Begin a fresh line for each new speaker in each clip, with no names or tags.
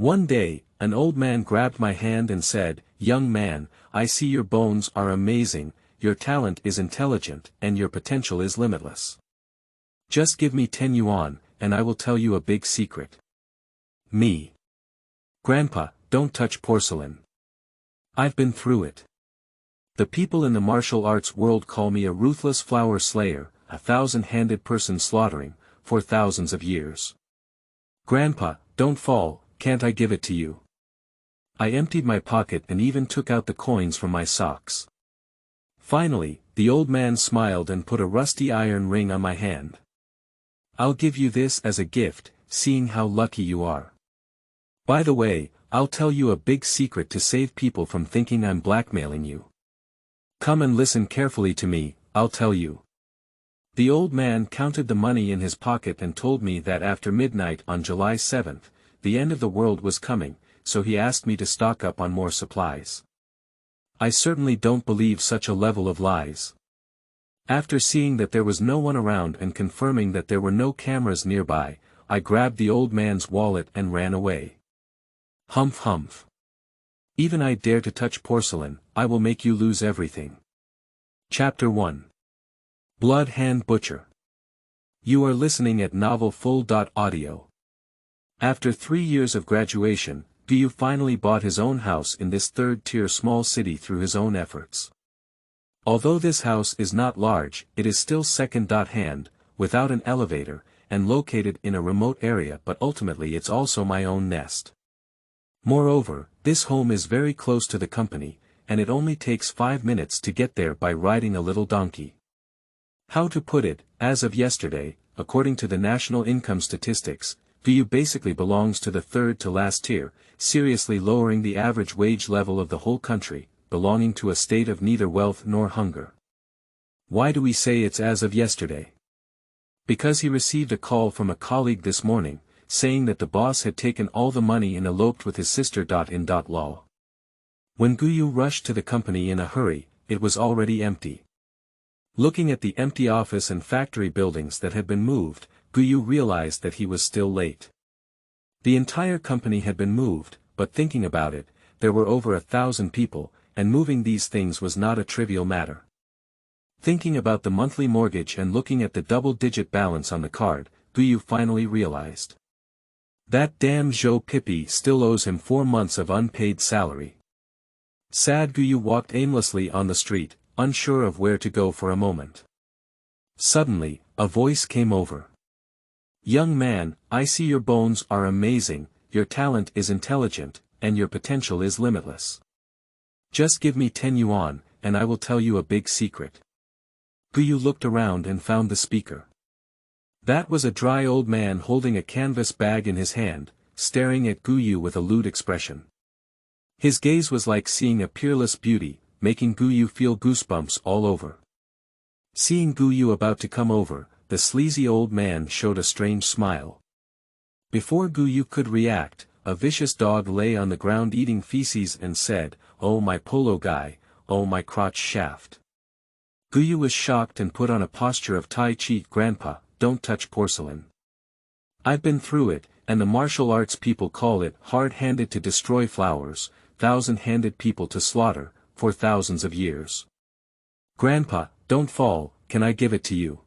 One day, an old man grabbed my hand and said, "Young man, I see your bones are amazing, your talent is intelligent, and your potential is limitless. Just give me 10 yuan, and I will tell you a big secret." Me. Grandpa, don't touch porcelain. I've been through it. The people in the martial arts world call me a ruthless flower slayer, a thousand-handed person slaughtering, for thousands of years. Grandpa, don't fall, can't I give it to you? I emptied my pocket and even took out the coins from my socks. Finally, the old man smiled and put a rusty iron ring on my hand. "I'll give you this as a gift, seeing how lucky you are. By the way, I'll tell you a big secret to save people from thinking I'm blackmailing you. Come and listen carefully to me, I'll tell you." The old man counted the money in his pocket and told me that after midnight on July 7th, the end of the world was coming, so he asked me to stock up on more supplies. I certainly don't believe such a level of lies. After seeing that there was no one around and confirming that there were no cameras nearby, I grabbed the old man's wallet and ran away. Humph humph. Even I dare to touch porcelain, I will make you lose everything. Chapter 1. Blood Hand Butcher. You are listening at novelfull.audio. After 3 years of graduation, Guyu finally bought his own house in this third-tier small city through his own efforts. Although this house is not large, it is still second-hand, without an elevator, and located in a remote area, but ultimately it's also my own nest. Moreover, this home is very close to the company, and it only takes 5 minutes to get there by riding a little donkey. How to put it, as of yesterday, according to the national income statistics, Guyu basically belongs to the third to last tier, seriously lowering the average wage level of the whole country, belonging to a state of neither wealth nor hunger. Why do we say it's as of yesterday? Because he received a call from a colleague this morning, saying that the boss had taken all the money and eloped with his sister. In law. When Guyu rushed to the company in a hurry, it was already empty. Looking at the empty office and factory buildings that had been moved, Guyu realized that he was still late. The entire company had been moved, but thinking about it, there were over 1,000 people, and moving these things was not a trivial matter. Thinking about the monthly mortgage and looking at the double-digit balance on the card, Guyu finally realized. That damn Zhou Pippi still owes him 4 months of unpaid salary. Sad Guyu walked aimlessly on the street, unsure of where to go for a moment. Suddenly, a voice came over. "Young man, I see your bones are amazing, your talent is intelligent, and your potential is limitless. Just give me 10 yuan, and I will tell you a big secret." Guyu looked around and found the speaker. That was a dry old man holding a canvas bag in his hand, staring at Guyu with a lewd expression. His gaze was like seeing a peerless beauty, making Guyu feel goosebumps all over. Seeing Guyu about to come over, the sleazy old man showed a strange smile. Before Guyu could react, a vicious dog lay on the ground eating feces and said, "Oh my polo guy, oh my crotch shaft." Guyu was shocked and put on a posture of Tai Chi. "Grandpa, don't touch porcelain. I've been through it, and the martial arts people call it hard-handed to destroy flowers, thousand-handed people to slaughter, for thousands of years. Grandpa, don't fall, can I give it to you?"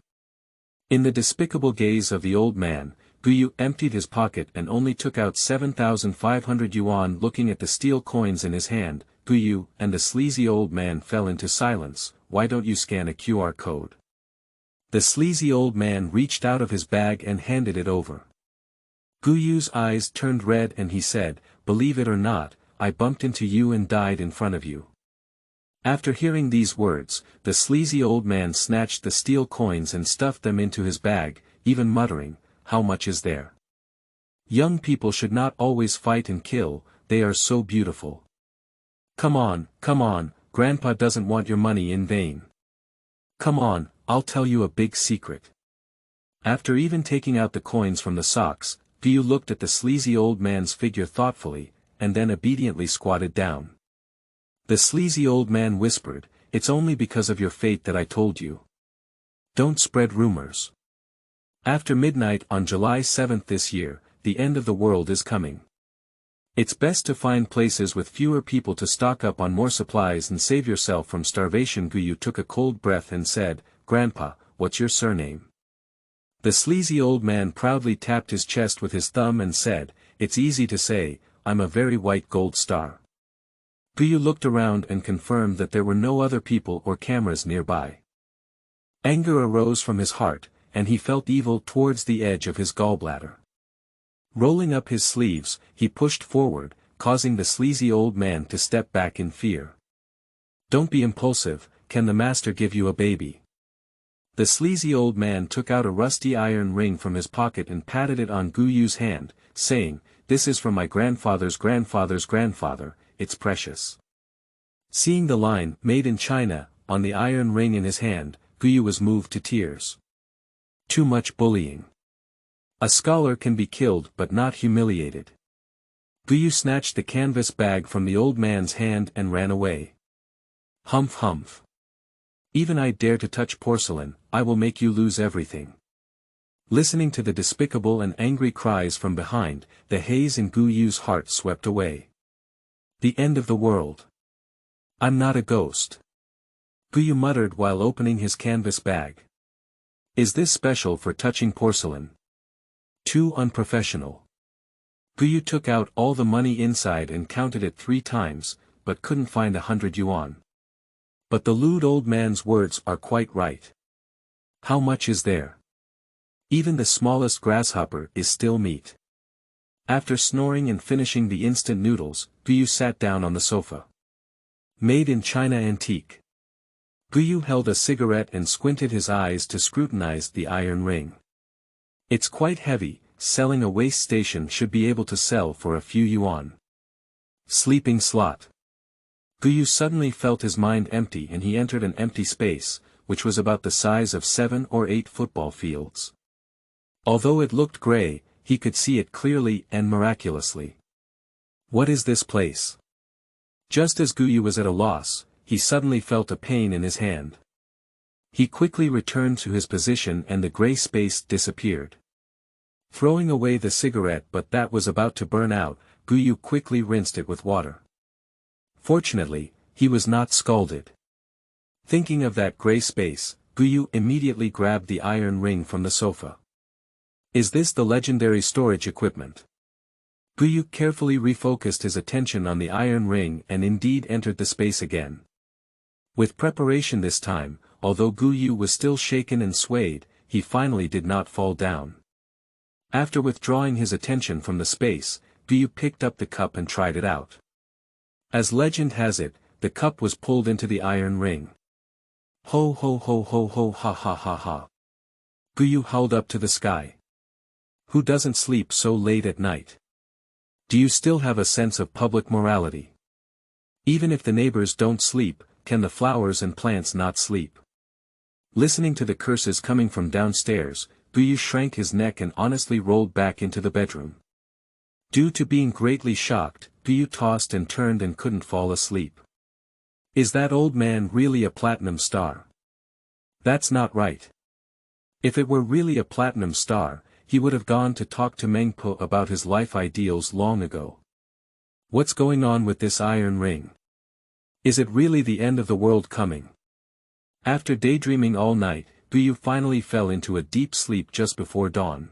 In the despicable gaze of the old man, Guyu emptied his pocket and only took out 7,500 yuan. Looking at the steel coins in his hand, Guyu and the sleazy old man fell into silence. "Why don't you scan a QR code?" The sleazy old man reached out of his bag and handed it over. Guyu's eyes turned red and he said, "Believe it or not, I bumped into you and died in front of you." After hearing these words, the sleazy old man snatched the steel coins and stuffed them into his bag, even muttering, "How much is there? Young people should not always fight and kill, they are so beautiful. Come on, Grandpa doesn't want your money in vain. Come on, I'll tell you a big secret." After even taking out the coins from the socks, Guyu looked at the sleazy old man's figure thoughtfully, and then obediently squatted down. The sleazy old man whispered, "It's only because of your fate that I told you. Don't spread rumors. After midnight on July 7th this year, the end of the world is coming. It's best to find places with fewer people to stock up on more supplies and save yourself from starvation. Guyu took a cold breath and said, "Grandpa, what's your surname?" The sleazy old man proudly tapped his chest with his thumb and said, "It's easy to say, I'm a very white gold star." Guyu looked around and confirmed that there were no other people or cameras nearby. Anger arose from his heart, and he felt evil towards the edge of his gallbladder. Rolling up his sleeves, he pushed forward, causing the sleazy old man to step back in fear. "Don't be impulsive, can the master give you a baby?" The sleazy old man took out a rusty iron ring from his pocket and patted it on Guyu's hand, saying, "This is from my grandfather's grandfather's grandfather, it's precious." Seeing the line, "Made in China," on the iron ring in his hand, Guyu was moved to tears. Too much bullying. A scholar can be killed but not humiliated. Guyu snatched the canvas bag from the old man's hand and ran away. Humph humph. Even I dare to touch porcelain, I will make you lose everything. Listening to the despicable and angry cries from behind, the haze in Guyu's heart swept away. The end of the world. I'm not a ghost. Guyu muttered while opening his canvas bag. Is this special for touching porcelain? Too unprofessional. Guyu took out all the money inside and counted it 3 times, but couldn't find 100 yuan. But the lewd old man's words are quite right. How much is there? Even the smallest grasshopper is still meat. After snoring and finishing the instant noodles, Guyu sat down on the sofa. Made in China antique. Guyu held a cigarette and squinted his eyes to scrutinize the iron ring. It's quite heavy, selling a waste station should be able to sell for a few yuan. Sleeping slot. Guyu suddenly felt his mind empty and he entered an empty space, which was about the size of 7 or 8 football fields. Although it looked grey, he could see it clearly and miraculously. What is this place? Just as Guyu was at a loss, he suddenly felt a pain in his hand. He quickly returned to his position and the grey space disappeared. Throwing away the cigarette but that was about to burn out, Guyu quickly rinsed it with water. Fortunately, he was not scalded. Thinking of that grey space, Guyu immediately grabbed the iron ring from the sofa. Is this the legendary storage equipment? Guyu carefully refocused his attention on the iron ring and indeed entered the space again. With preparation this time, although Guyu was still shaken and swayed, he finally did not fall down. After withdrawing his attention from the space, Guyu picked up the cup and tried it out. As legend has it, the cup was pulled into the iron ring. Ho ho ho ho ho ha ha ha ha. Guyu howled up to the sky. Who doesn't sleep so late at night? Do you still have a sense of public morality? Even if the neighbors don't sleep, can the flowers and plants not sleep? Listening to the curses coming from downstairs, Guyu shrank his neck and honestly rolled back into the bedroom. Due to being greatly shocked, Guyu tossed and turned and couldn't fall asleep. Is that old man really a platinum star? That's not right. If it were really a platinum star, he would have gone to talk to Meng Po about his life ideals long ago. What's going on with this iron ring? Is it really the end of the world coming? After daydreaming all night, Guyu finally fell into a deep sleep just before dawn.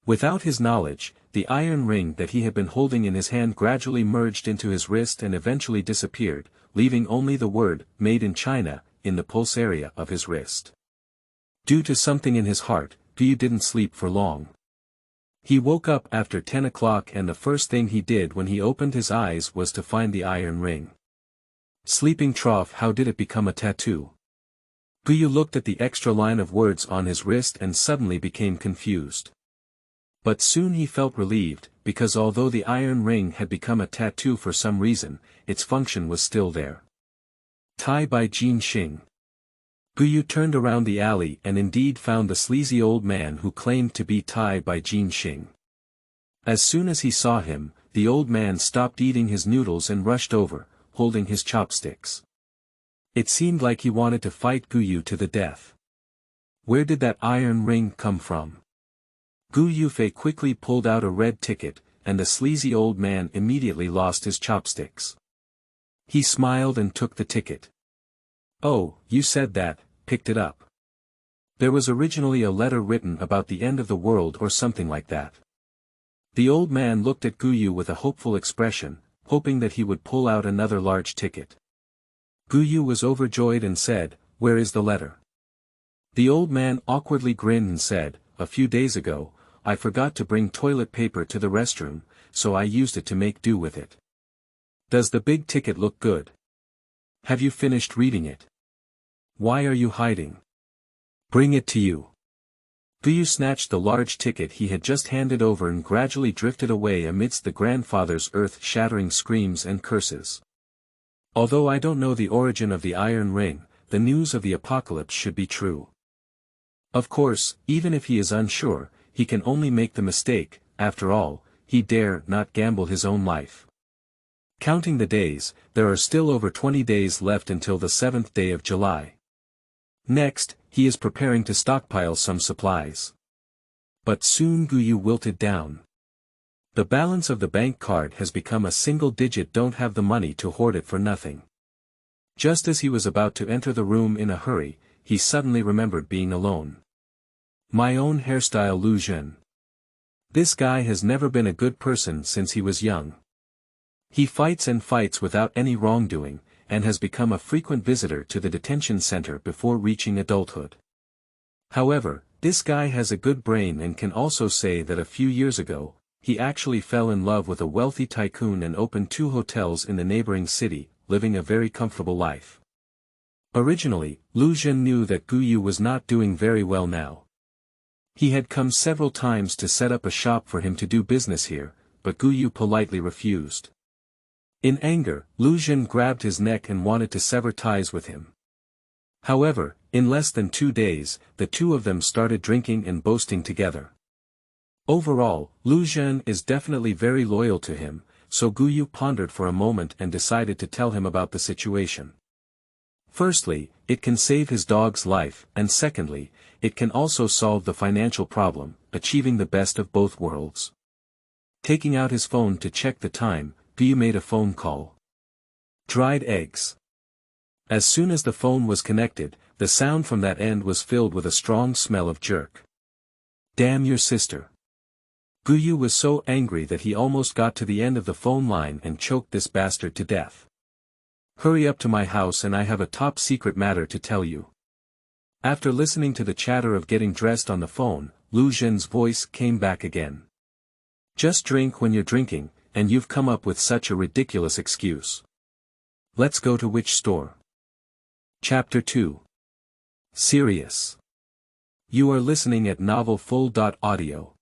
Without his knowledge, the iron ring that he had been holding in his hand gradually merged into his wrist and eventually disappeared, leaving only the word, "Made in China," in the pulse area of his wrist. Due to something in his heart, Guyu didn't sleep for long. He woke up after 10 o'clock and the first thing he did when he opened his eyes was to find the iron ring. Sleeping trough, how did it become a tattoo? Guyu looked at the extra line of words on his wrist and suddenly became confused. But soon he felt relieved, because although the iron ring had become a tattoo for some reason, its function was still there. Tai by Jin Xing. Guyu turned around the alley and indeed found the sleazy old man who claimed to be Tai by Jin Xing. As soon as he saw him, the old man stopped eating his noodles and rushed over, holding his chopsticks. It seemed like he wanted to fight Guyu to the death. Where did that iron ring come from? Gu Yufei quickly pulled out a red ticket, and the sleazy old man immediately lost his chopsticks. He smiled and took the ticket. "Oh, you said that, picked it up. There was originally a letter written about the end of the world or something like that." The old man looked at Guyu with a hopeful expression, hoping that he would pull out another large ticket. Guyu was overjoyed and said, "Where is the letter?" The old man awkwardly grinned and said, "A few days ago, I forgot to bring toilet paper to the restroom, so I used it to make do with it. Does the big ticket look good? Have you finished reading it? Why are you hiding? Bring it to you." Guyu snatched the large ticket he had just handed over and gradually drifted away amidst the grandfather's earth-shattering screams and curses. Although I don't know the origin of the iron ring, the news of the apocalypse should be true. Of course, even if he is unsure, he can only make the mistake, after all, he dare not gamble his own life. Counting the days, there are still over 20 days left until the 7th day of July. Next, he is preparing to stockpile some supplies. But soon Guyu wilted down. The balance of the bank card has become a single digit. Don't have the money to hoard it for nothing. Just as he was about to enter the room in a hurry, he suddenly remembered being alone. My own hairstyle Lu Zhen. This guy has never been a good person since he was young. He fights and fights without any wrongdoing, and has become a frequent visitor to the detention center before reaching adulthood. However, this guy has a good brain and can also say that a few years ago, he actually fell in love with a wealthy tycoon and opened 2 hotels in the neighboring city, living a very comfortable life. Originally, Lu Zhen knew that Guyu was not doing very well now. He had come several times to set up a shop for him to do business here, but Guyu politely refused. In anger, Lu Zhen grabbed his neck and wanted to sever ties with him. However, in less than 2 days, the two of them started drinking and boasting together. Overall, Lu Zhen is definitely very loyal to him, so Guyu pondered for a moment and decided to tell him about the situation. Firstly, it can save his dog's life, and secondly, it can also solve the financial problem, achieving the best of both worlds. Taking out his phone to check the time, Guyu made a phone call. Dried eggs. As soon as the phone was connected, the sound from that end was filled with a strong smell of jerk. Damn your sister. Guyu was so angry that he almost got to the end of the phone line and choked this bastard to death. Hurry up to my house and I have a top secret matter to tell you. After listening to the chatter of getting dressed on the phone, Lu Zhen's voice came back again. Just drink when you're drinking, and you've come up with such a ridiculous excuse. Let's go to which store? Chapter 2. Serious. You are listening at novelfull.audio.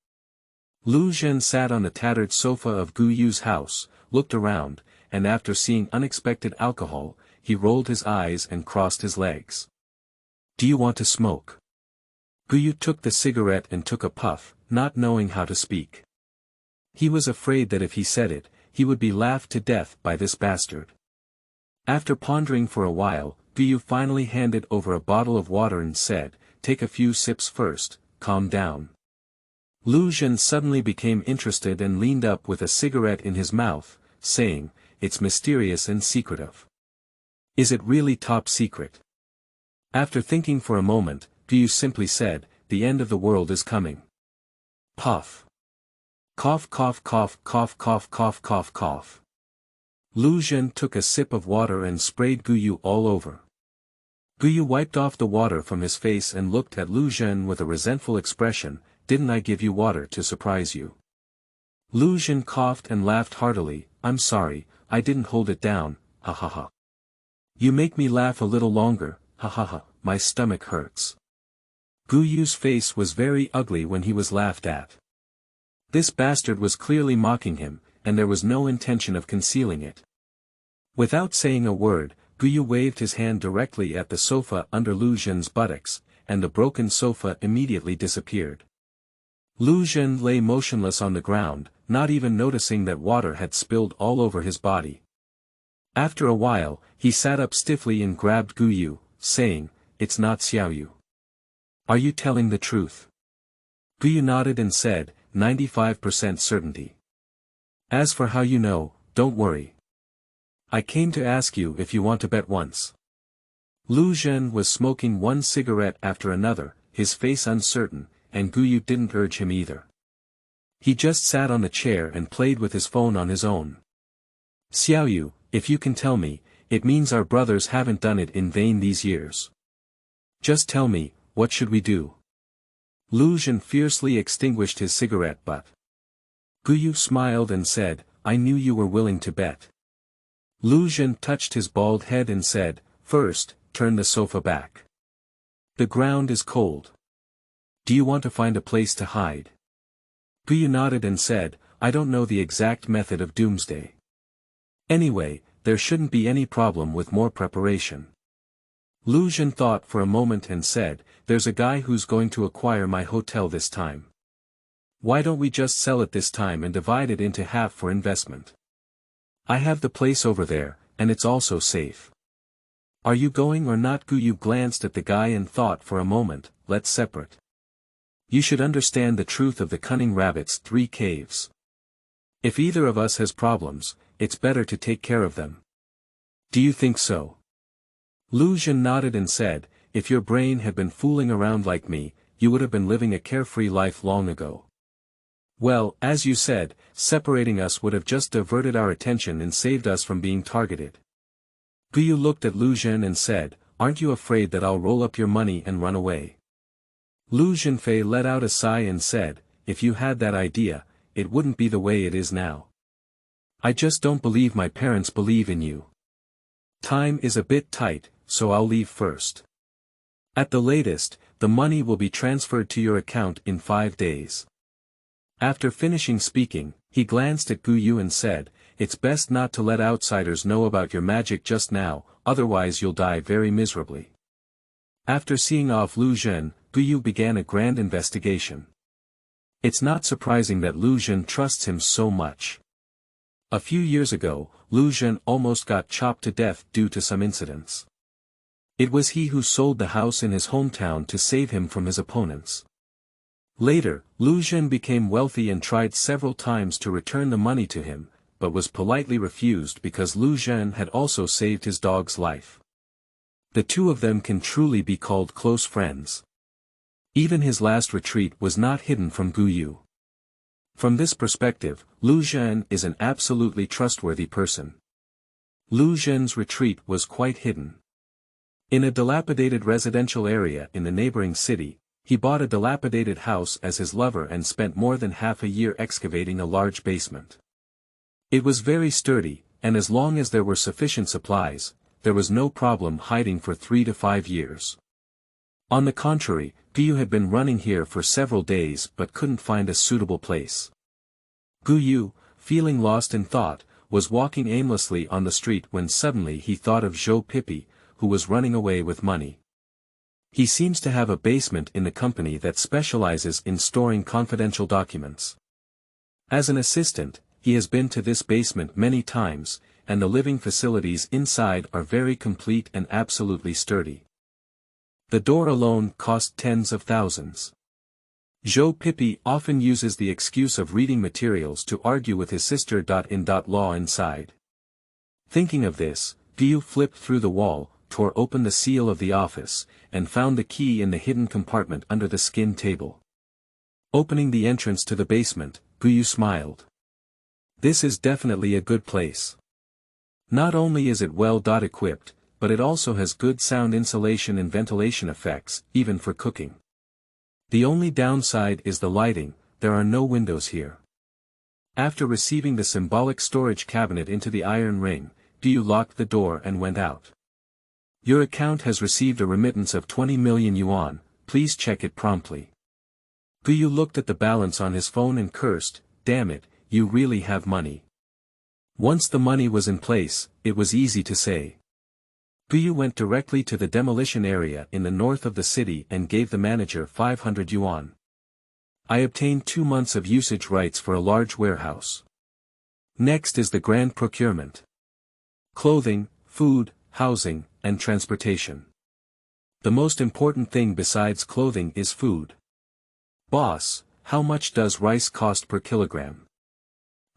Lu Zhen sat on the tattered sofa of Guyu's house, looked around, and after seeing unexpected alcohol, he rolled his eyes and crossed his legs. Do you want to smoke? Guyu took the cigarette and took a puff, not knowing how to speak. He was afraid that if he said it, he would be laughed to death by this bastard. After pondering for a while, Guyu finally handed over a bottle of water and said, Take a few sips first, calm down. Lu Zhen suddenly became interested and leaned up with a cigarette in his mouth, saying, It's mysterious and secretive. Is it really top secret? After thinking for a moment, Guyu simply said, The end of the world is coming. Puff. Cough cough cough cough cough cough cough cough. Lu Zhen took a sip of water and sprayed Guyu all over. Guyu wiped off the water from his face and looked at Lu Zhen with a resentful expression, Didn't I give you water to surprise you? Lu Zhen coughed and laughed heartily, I'm sorry, I didn't hold it down, ha ha ha. You make me laugh a little longer, ha ha ha, my stomach hurts. Guyu's face was very ugly when he was laughed at. This bastard was clearly mocking him, and there was no intention of concealing it. Without saying a word, Guyu waved his hand directly at the sofa under Lu Zhen's buttocks, and the broken sofa immediately disappeared. Lu Zhen lay motionless on the ground, not even noticing that water had spilled all over his body. After a while, he sat up stiffly and grabbed Guyu, saying, It's not Xiaoyu. Are you telling the truth? Guyu nodded and said, 95% certainty. As for how you know, don't worry. I came to ask you if you want to bet once. Lu Zhen was smoking one cigarette after another, his face uncertain, and Guyu didn't urge him either. He just sat on the chair and played with his phone on his own. Xiaoyu, if you can tell me, it means our brothers haven't done it in vain these years. Just tell me, what should we do? Lu Zhen fiercely extinguished his cigarette butt. Guyu smiled and said, I knew you were willing to bet. Lu Zhen touched his bald head and said, first, turn the sofa back. The ground is cold. Do you want to find a place to hide? Guyu nodded and said, I don't know the exact method of doomsday. Anyway, there shouldn't be any problem with more preparation. Lu Zhen thought for a moment and said, there's a guy who's going to acquire my hotel this time. Why don't we just sell it this time and divide it into half for investment? I have the place over there, and it's also safe. Are you going or not? Guyu glanced at the guy and thought for a moment, let's separate. You should understand the truth of the cunning rabbit's 3 caves. If either of us has problems, it's better to take care of them. Do you think so? Lu Zhen nodded and said, if your brain had been fooling around like me, you would have been living a carefree life long ago. Well, as you said, separating us would have just diverted our attention and saved us from being targeted. Guyu looked at Lu Zhen and said, aren't you afraid that I'll roll up your money and run away? Lu Zhenfei let out a sigh and said, if you had that idea, it wouldn't be the way it is now. I just don't believe my parents believe in you. Time is a bit tight, so I'll leave first. At the latest, the money will be transferred to your account in 5 days. After finishing speaking, he glanced at Guyu and said, it's best not to let outsiders know about your magic just now, otherwise you'll die very miserably. After seeing off Lu Zhen, Guyu began a grand investigation. It's not surprising that Lu Zhen trusts him so much. A few years ago, Lu Zhen almost got chopped to death due to some incidents. It was he who sold the house in his hometown to save him from his opponents. Later, Lu Zhen became wealthy and tried several times to return the money to him, but was politely refused because Lu Zhen had also saved his dog's life. The two of them can truly be called close friends. Even his last retreat was not hidden from Guyu. From this perspective, Lu Zhen is an absolutely trustworthy person. Lu Zhen's retreat was quite hidden. In a dilapidated residential area in the neighboring city, he bought a dilapidated house as his lover and spent more than half a year excavating a large basement. It was very sturdy, and as long as there were sufficient supplies, there was no problem hiding for 3 to 5 years. On the contrary, Guyu had been running here for several days but couldn't find a suitable place. Guyu, feeling lost in thought, was walking aimlessly on the street when suddenly he thought of Zhou Pipi, who was running away with money. He seems to have a basement in the company that specializes in storing confidential documents. As an assistant, he has been to this basement many times, and the living facilities inside are very complete and absolutely sturdy. The door alone cost tens of thousands. Zhou Pipi often uses the excuse of reading materials to argue with his sister. In law inside. Thinking of this, Guyu flipped through the wall, tore open the seal of the office, and found the key in the hidden compartment under the skin table. Opening the entrance to the basement, Guyu smiled. This is definitely a good place. Not only is it well equipped, but it also has good sound insulation and ventilation effects, even for cooking. The only downside is the lighting, there are no windows here. After receiving the symbolic storage cabinet into the iron ring, Guyu locked the door and went out. Your account has received a remittance of 20 million yuan, please check it promptly. Guyu looked at the balance on his phone and cursed, damn it, you really have money. Once the money was in place, it was easy to say. Guyu went directly to the demolition area in the north of the city and gave the manager 500 yuan. I obtained 2 months of usage rights for a large warehouse. Next is the grand procurement. Clothing, food, housing, and transportation. The most important thing besides clothing is food. Boss, how much does rice cost per kilogram?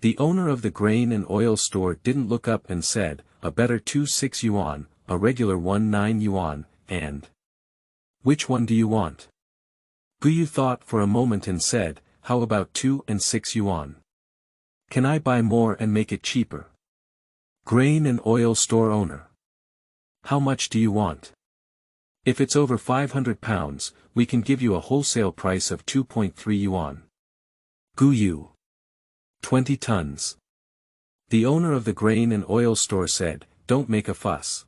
The owner of the grain and oil store didn't look up and said, a better 2 yuan, a regular 1 yuan, and... Which one do you want? Guyu thought for a moment and said, how about 2 and 6 yuan? Can I buy more and make it cheaper? Grain and oil store owner. How much do you want? If it's over 500 pounds, we can give you a wholesale price of 2.3 yuan. Guyu. 20 tons. The owner of the grain and oil store said, don't make a fuss.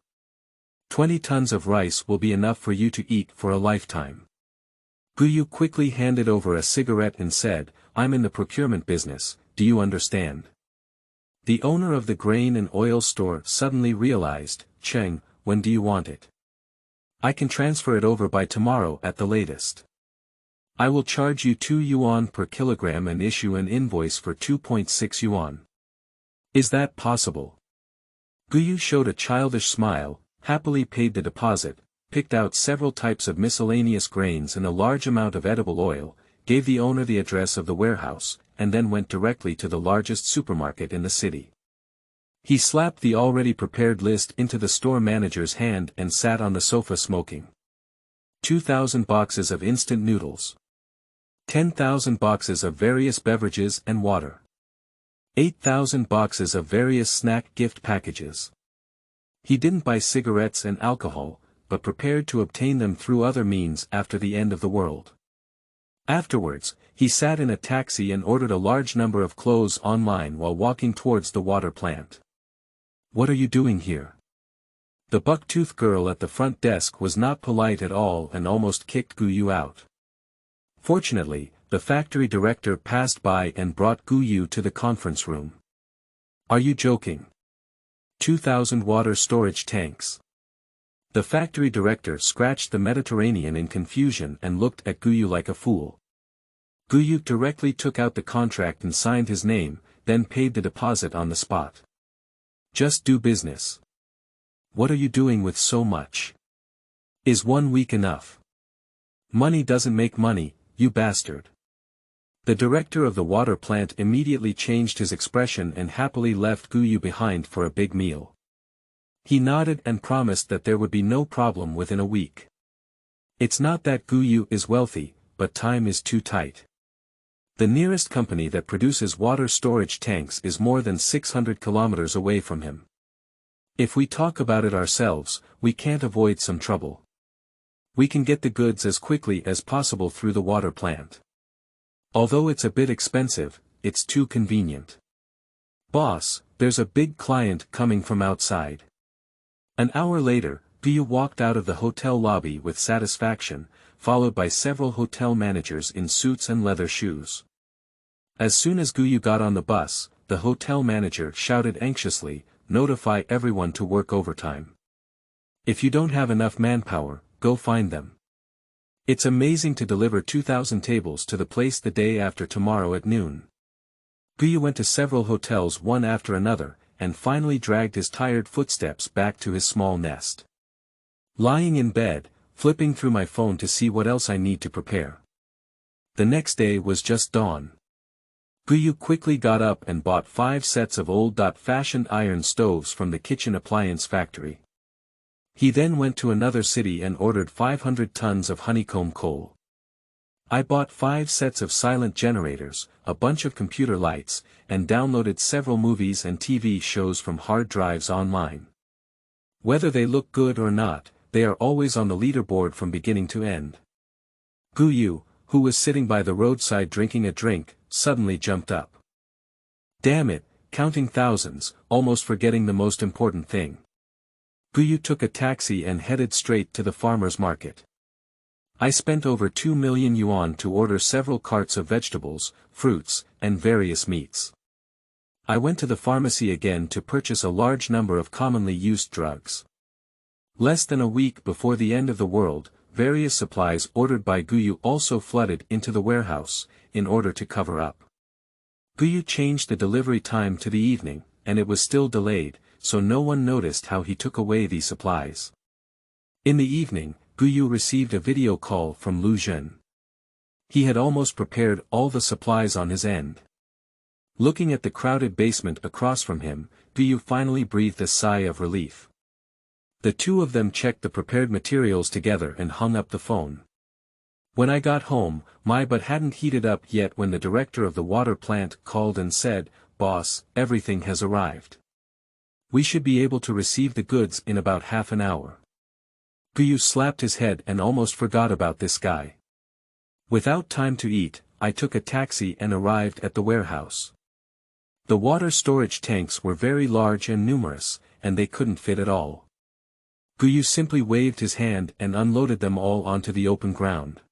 20 tons of rice will be enough for you to eat for a lifetime. Guyu quickly handed over a cigarette and said, I'm in the procurement business, do you understand? The owner of the grain and oil store suddenly realized, Cheng, when do you want it? I can transfer it over by tomorrow at the latest. I will charge you 2 yuan per kilogram and issue an invoice for 2.6 yuan. Is that possible? Guyu showed a childish smile, happily paid the deposit, picked out several types of miscellaneous grains and a large amount of edible oil, gave the owner the address of the warehouse, and then went directly to the largest supermarket in the city. He slapped the already prepared list into the store manager's hand and sat on the sofa smoking. 2,000 boxes of instant noodles. 10,000 boxes of various beverages and water. 8,000 boxes of various snack gift packages. He didn't buy cigarettes and alcohol, but prepared to obtain them through other means after the end of the world. Afterwards, he sat in a taxi and ordered a large number of clothes online while walking towards the water plant. What are you doing here? The buck-toothed girl at the front desk was not polite at all and almost kicked Guyu out. Fortunately, the factory director passed by and brought Guyu to the conference room. Are you joking? 2,000 water storage tanks. The factory director scratched the Mediterranean in confusion and looked at Guyu like a fool. Guyu directly took out the contract and signed his name, then paid the deposit on the spot. Just do business. What are you doing with so much? Is 1 week enough? Money doesn't make money, you bastard. The director of the water plant immediately changed his expression and happily left Guyu behind for a big meal. He nodded and promised that there would be no problem within a week. It's not that Guyu is wealthy, but time is too tight. The nearest company that produces water storage tanks is more than 600 kilometers away from him. If we talk about it ourselves, we can't avoid some trouble. We can get the goods as quickly as possible through the water plant. Although it's a bit expensive, it's too convenient. Boss, there's a big client coming from outside. An hour later, Guyu walked out of the hotel lobby with satisfaction, followed by several hotel managers in suits and leather shoes. As soon as Guyu got on the bus, the hotel manager shouted anxiously, notify everyone to work overtime. If you don't have enough manpower, go find them. It's amazing to deliver 2,000 tables to the place the day after tomorrow at noon. Guyu went to several hotels one after another, and finally dragged his tired footsteps back to his small nest. Lying in bed, flipping through my phone to see what else I need to prepare. The next day was just dawn. Guyu quickly got up and bought 5 sets of old-fashioned iron stoves from the kitchen appliance factory. He then went to another city and ordered 500 tons of honeycomb coal. I bought 5 sets of silent generators, a bunch of computer lights, and downloaded several movies and TV shows from hard drives online. Whether they look good or not, they are always on the leaderboard from beginning to end. Guyu, who was sitting by the roadside drinking a drink, suddenly jumped up. Damn it, counting thousands, almost forgetting the most important thing. Guyu took a taxi and headed straight to the farmer's market. I spent over 2 million yuan to order several carts of vegetables, fruits, and various meats. I went to the pharmacy again to purchase a large number of commonly used drugs. Less than a week before the end of the world, various supplies ordered by Guyu also flooded into the warehouse, in order to cover up. Guyu changed the delivery time to the evening, and it was still delayed, so no one noticed how he took away these supplies. In the evening, Guyu received a video call from Lu Jun. He had almost prepared all the supplies on his end. Looking at the crowded basement across from him, Guyu finally breathed a sigh of relief. The two of them checked the prepared materials together and hung up the phone. When I got home, my butt hadn't heated up yet when the director of the water plant called and said, "Boss, everything has arrived. We should be able to receive the goods in about half an hour." Guyu slapped his head and almost forgot about this guy. Without time to eat, I took a taxi and arrived at the warehouse. The water storage tanks were very large and numerous, and they couldn't fit at all. Guyu simply waved his hand and unloaded them all onto the open ground.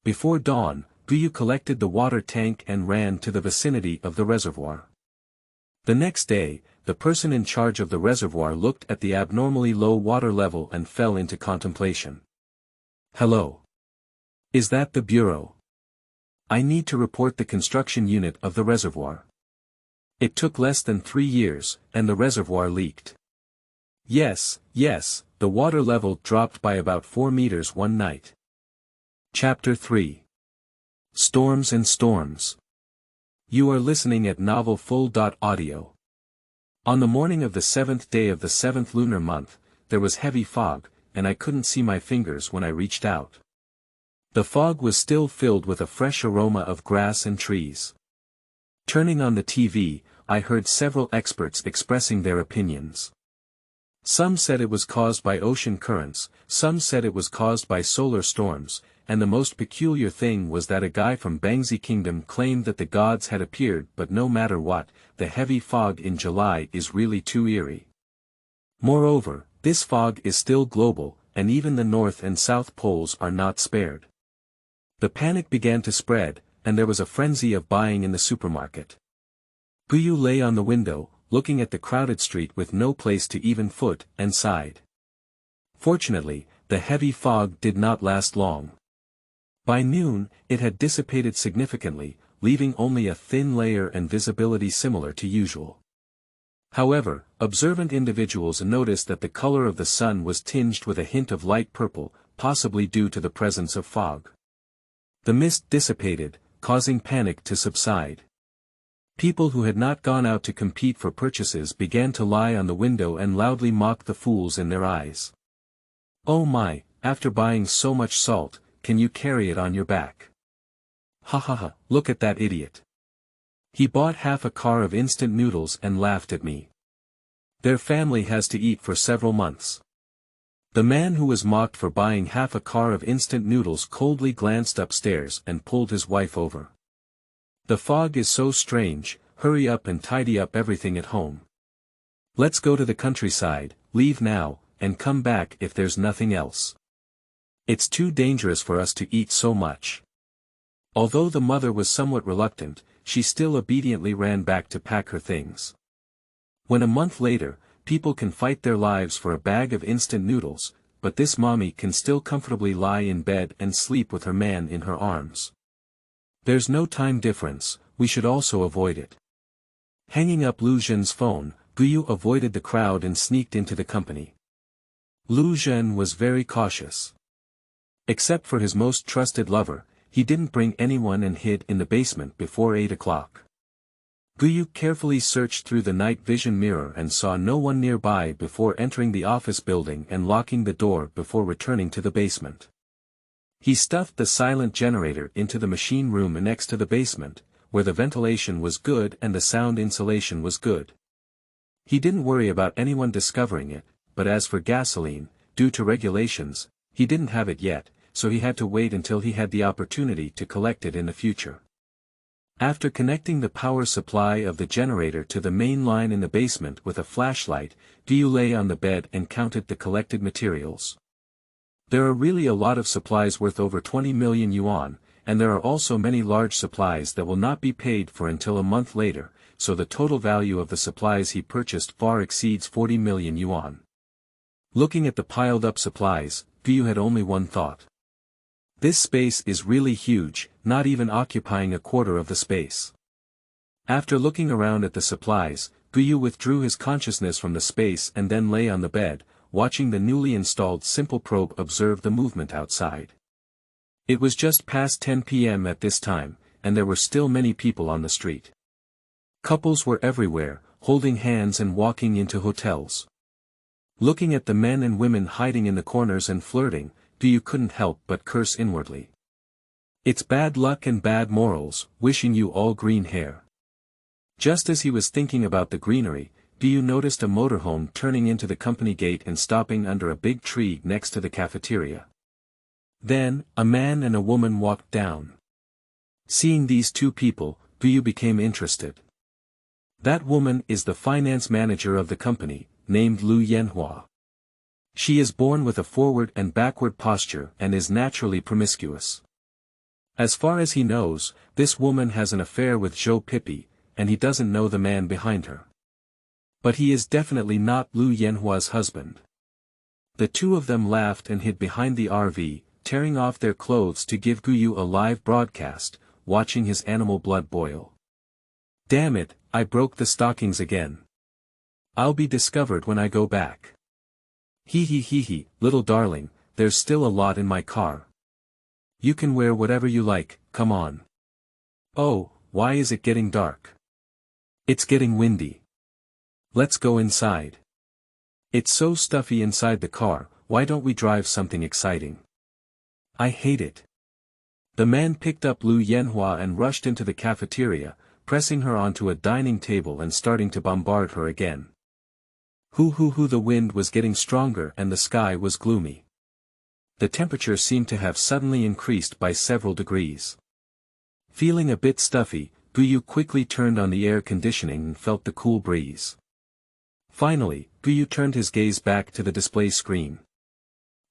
Before dawn, Guyu collected the water tank and ran to the vicinity of the reservoir. The next day, the person in charge of the reservoir looked at the abnormally low water level and fell into contemplation. "Hello. Is that the bureau? I need to report the construction unit of the reservoir. It took less than 3 years, and the reservoir leaked." Yes, the water level dropped by about 4 meters one night. Chapter 3. Storms and Storms. You are listening at novelfull.audio. On the morning of the 7th day of the 7th lunar month, there was heavy fog, and I couldn't see my fingers when I reached out. The fog was still filled with a fresh aroma of grass and trees. Turning on the TV, I heard several experts expressing their opinions. Some said it was caused by ocean currents, some said it was caused by solar storms, and the most peculiar thing was that a guy from Bangzi Kingdom claimed that the gods had appeared. But no matter what, the heavy fog in July is really too eerie. Moreover, this fog is still global, and even the North and South Poles are not spared. The panic began to spread, and there was a frenzy of buying in the supermarket. Guyu lay on the window, looking at the crowded street with no place to even foot, and sighed. Fortunately, the heavy fog did not last long. By noon, it had dissipated significantly, leaving only a thin layer and visibility similar to usual. However, observant individuals noticed that the color of the sun was tinged with a hint of light purple, possibly due to the presence of fog. The mist dissipated, causing panic to subside. People who had not gone out to compete for purchases began to lie on the window and loudly mock the fools in their eyes. "Oh my, after buying so much salt, can you carry it on your back? Ha ha ha, look at that idiot. He bought half a car of instant noodles and laughed at me. Their family has to eat for several months." The man who was mocked for buying half a car of instant noodles coldly glanced upstairs and pulled his wife over. "The fog is so strange, hurry up and tidy up everything at home. Let's go to the countryside, leave now, and come back if there's nothing else. It's too dangerous for us to eat so much." Although the mother was somewhat reluctant, she still obediently ran back to pack her things. When a month later, people can fight their lives for a bag of instant noodles, but this mommy can still comfortably lie in bed and sleep with her man in her arms. There's no time difference, we should also avoid it. Hanging up Lu Zhen's phone, Guyu avoided the crowd and sneaked into the company. Lu Zhen was very cautious. Except for his most trusted lover, he didn't bring anyone and hid in the basement before 8 o'clock. Guyu carefully searched through the night vision mirror and saw no one nearby before entering the office building and locking the door before returning to the basement. He stuffed the silent generator into the machine room next to the basement, where the ventilation was good and the sound insulation was good. He didn't worry about anyone discovering it, but as for gasoline, due to regulations, he didn't have it yet, so he had to wait until he had the opportunity to collect it in the future. After connecting the power supply of the generator to the main line in the basement with a flashlight, Guyu lay on the bed and counted the collected materials. There are really a lot of supplies worth over 20 million yuan, and there are also many large supplies that will not be paid for until a month later, so the total value of the supplies he purchased far exceeds 40 million yuan. Looking at the piled-up supplies, Guyu had only one thought. This space is really huge, not even occupying a quarter of the space. After looking around at the supplies, Guyu withdrew his consciousness from the space and then lay on the bed, watching the newly installed simple probe observe the movement outside. It was just past 10 p.m. at this time, and there were still many people on the street. Couples were everywhere, holding hands and walking into hotels. Looking at the men and women hiding in the corners and flirting, you couldn't help but curse inwardly. It's bad luck and bad morals, wishing you all green hair. Just as he was thinking about the greenery, you noticed a motorhome turning into the company gate and stopping under a big tree next to the cafeteria. Then, a man and a woman walked down. Seeing these two people, you became interested. That woman is the finance manager of the company, named Lu Yanhua. She is born with a forward and backward posture and is naturally promiscuous. As far as he knows, this woman has an affair with Zhou Pippi, and he doesn't know the man behind her. But he is definitely not Lu Yanhua's husband. The two of them laughed and hid behind the RV, tearing off their clothes to give Guyu a live broadcast, watching his animal blood boil. Damn it, I broke the stockings again. I'll be discovered when I go back. Hee, little darling, there's still a lot in my car. You can wear whatever you like, come on. Oh, why is it getting dark? It's getting windy. Let's go inside. It's so stuffy inside the car, why don't we drive something exciting? I hate it. The man picked up Lu Yanhua and rushed into the cafeteria, pressing her onto a dining table and starting to bombard her again. The wind was getting stronger and the sky was gloomy. The temperature seemed to have suddenly increased by several degrees. Feeling a bit stuffy, Guyu quickly turned on the air conditioning and felt the cool breeze. Finally, Guyu turned his gaze back to the display screen.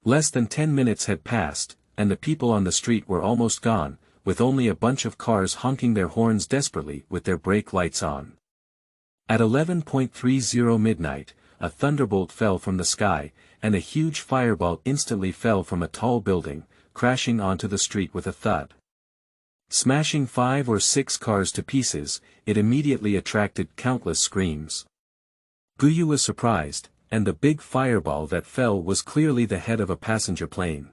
Less than 10 minutes had passed, and the people on the street were almost gone, with only a bunch of cars honking their horns desperately with their brake lights on. At 11:30 midnight, a thunderbolt fell from the sky, and a huge fireball instantly fell from a tall building, crashing onto the street with a thud. Smashing 5 or 6 cars to pieces, it immediately attracted countless screams. Guyu was surprised, and the big fireball that fell was clearly the head of a passenger plane.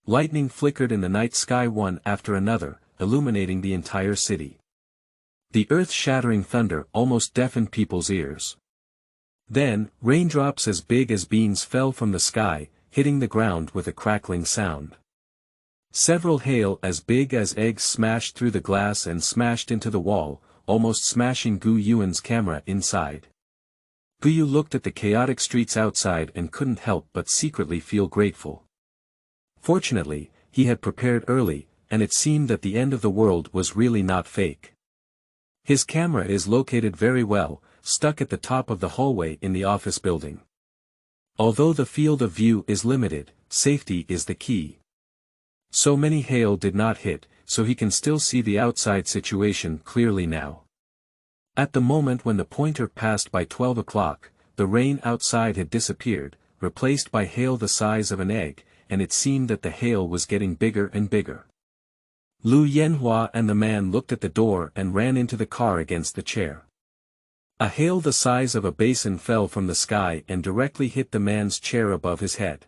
Lightning flickered in the night sky one after another, illuminating the entire city. The earth-shattering thunder almost deafened people's ears. Then, raindrops as big as beans fell from the sky, hitting the ground with a crackling sound. Several hail as big as eggs smashed through the glass and smashed into the wall, almost smashing Gu Yuan's camera inside. Guyu looked at the chaotic streets outside and couldn't help but secretly feel grateful. Fortunately, he had prepared early, and it seemed that the end of the world was really not fake. His camera is located very well, stuck at the top of the hallway in the office building. Although the field of view is limited, safety is the key. So many hail did not hit, so he can still see the outside situation clearly now. At the moment when the pointer passed by 12 o'clock, the rain outside had disappeared, replaced by hail the size of an egg, and it seemed that the hail was getting bigger and bigger. Lu Yanhua and the man looked at the door and ran into the car against the chair. A hail the size of a basin fell from the sky and directly hit the man's chair above his head.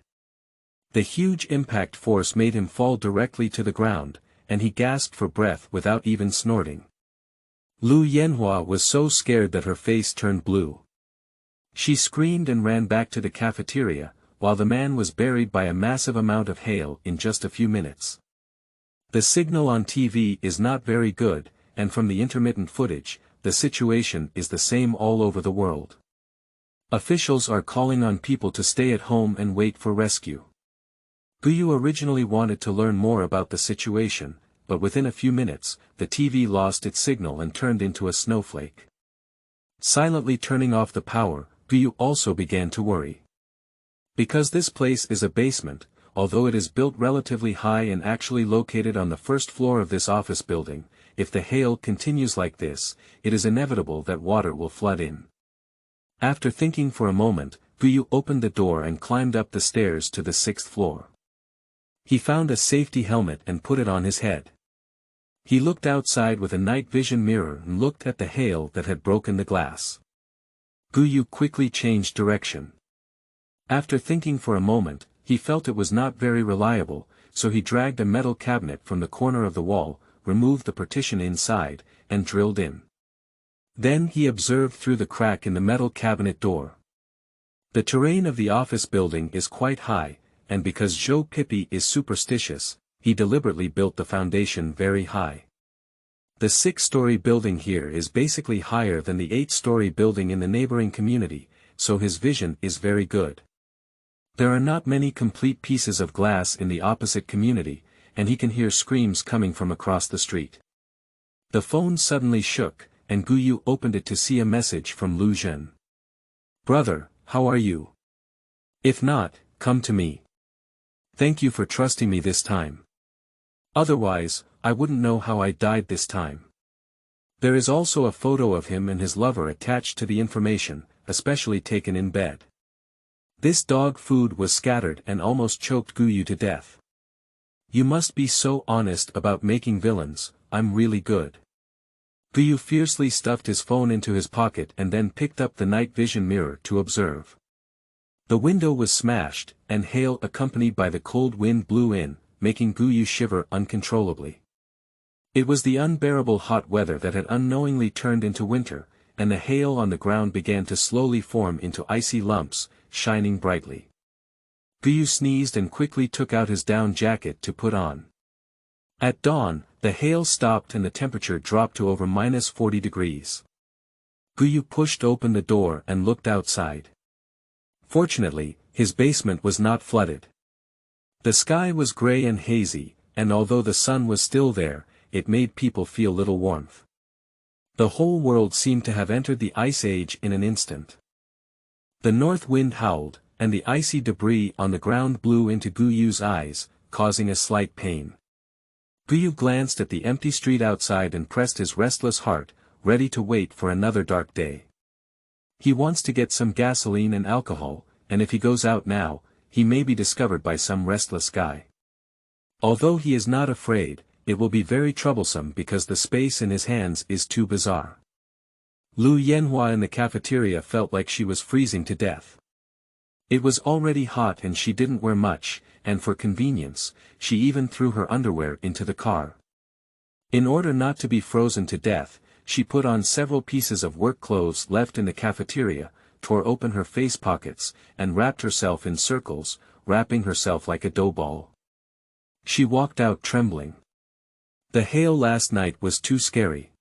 The huge impact force made him fall directly to the ground, and he gasped for breath without even snorting. Lu Yanhua was so scared that her face turned blue. She screamed and ran back to the cafeteria, while the man was buried by a massive amount of hail in just a few minutes. The signal on TV is not very good, and from the intermittent footage, the situation is the same all over the world. Officials are calling on people to stay at home and wait for rescue. Guyu originally wanted to learn more about the situation, but within a few minutes, the TV lost its signal and turned into a snowflake. Silently turning off the power, Guyu also began to worry. Because this place is a basement, although it is built relatively high and actually located on the first floor of this office building, if the hail continues like this, it is inevitable that water will flood in. After thinking for a moment, Guyu opened the door and climbed up the stairs to the 6th floor. He found a safety helmet and put it on his head. He looked outside with a night vision mirror and looked at the hail that had broken the glass. Guyu quickly changed direction. After thinking for a moment, he felt it was not very reliable, so he dragged a metal cabinet from the corner of the wall, removed the partition inside, and drilled in. Then he observed through the crack in the metal cabinet door. The terrain of the office building is quite high, and because Zhou Pipi is superstitious, he deliberately built the foundation very high. The 6-story building here is basically higher than the 8-story building in the neighboring community, so his vision is very good. There are not many complete pieces of glass in the opposite community, and he can hear screams coming from across the street. The phone suddenly shook, and Guyu opened it to see a message from Lu Zhen. "Brother, how are you? If not, come to me. Thank you for trusting me this time. Otherwise, I wouldn't know how I died this time." There is also a photo of him and his lover attached to the information, especially taken in bed. This dog food was scattered and almost choked Guyu to death. "You must be so honest about making villains, I'm really good." Guyu fiercely stuffed his phone into his pocket and then picked up the night vision mirror to observe. The window was smashed, and hail accompanied by the cold wind blew in, making Guyu shiver uncontrollably. It was the unbearable hot weather that had unknowingly turned into winter, and the hail on the ground began to slowly form into icy lumps, shining brightly. Guyu sneezed and quickly took out his down jacket to put on. At dawn, the hail stopped and the temperature dropped to over -40 degrees. Guyu pushed open the door and looked outside. Fortunately, his basement was not flooded. The sky was gray and hazy, and although the sun was still there, it made people feel little warmth. The whole world seemed to have entered the ice age in an instant. The north wind howled, and the icy debris on the ground blew into Guyu's eyes, causing a slight pain. Guyu glanced at the empty street outside and pressed his restless heart, ready to wait for another dark day. He wants to get some gasoline and alcohol, and if he goes out now, he may be discovered by some restless guy. Although he is not afraid, it will be very troublesome because the space in his hands is too bizarre. Lu Yanhua in the cafeteria felt like she was freezing to death. It was already hot and she didn't wear much, and for convenience, she even threw her underwear into the car. In order not to be frozen to death, she put on several pieces of work clothes left in the cafeteria, tore open her face pockets, and wrapped herself in circles, wrapping herself like a dough ball. She walked out trembling. The hail last night was too scary.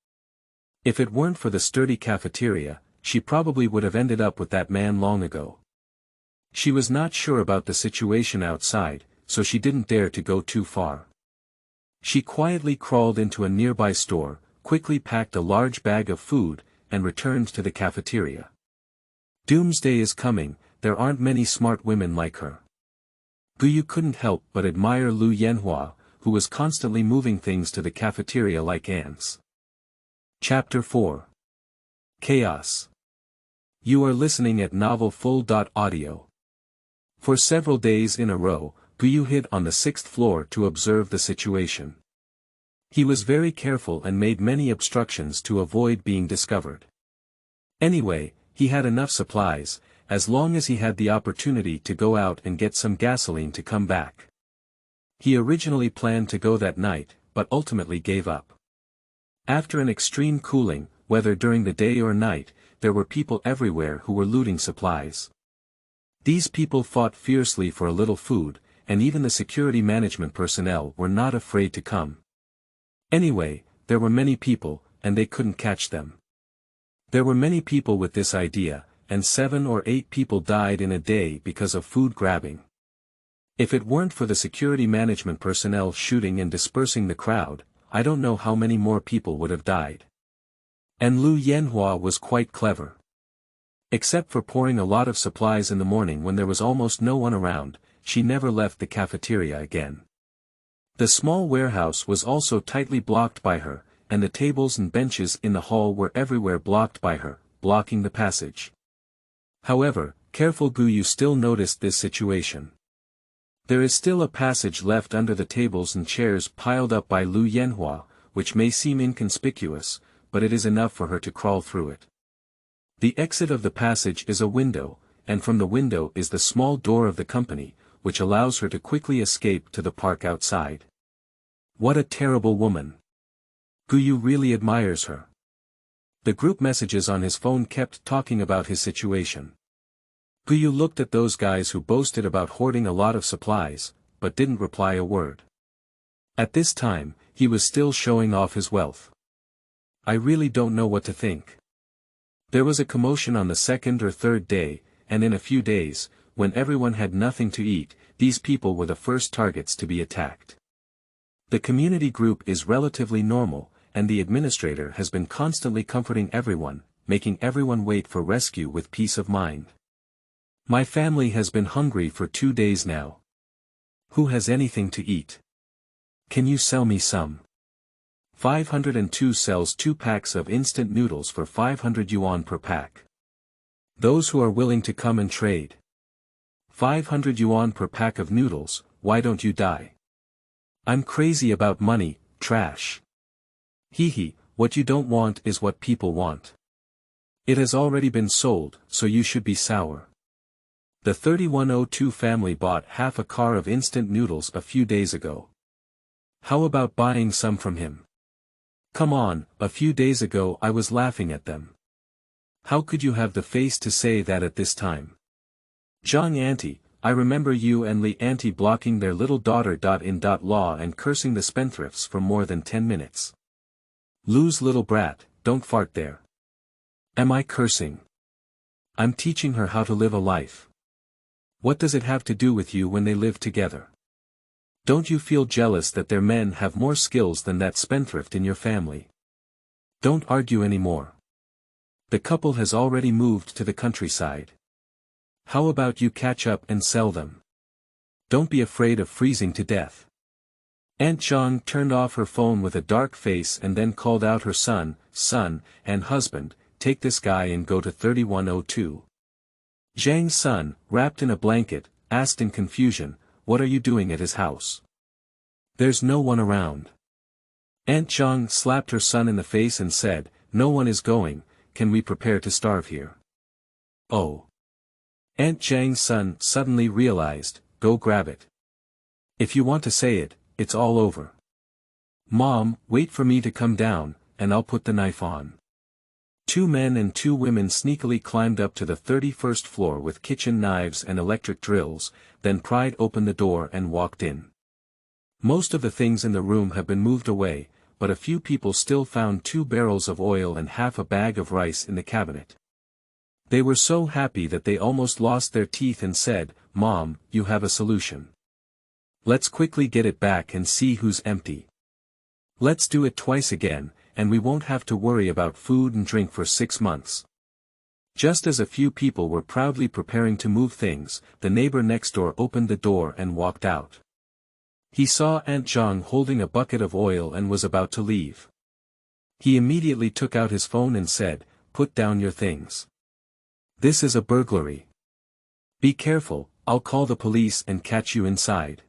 If it weren't for the sturdy cafeteria, she probably would have ended up with that man long ago. She was not sure about the situation outside, so she didn't dare to go too far. She quietly crawled into a nearby store, quickly packed a large bag of food, and returned to the cafeteria. Doomsday is coming, there aren't many smart women like her. Guyu couldn't help but admire Lu Yanhua, who was constantly moving things to the cafeteria like ants. Chapter 4. Chaos. You are listening at novelfull.audio. For several days in a row, Guyu hid on the 6th floor to observe the situation. He was very careful and made many obstructions to avoid being discovered. Anyway, he had enough supplies, as long as he had the opportunity to go out and get some gasoline to come back. He originally planned to go that night, but ultimately gave up. After an extreme cooling, whether during the day or night, there were people everywhere who were looting supplies. These people fought fiercely for a little food, and even the security management personnel were not afraid to come. Anyway, there were many people, and they couldn't catch them. There were many people with this idea, and 7 or 8 people died in a day because of food grabbing. If it weren't for the security management personnel shooting and dispersing the crowd, I don't know how many more people would have died. And Lu Yanhua was quite clever. Except for pouring a lot of supplies in the morning when there was almost no one around, she never left the cafeteria again. The small warehouse was also tightly blocked by her, and the tables and benches in the hall were everywhere blocked by her, blocking the passage. However, careful Guyu still noticed this situation. There is still a passage left under the tables and chairs piled up by Lu Yanhua, which may seem inconspicuous, but it is enough for her to crawl through it. The exit of the passage is a window, and from the window is the small door of the company, which allows her to quickly escape to the park outside. What a terrible woman! Guyu really admires her. The group messages on his phone kept talking about his situation. Puyu looked at those guys who boasted about hoarding a lot of supplies, but didn't reply a word. At this time, he was still showing off his wealth. I really don't know what to think. There was a commotion on the second or third day, and in a few days, when everyone had nothing to eat, these people were the first targets to be attacked. The community group is relatively normal, and the administrator has been constantly comforting everyone, making everyone wait for rescue with peace of mind. My family has been hungry for 2 days now. Who has anything to eat? Can you sell me some? 502 sells 2 packs of instant noodles for 500 yuan per pack. Those who are willing to come and trade. 500 yuan per pack of noodles, why don't you die? I'm crazy about money, trash. Hehe, what you don't want is what people want. It has already been sold, so you should be sour. The 3102 family bought half a car of instant noodles a few days ago. How about buying some from him? Come on, a few days ago I was laughing at them. How could you have the face to say that at this time? Zhang Auntie, I remember you and Li Auntie blocking their little daughter. In law and cursing the spendthrifts for more than 10 minutes. Lu's little brat, don't fart there. Am I cursing? I'm teaching her how to live a life. What does it have to do with you when they live together? Don't you feel jealous that their men have more skills than that spendthrift in your family? Don't argue anymore. The couple has already moved to the countryside. How about you catch up and sell them? Don't be afraid of freezing to death. Aunt Zhang turned off her phone with a dark face and then called out her son, and husband, take this guy and go to 3102. Zhang's son, wrapped in a blanket, asked in confusion, what are you doing at his house? There's no one around. Aunt Zhang slapped her son in the face and said, no one is going, can we prepare to starve here? Oh. Aunt Zhang's son suddenly realized, go grab it. If you want to say it, it's all over. Mom, wait for me to come down, and I'll put the knife on. 2 men and 2 women sneakily climbed up to the 31st floor with kitchen knives and electric drills, then pried open the door and walked in. Most of the things in the room have been moved away, but a few people still found 2 barrels of oil and half a bag of rice in the cabinet. They were so happy that they almost lost their teeth and said, Mom, you have a solution. Let's quickly get it back and see who's empty. Let's do it twice again, and we won't have to worry about food and drink for 6 months. Just as a few people were proudly preparing to move things, the neighbor next door opened the door and walked out. He saw Aunt Zhang holding a bucket of oil and was about to leave. He immediately took out his phone and said, put down your things. This is a burglary. Be careful, I'll call the police and catch you inside.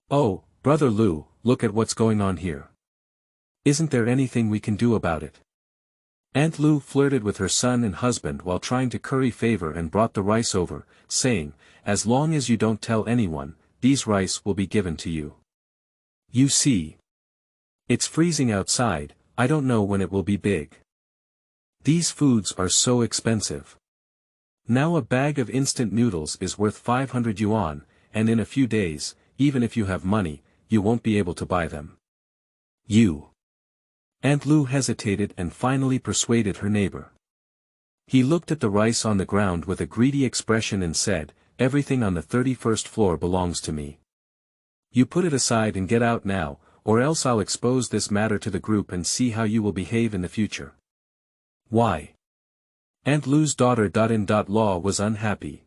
Oh, Brother Lu, look at what's going on here. Isn't there anything we can do about it? Aunt Lu flirted with her son and husband while trying to curry favor and brought the rice over, saying, as long as you don't tell anyone, these rice will be given to you. You see. It's freezing outside, I don't know when it will be big. These foods are so expensive. Now a bag of instant noodles is worth 500 yuan, and in a few days, even if you have money, you won't be able to buy them. You. Aunt Lu hesitated and finally persuaded her neighbor. He looked at the rice on the ground with a greedy expression and said, everything on the 31st floor belongs to me. You put it aside and get out now, or else I'll expose this matter to the group and see how you will behave in the future. Why? Aunt Lu's daughter. Law was unhappy.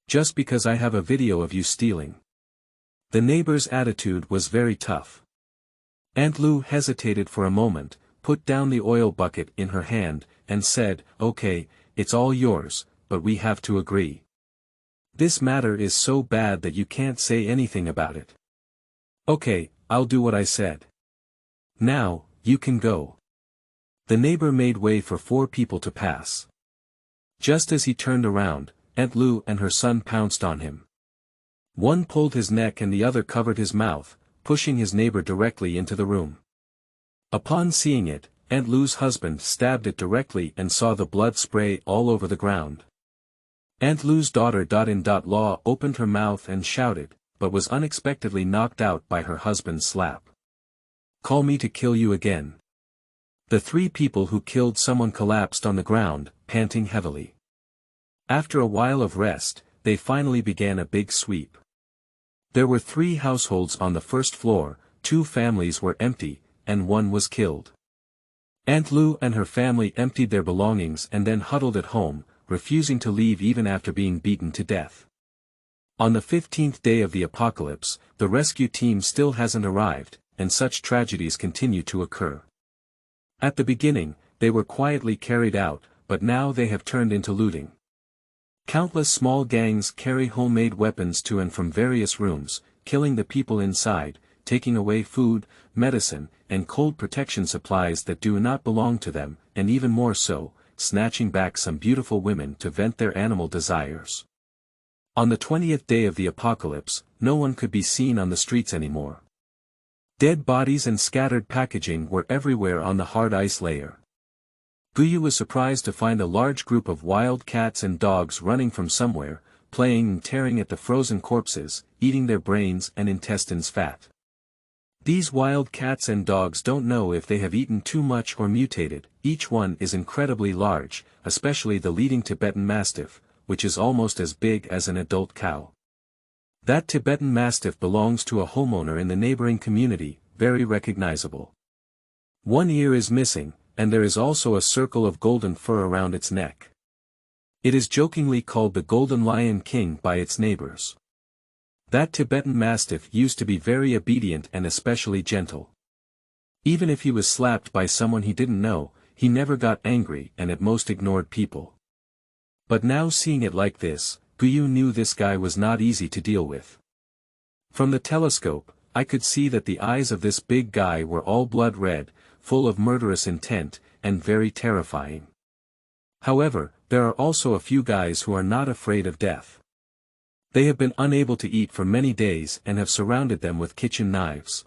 Just because I have a video of you stealing. The neighbor's attitude was very tough. Aunt Lu hesitated for a moment, put down the oil bucket in her hand, and said, okay, it's all yours, but we have to agree. This matter is so bad that you can't say anything about it. Okay, I'll do what I said. Now, you can go. The neighbor made way for 4 people to pass. Just as he turned around, Aunt Lu and her son pounced on him. One pulled his neck and the other covered his mouth, pushing his neighbor directly into the room. Upon seeing it, Aunt Lu's husband stabbed it directly and saw the blood spray all over the ground. Aunt Lu's daughter-in-law opened her mouth and shouted, but was unexpectedly knocked out by her husband's slap. "Call me to kill you again." The three people who killed someone collapsed on the ground, panting heavily. After a while of rest, they finally began a big sweep. There were 3 households on the first floor, 2 families were empty, and 1 was killed. Aunt Lu and her family emptied their belongings and then huddled at home, refusing to leave even after being beaten to death. On the 15th day of the apocalypse, the rescue team still hasn't arrived, and such tragedies continue to occur. At the beginning, they were quietly carried out, but now they have turned into looting. Countless small gangs carry homemade weapons to and from various rooms, killing the people inside, taking away food, medicine, and cold protection supplies that do not belong to them, and even more so, snatching back some beautiful women to vent their animal desires. On the 20th day of the apocalypse, no one could be seen on the streets anymore. Dead bodies and scattered packaging were everywhere on the hard ice layer. Guyu was surprised to find a large group of wild cats and dogs running from somewhere, playing and tearing at the frozen corpses, eating their brains and intestines fat. These wild cats and dogs don't know if they have eaten too much or mutated. Each one is incredibly large, especially the leading Tibetan Mastiff, which is almost as big as an adult cow. That Tibetan Mastiff belongs to a homeowner in the neighboring community, very recognizable. One ear is missing, and there is also a circle of golden fur around its neck. It is jokingly called the Golden Lion King by its neighbors. That Tibetan Mastiff used to be very obedient and especially gentle. Even if he was slapped by someone he didn't know, he never got angry and at most ignored people. But now seeing it like this, Guyu knew this guy was not easy to deal with. From the telescope, I could see that the eyes of this big guy were all blood red, full of murderous intent, and very terrifying. However, there are also a few guys who are not afraid of death. They have been unable to eat for many days and have surrounded them with kitchen knives.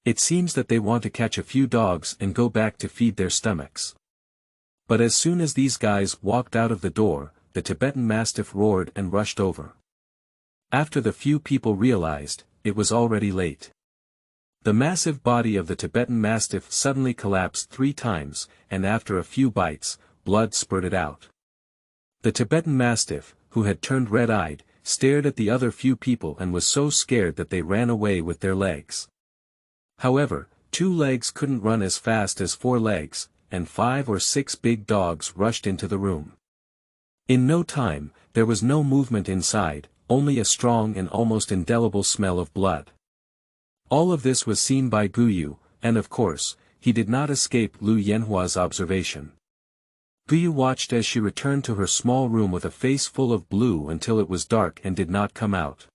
It seems that they want to catch a few dogs and go back to feed their stomachs. But as soon as these guys walked out of the door, the Tibetan Mastiff roared and rushed over. After the few people realized, it was already late. The massive body of the Tibetan Mastiff suddenly collapsed 3 times, and after a few bites, blood spurted out. The Tibetan Mastiff, who had turned red-eyed, stared at the other few people and was so scared that they ran away with their legs. However, 2 legs couldn't run as fast as 4 legs, and 5 or 6 big dogs rushed into the room. In no time, there was no movement inside, only a strong and almost indelible smell of blood. All of this was seen by Guyu, and of course, he did not escape Lu Yanhua's observation. Guyu watched as she returned to her small room with a face full of blue until it was dark and did not come out.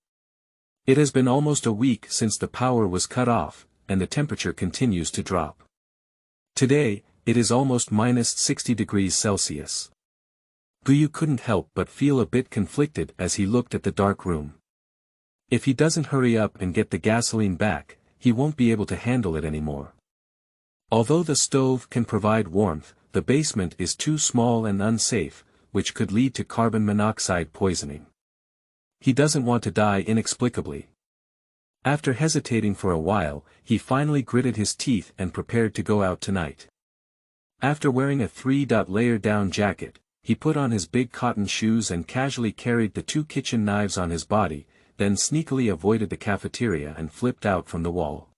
It has been almost a week since the power was cut off, and the temperature continues to drop. Today, it is almost -60 degrees Celsius. Guyu couldn't help but feel a bit conflicted as he looked at the dark room. If he doesn't hurry up and get the gasoline back, he won't be able to handle it anymore. Although the stove can provide warmth, the basement is too small and unsafe, which could lead to carbon monoxide poisoning. He doesn't want to die inexplicably. After hesitating for a while, he finally gritted his teeth and prepared to go out tonight. After wearing a 3-layer down jacket, he put on his big cotton shoes and casually carried the 2 kitchen knives on his body, then sneakily avoided the cafeteria and flipped out from the wall.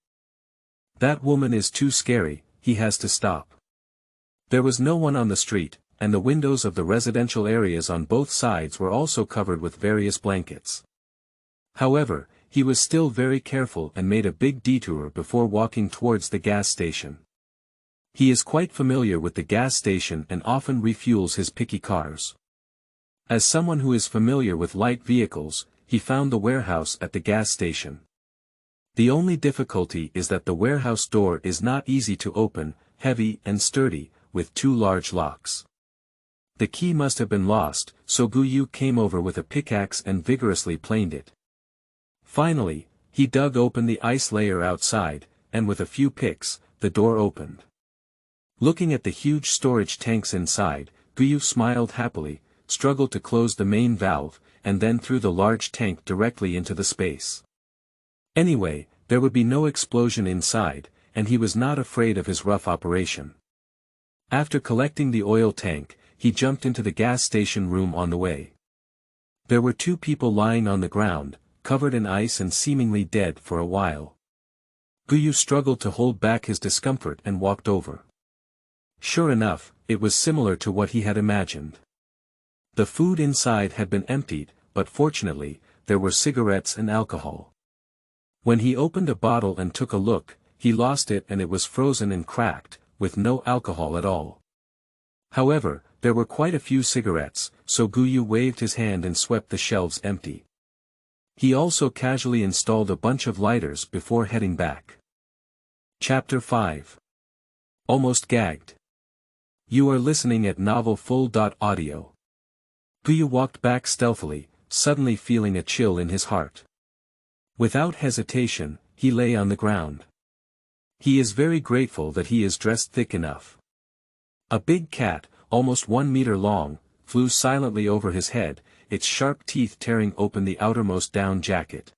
That woman is too scary, he has to stop. There was no one on the street, and the windows of the residential areas on both sides were also covered with various blankets. However, he was still very careful and made a big detour before walking towards the gas station. He is quite familiar with the gas station and often refuels his picky cars. As someone who is familiar with light vehicles, he found the warehouse at the gas station. The only difficulty is that the warehouse door is not easy to open, heavy and sturdy, with 2 large locks. The key must have been lost, so Guyu came over with a pickaxe and vigorously planed it. Finally, he dug open the ice layer outside, and with a few picks, the door opened. Looking at the huge storage tanks inside, Guyu smiled happily, struggled to close the main valve, and then threw the large tank directly into the space. Anyway, there would be no explosion inside, and he was not afraid of his rough operation. After collecting the oil tank, he jumped into the gas station room on the way. There were 2 people lying on the ground, covered in ice and seemingly dead for a while. Guyu struggled to hold back his discomfort and walked over. Sure enough, it was similar to what he had imagined. The food inside had been emptied, but fortunately, there were cigarettes and alcohol. When he opened a bottle and took a look, he lost it and it was frozen and cracked, with no alcohol at all. However, there were quite a few cigarettes, so Guyu waved his hand and swept the shelves empty. He also casually installed a bunch of lighters before heading back. Chapter 5. Almost Gagged. You are listening at novelfull.audio. Guyu walked back stealthily, suddenly feeling a chill in his heart. Without hesitation, he lay on the ground. He is very grateful that he is dressed thick enough. A big cat, almost 1 meter long, flew silently over his head, its sharp teeth tearing open the outermost down jacket.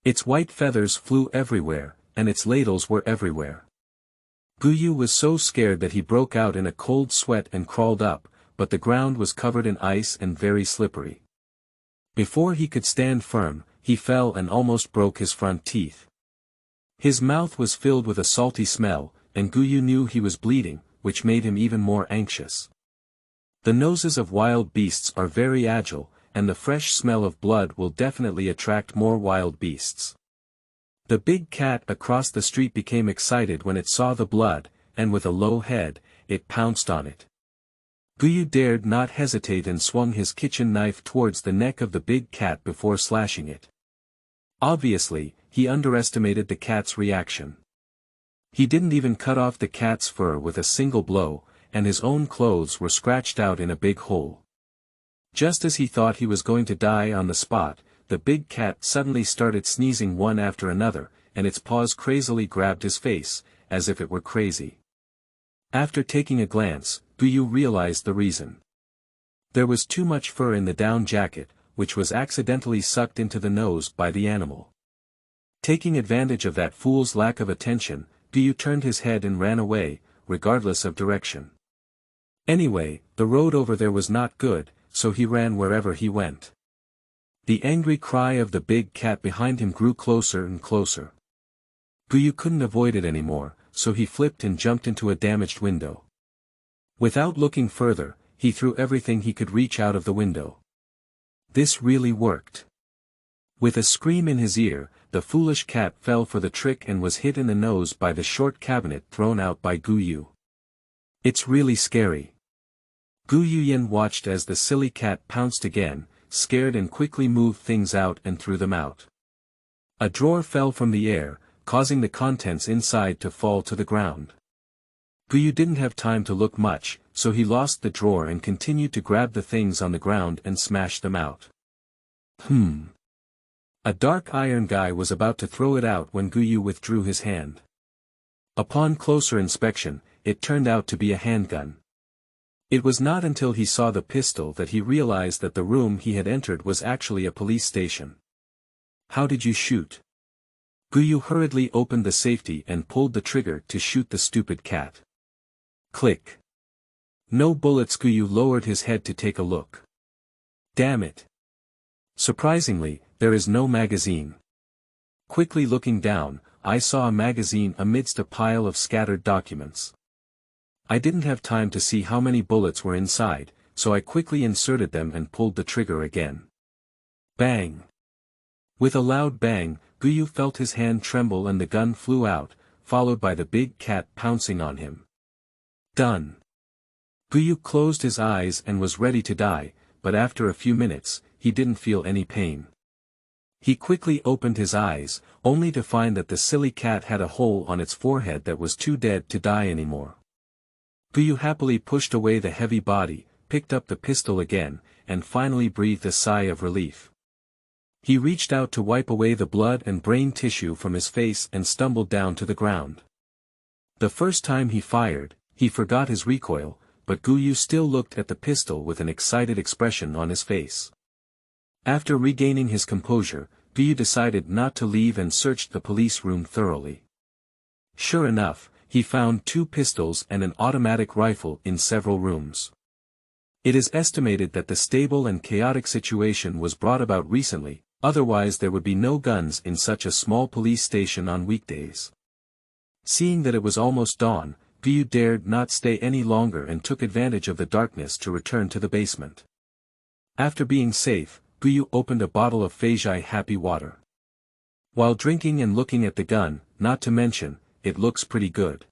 Its white feathers flew everywhere, and its ladles were everywhere. Guyu was so scared that he broke out in a cold sweat and crawled up, but the ground was covered in ice and very slippery. Before he could stand firm, he fell and almost broke his front teeth. His mouth was filled with a salty smell, and Guyu knew he was bleeding, which made him even more anxious. The noses of wild beasts are very agile, and the fresh smell of blood will definitely attract more wild beasts. The big cat across the street became excited when it saw the blood, and with a low head, it pounced on it. Guyu dared not hesitate and swung his kitchen knife towards the neck of the big cat before slashing it. Obviously, he underestimated the cat's reaction. He didn't even cut off the cat's fur with a single blow, and his own clothes were scratched out in a big hole. Just as he thought he was going to die on the spot, the big cat suddenly started sneezing one after another, and its paws crazily grabbed his face, as if it were crazy. After taking a glance, Guyu realized the reason. There was too much fur in the down jacket, which was accidentally sucked into the nose by the animal. Taking advantage of that fool's lack of attention, Guyu turned his head and ran away, regardless of direction. Anyway, the road over there was not good, so he ran wherever he went. The angry cry of the big cat behind him grew closer and closer. Guyu couldn't avoid it anymore, so he flipped and jumped into a damaged window. Without looking further, he threw everything he could reach out of the window. This really worked. With a scream in his ear, the foolish cat fell for the trick and was hit in the nose by the short cabinet thrown out by Guyu. It's really scary. Guyu watched as the silly cat pounced again, scared, and quickly moved things out and threw them out. A drawer fell from the air, causing the contents inside to fall to the ground. Guyu didn't have time to look much, so he lost the drawer and continued to grab the things on the ground and smash them out. A dark iron guy was about to throw it out when Guyu withdrew his hand. Upon closer inspection, it turned out to be a handgun. It was not until he saw the pistol that he realized that the room he had entered was actually a police station. How did you shoot? Guyu hurriedly opened the safety and pulled the trigger to shoot the stupid cat. Click. No bullets. Guyu lowered his head to take a look. Damn it. Surprisingly, there is no magazine. Quickly looking down, I saw a magazine amidst a pile of scattered documents. I didn't have time to see how many bullets were inside, so I quickly inserted them and pulled the trigger again. Bang! With a loud bang, Guyu felt his hand tremble and the gun flew out, followed by the big cat pouncing on him. Done. Guyu closed his eyes and was ready to die, but after a few minutes, he didn't feel any pain. He quickly opened his eyes, only to find that the silly cat had a hole on its forehead that was too dead to die anymore. Guyu happily pushed away the heavy body, picked up the pistol again, and finally breathed a sigh of relief. He reached out to wipe away the blood and brain tissue from his face and stumbled down to the ground. The first time he fired, He forgot his recoil, but Guyu still looked at the pistol with an excited expression on his face. After regaining his composure, Guyu decided not to leave and searched the police room thoroughly. Sure enough, he found 2 pistols and an automatic rifle in several rooms. It is estimated that the stable and chaotic situation was brought about recently, otherwise there would be no guns in such a small police station on weekdays. Seeing that it was almost dawn, Guyu dared not stay any longer and took advantage of the darkness to return to the basement. After being safe, Guyu opened a bottle of Feijai Happy Water. While drinking and looking at the gun, not to mention, it looks pretty good.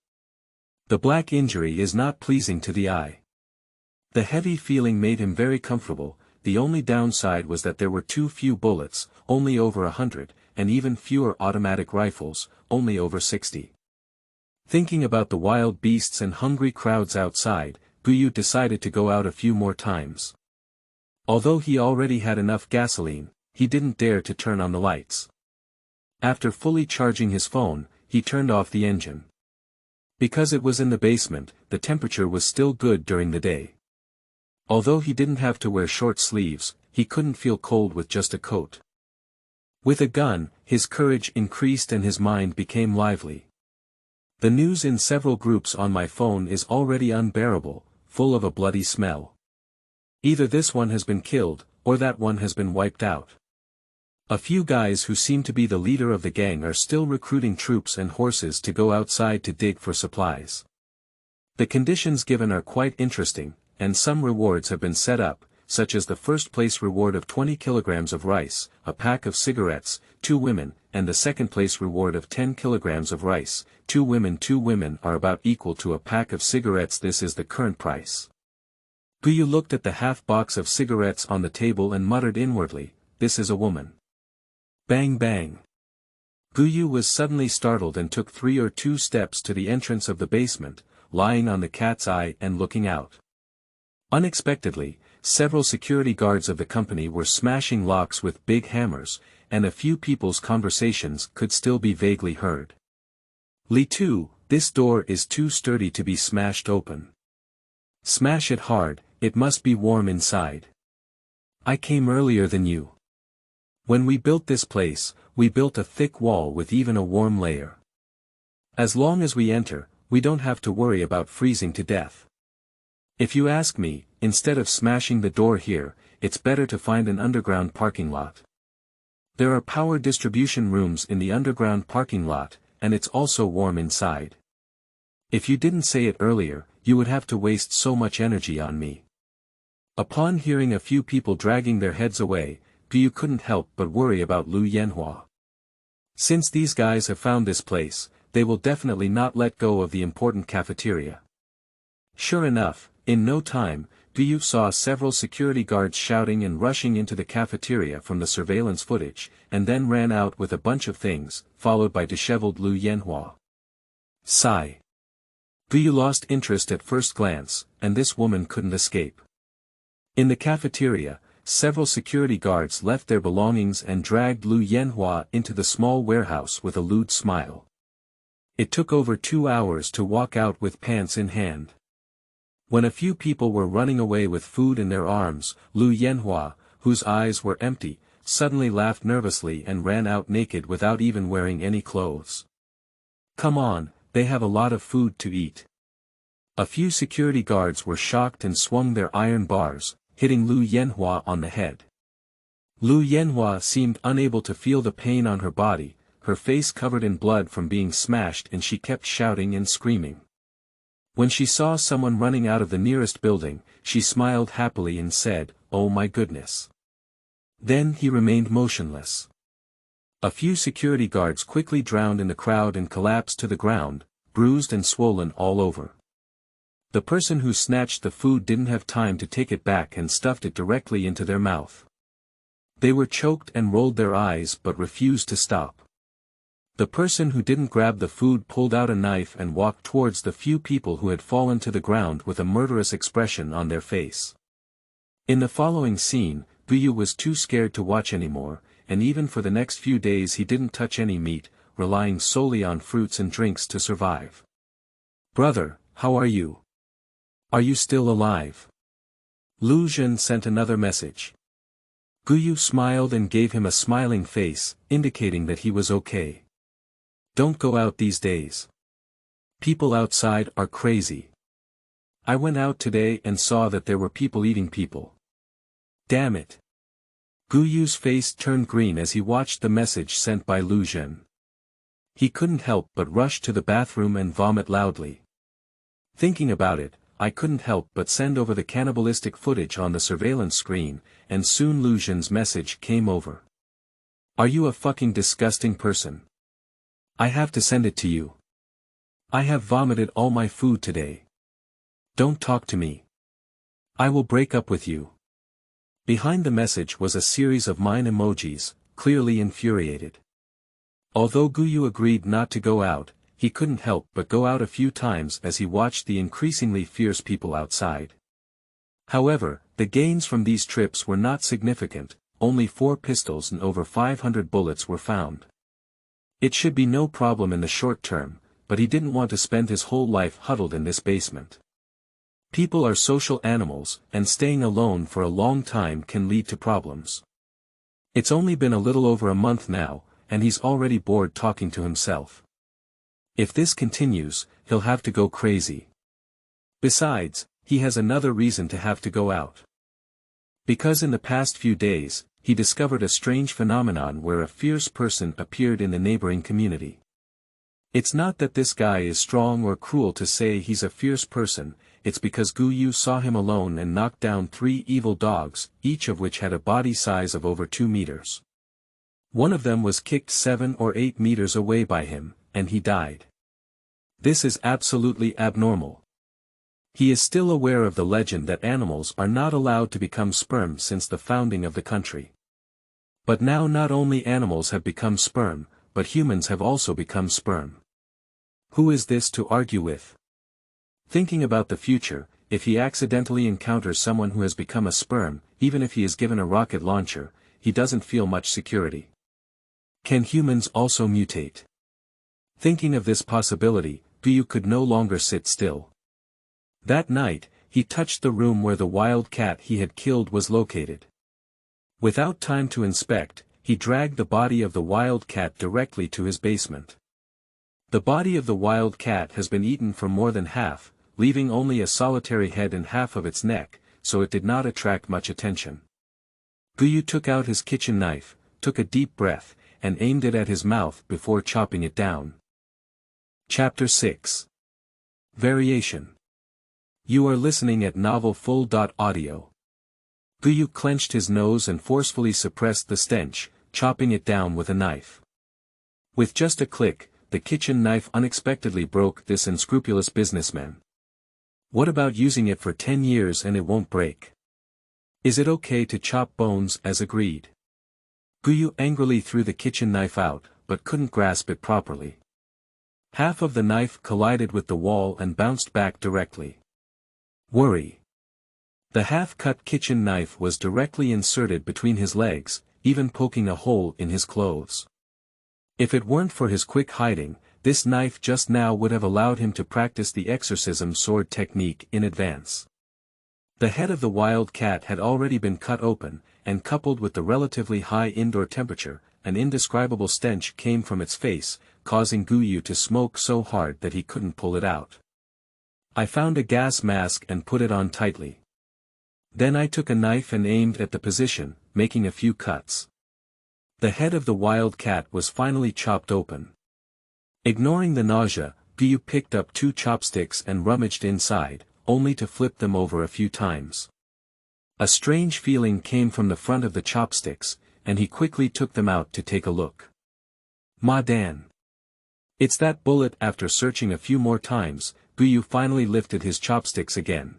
The black injury is not pleasing to the eye. The heavy feeling made him very comfortable. The only downside was that there were too few bullets, only over 100, and even fewer automatic rifles, only over 60. Thinking about the wild beasts and hungry crowds outside, Guyu decided to go out a few more times. Although he already had enough gasoline, he didn't dare to turn on the lights. After fully charging his phone, he turned off the engine. Because it was in the basement, the temperature was still good during the day. Although he didn't have to wear short sleeves, he couldn't feel cold with just a coat. With a gun, his courage increased and his mind became lively. The news in several groups on my phone is already unbearable, full of a bloody smell. Either this one has been killed, or that one has been wiped out. A few guys who seem to be the leader of the gang are still recruiting troops and horses to go outside to dig for supplies. The conditions given are quite interesting, and some rewards have been set up, such as the first place reward of 20 kilograms of rice, a pack of cigarettes, 2 women, and the second place reward of 10 kilograms of rice, 2 women. 2 women are about equal to a pack of cigarettes. This is the current price. Guyu looked at the half box of cigarettes on the table and muttered inwardly, "This is a woman." Bang bang. Guyu was suddenly startled and took 3 or 2 steps to the entrance of the basement, lying on the cat's eye and looking out. Unexpectedly, several security guards of the company were smashing locks with big hammers, and a few people's conversations could still be vaguely heard. "Li Tu, this door is too sturdy to be smashed open. Smash it hard, it must be warm inside. I came earlier than you. When we built this place, we built a thick wall with even a warm layer. As long as we enter, we don't have to worry about freezing to death. If you ask me, instead of smashing the door here, it's better to find an underground parking lot. There are power distribution rooms in the underground parking lot, and it's also warm inside. If you didn't say it earlier, you would have to waste so much energy on me." Upon hearing a few people dragging their heads away, Guyu couldn't help but worry about Lu Yanhua. Since these guys have found this place, they will definitely not let go of the important cafeteria. Sure enough, in no time, Guyu saw several security guards shouting and rushing into the cafeteria from the surveillance footage, and then ran out with a bunch of things, followed by disheveled Lu Yanhua. Sigh. Guyu lost interest at first glance, and this woman couldn't escape. In the cafeteria, several security guards left their belongings and dragged Lu Yanhua into the small warehouse with a lewd smile. It took over 2 hours to walk out with pants in hand. When a few people were running away with food in their arms, Lu Yanhua, whose eyes were empty, suddenly laughed nervously and ran out naked without even wearing any clothes. "Come on, they have a lot of food to eat." A few security guards were shocked and swung their iron bars, hitting Lu Yanhua on the head. Lu Yanhua seemed unable to feel the pain on her body, her face covered in blood from being smashed, and she kept shouting and screaming. When she saw someone running out of the nearest building, she smiled happily and said, "Oh my goodness." Then he remained motionless. A few security guards quickly drowned in the crowd and collapsed to the ground, bruised and swollen all over. The person who snatched the food didn't have time to take it back and stuffed it directly into their mouth. They were choked and rolled their eyes but refused to stop. The person who didn't grab the food pulled out a knife and walked towards the few people who had fallen to the ground with a murderous expression on their face. In the following scene, Guyu was too scared to watch anymore, and even for the next few days he didn't touch any meat, relying solely on fruits and drinks to survive. "Brother, how are you? Are you still alive? Lu Zhen sent another message. Guyu smiled and gave him a smiling face, indicating that he was okay. Don't go out these days. People outside are crazy. I went out today and saw that there were people eating people. Damn it. Guyu's face turned green as he watched the message sent by Lu Zhen. He couldn't help but rush to the bathroom and vomit loudly. Thinking about it, I couldn't help but send over the cannibalistic footage on the surveillance screen, and soon Lu Zhen's message came over. Are you a fucking disgusting person? I have to send it to you. I have vomited all my food today. Don't talk to me. I will break up with you. Behind the message was a series of mine emojis, clearly infuriated. Although Guyu agreed not to go out, he couldn't help but go out a few times as he watched the increasingly fierce people outside. However, the gains from these trips were not significant, only 4 pistols and over 500 bullets were found. It should be no problem in the short term, but he didn't want to spend his whole life huddled in this basement. People are social animals, and staying alone for a long time can lead to problems. It's only been a little over a month now, and he's already bored talking to himself. If this continues, he'll have to go crazy. Besides, he has another reason to have to go out. Because in the past few days, he discovered a strange phenomenon where a fierce person appeared in the neighboring community. It's not that this guy is strong or cruel to say he's a fierce person, it's because Guyu saw him alone and knocked down 3 evil dogs, each of which had a body size of over 2 meters. One of them was kicked 7 or 8 meters away by him, and he died. This is absolutely abnormal. He is still aware of the legend that animals are not allowed to become sperm since the founding of the country. But now not only animals have become sperm, but humans have also become sperm. Who is this to argue with? Thinking about the future, if he accidentally encounters someone who has become a sperm, even if he is given a rocket launcher, he doesn't feel much security. Can humans also mutate? Thinking of this possibility, Guyu could no longer sit still. That night, he touched the room where the wild cat he had killed was located. Without time to inspect, he dragged the body of the wild cat directly to his basement. The body of the wild cat has been eaten for more than half, leaving only a solitary head and half of its neck, so it did not attract much attention. Guyu took out his kitchen knife, took a deep breath, and aimed it at his mouth before chopping it down. Chapter 6. Variation. You are listening at novelfull.audio. Guyu clenched his nose and forcefully suppressed the stench, chopping it down with a knife. With just a click, the kitchen knife unexpectedly broke this unscrupulous businessman. What about using it for 10 years and it won't break? Is it okay to chop bones as agreed? Guyu angrily threw the kitchen knife out, but couldn't grasp it properly. Half of the knife collided with the wall and bounced back directly. Worry. The half-cut kitchen knife was directly inserted between his legs, even poking a hole in his clothes. If it weren't for his quick hiding, this knife just now would have allowed him to practice the exorcism sword technique in advance. The head of the wild cat had already been cut open, and coupled with the relatively high indoor temperature, an indescribable stench came from its face, causing Guyu to smoke so hard that he couldn't pull it out. I found a gas mask and put it on tightly. Then I took a knife and aimed at the position, making a few cuts. The head of the wild cat was finally chopped open. Ignoring the nausea, Guyu picked up 2 chopsticks and rummaged inside, only to flip them over a few times. A strange feeling came from the front of the chopsticks, and he quickly took them out to take a look. Madan. It's that bullet. After searching a few more times, Guyu finally lifted his chopsticks again.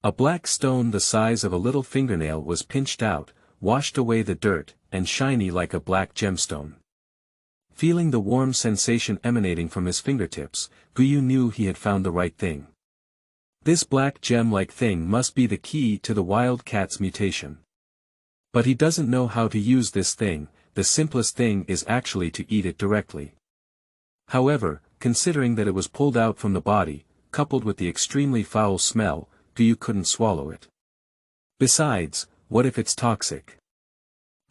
A black stone the size of a little fingernail was pinched out, washed away the dirt, and shiny like a black gemstone. Feeling the warm sensation emanating from his fingertips, Guyu knew he had found the right thing. This black gem-like thing must be the key to the wild cat's mutation. But he doesn't know how to use this thing. The simplest thing is actually to eat it directly. However, considering that it was pulled out from the body, coupled with the extremely foul smell, you couldn't swallow it. Besides, what if it's toxic?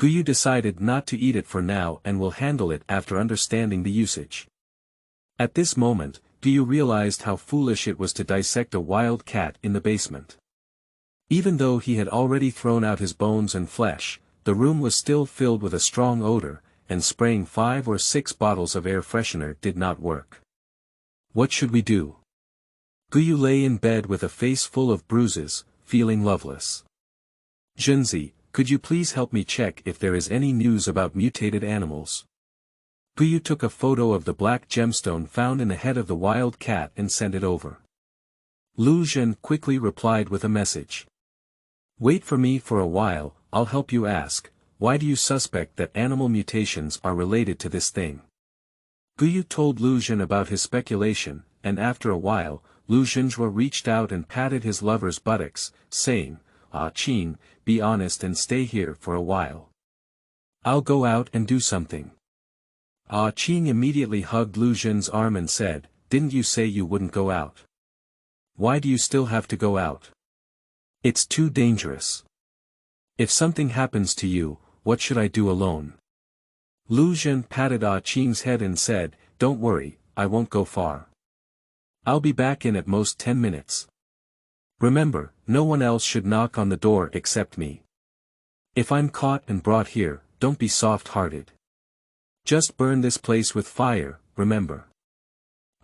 You decided not to eat it for now and will handle it after understanding the usage. At this moment, you realized how foolish it was to dissect a wild cat in the basement. Even though he had already thrown out his bones and flesh, the room was still filled with a strong odor, and spraying 5 or 6 bottles of air freshener did not work. What should we do? You lay in bed with a face full of bruises, feeling loveless. Junzi, could you please help me check if there is any news about mutated animals? You took a photo of the black gemstone found in the head of the wild cat and sent it over. Lu Zhen quickly replied with a message. Wait for me for a while, I'll help you ask, why do you suspect that animal mutations are related to this thing? Yu told Lu Zhen about his speculation, and after a while, Lu Zhenjue reached out and patted his lover's buttocks, saying, "Ah Qing, be honest and stay here for a while. I'll go out and do something." Ah Qing immediately hugged Lu Zhen's arm and said, "Didn't you say you wouldn't go out? Why do you still have to go out? It's too dangerous. If something happens to you, what should I do alone?" Lu Zhen patted Ah Qing's head and said, "Don't worry, I won't go far. I'll be back in at most 10 minutes. Remember, no one else should knock on the door except me. If I'm caught and brought here, don't be soft-hearted. Just burn this place with fire, remember."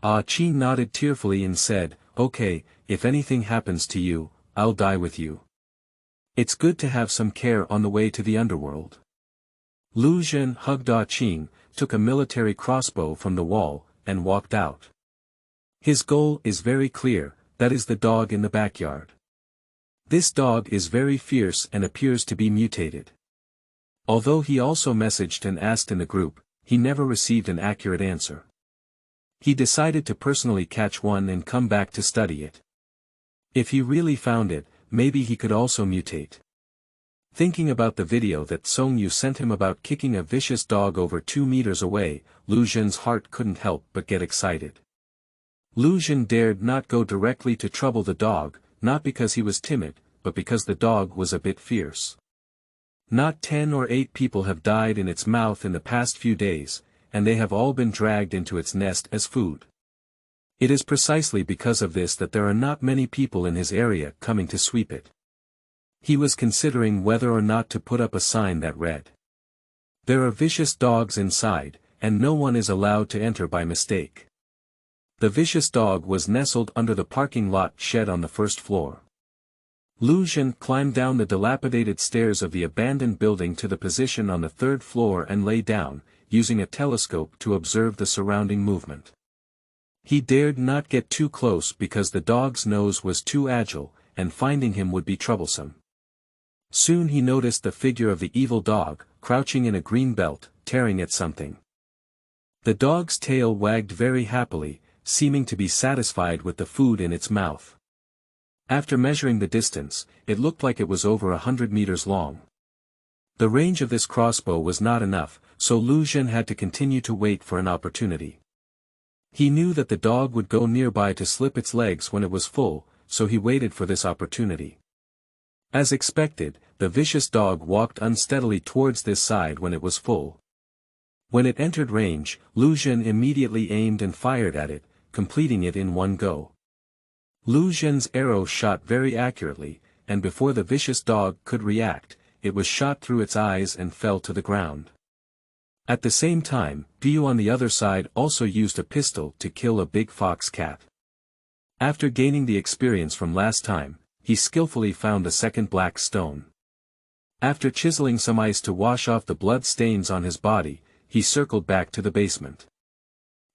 Ah Qing nodded tearfully and said, "Okay, if anything happens to you, I'll die with you. It's good to have some care on the way to the underworld." Lu Zhen hugged Ah Qing, took a military crossbow from the wall, and walked out. His goal is very clear, that is the dog in the backyard. This dog is very fierce and appears to be mutated. Although he also messaged and asked in the group, he never received an accurate answer. He decided to personally catch one and come back to study it. If he really found it, maybe he could also mutate. Thinking about the video that Song Yu sent him about kicking a vicious dog over 2 meters away, Lu Zhen's heart couldn't help but get excited. Lu Zhen dared not go directly to trouble the dog, not because he was timid, but because the dog was a bit fierce. Not 10 or 8 people have died in its mouth in the past few days, and they have all been dragged into its nest as food. It is precisely because of this that there are not many people in his area coming to sweep it. He was considering whether or not to put up a sign that read, "There are vicious dogs inside, and no one is allowed to enter by mistake." The vicious dog was nestled under the parking lot shed on the first floor. Lu Zhen climbed down the dilapidated stairs of the abandoned building to the position on the 3rd floor and lay down, using a telescope to observe the surrounding movement. He dared not get too close because the dog's nose was too agile, and finding him would be troublesome. Soon he noticed the figure of the evil dog, crouching in a green belt, tearing at something. The dog's tail wagged very happily, seeming to be satisfied with the food in its mouth. After measuring the distance, it looked like it was over 100 meters long. The range of this crossbow was not enough, so Lu Zhen had to continue to wait for an opportunity. He knew that the dog would go nearby to slip its legs when it was full, so he waited for this opportunity. As expected, the vicious dog walked unsteadily towards this side when it was full. When it entered range, Lu Zhen immediately aimed and fired at it, completing it in one go. Lu Zhen's arrow shot very accurately, and before the vicious dog could react, it was shot through its eyes and fell to the ground. At the same time, Yu on the other side also used a pistol to kill a big fox cat. After gaining the experience from last time, he skillfully found a second black stone. After chiseling some ice to wash off the blood stains on his body, he circled back to the basement.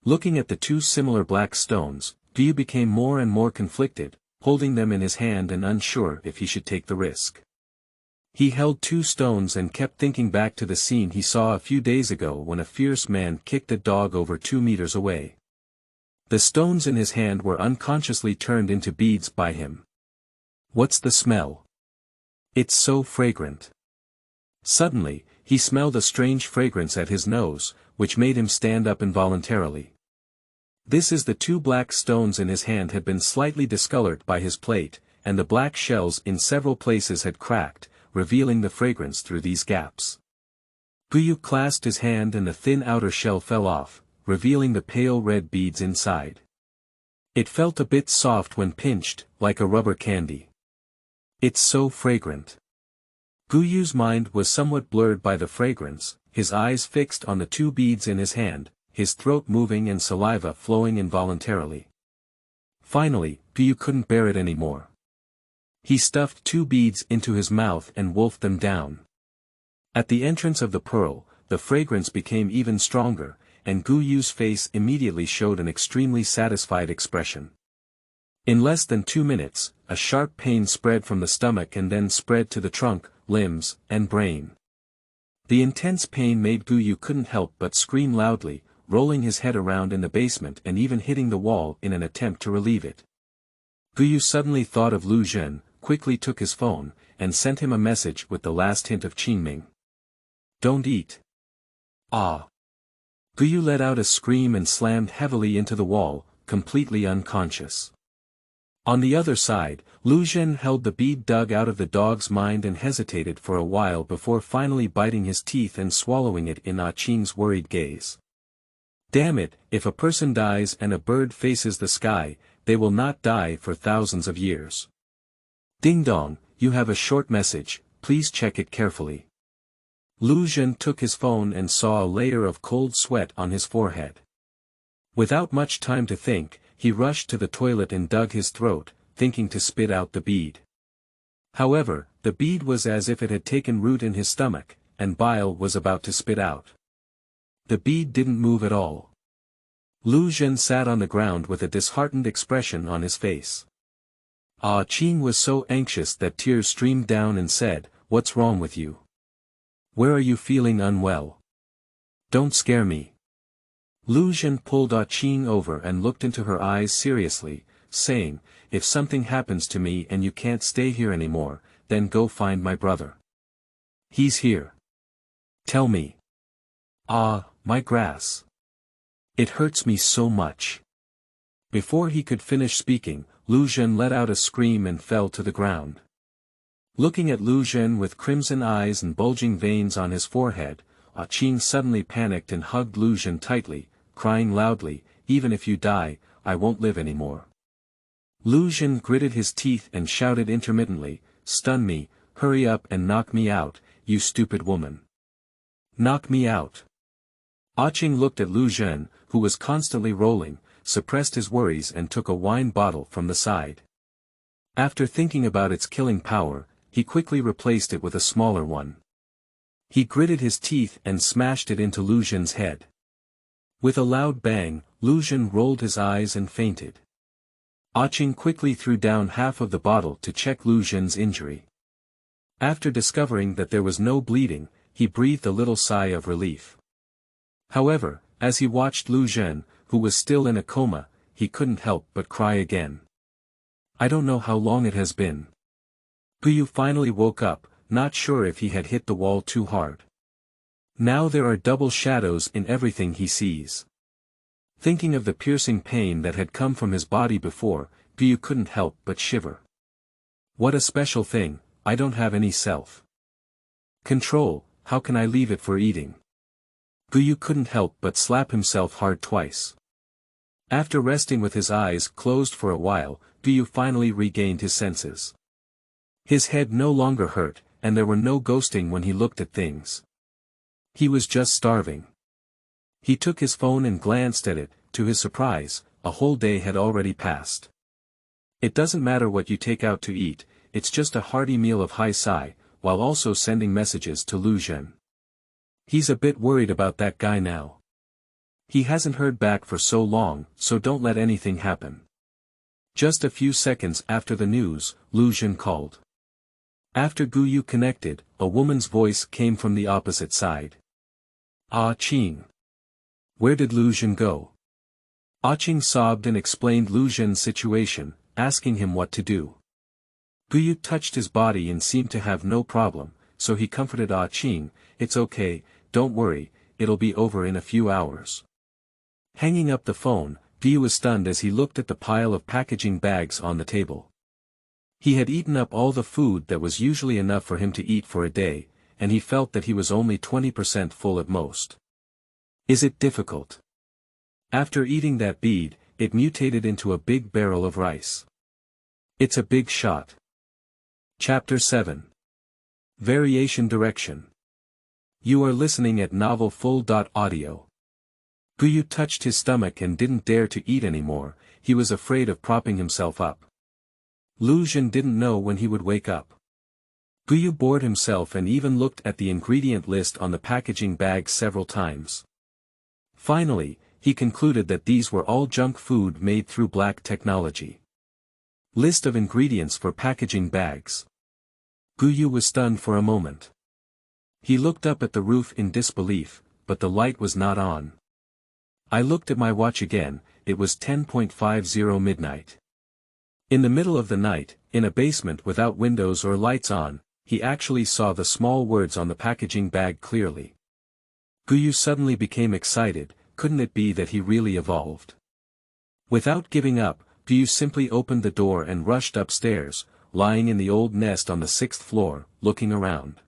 Looking at the 2 similar black stones, Yu became more and more conflicted, holding them in his hand and unsure if he should take the risk. He held 2 stones and kept thinking back to the scene he saw a few days ago when a fierce man kicked a dog over 2 meters away. The stones in his hand were unconsciously turned into beads by him. What's the smell? It's so fragrant. Suddenly, he smelled a strange fragrance at his nose, which made him stand up involuntarily. This is the two black stones in his hand had been slightly discolored by his plate, and the black shells in several places had cracked, revealing the fragrance through these gaps. Guyu clasped his hand and the thin outer shell fell off, revealing the pale red beads inside. It felt a bit soft when pinched, like a rubber candy. It's so fragrant. Guyu's mind was somewhat blurred by the fragrance, his eyes fixed on the two beads in his hand, his throat moving and saliva flowing involuntarily. Finally, Guyu couldn't bear it anymore. He stuffed two beads into his mouth and wolfed them down. At the entrance of the pearl, the fragrance became even stronger, and Guyu's face immediately showed an extremely satisfied expression. In less than 2 minutes, a sharp pain spread from the stomach and then spread to the trunk, limbs, and brain. The intense pain made Guyu couldn't help but scream loudly, rolling his head around in the basement and even hitting the wall in an attempt to relieve it. Guyu suddenly thought of Lu Zhen, quickly took his phone, and sent him a message with the last hint of Qingming. Don't eat. Ah. Guyu let out a scream and slammed heavily into the wall, completely unconscious. On the other side, Lu Zhen held the bead dug out of the dog's mind and hesitated for a while before finally biting his teeth and swallowing it in Ah Qing's worried gaze. Damn it, if a person dies and a bird faces the sky, they will not die for thousands of years. Ding dong, you have a short message, please check it carefully. Lu Zhen took his phone and saw a layer of cold sweat on his forehead. Without much time to think, he rushed to the toilet and dug his throat, thinking to spit out the bead. However, the bead was as if it had taken root in his stomach, and bile was about to spit out. The bead didn't move at all. Lu Zhen sat on the ground with a disheartened expression on his face. Ah Qing was so anxious that tears streamed down and said, "What's wrong with you? Where are you feeling unwell? Don't scare me." Lu Zhen pulled Ah Qing over and looked into her eyes seriously, saying, "If something happens to me and you can't stay here anymore, then go find my brother. He's here. Tell me." "Ah, my grass. It hurts me so much." Before he could finish speaking, Lu Zhen let out a scream and fell to the ground. Looking at Lu Zhen with crimson eyes and bulging veins on his forehead, Ah Qing suddenly panicked and hugged Lu Zhen tightly, crying loudly, "Even if you die, I won't live anymore." Lu Zhen gritted his teeth and shouted intermittently, "Stun me, hurry up and knock me out, you stupid woman. Knock me out." Ah Qing looked at Lu Zhen, who was constantly rolling, suppressed his worries and took a wine bottle from the side. After thinking about its killing power, he quickly replaced it with a smaller one. He gritted his teeth and smashed it into Lu Zhen's head. With a loud bang, Lu Zhen rolled his eyes and fainted. Ah Qing quickly threw down half of the bottle to check Lu Zhen's injury. After discovering that there was no bleeding, he breathed a little sigh of relief. However, as he watched Lu Zhen, who was still in a coma, he couldn't help but cry again. "I don't know how long it has been." Guyu finally woke up, not sure if he had hit the wall too hard. Now there are double shadows in everything he sees. Thinking of the piercing pain that had come from his body before, Guyu couldn't help but shiver. What a special thing, I don't have any self control, how can I leave it for eating? Guyu couldn't help but slap himself hard twice. After resting with his eyes closed for a while, Guyu finally regained his senses. His head no longer hurt, and there were no ghosting when he looked at things. He was just starving. He took his phone and glanced at it. To his surprise, a whole day had already passed. It doesn't matter what you take out to eat, it's just a hearty meal of high sai, while also sending messages to Lu Zhen. He's a bit worried about that guy now. He hasn't heard back for so long, so don't let anything happen. Just a few seconds after the news, Lu Zhen called. After Guyu connected, a woman's voice came from the opposite side. "Ah Qing. Where did Lu Zhen go?" Ah Qing sobbed and explained Lu Zhen's situation, asking him what to do. Guyu touched his body and seemed to have no problem, so he comforted Ah Qing, "It's okay, don't worry, it'll be over in a few hours." Hanging up the phone, Guyu was stunned as he looked at the pile of packaging bags on the table. He had eaten up all the food that was usually enough for him to eat for a day, and he felt that he was only 20% full at most. Is it difficult? After eating that bead, it mutated into a big barrel of rice. It's a big shot. Chapter 7. Variation Direction. You are listening at novelfull.audio. Guyu touched his stomach and didn't dare to eat anymore, he was afraid of propping himself up. Lu Zhen didn't know when he would wake up. Guyu bored himself and even looked at the ingredient list on the packaging bag several times. Finally, he concluded that these were all junk food made through black technology. List of ingredients for packaging bags. Guyu was stunned for a moment. He looked up at the roof in disbelief, but the light was not on. I looked at my watch again, it was 10:50 midnight. In the middle of the night, in a basement without windows or lights on, he actually saw the small words on the packaging bag clearly. Guyu suddenly became excited, couldn't it be that he really evolved? Without giving up, Guyu simply opened the door and rushed upstairs, lying in the old nest on the 6th floor, looking around.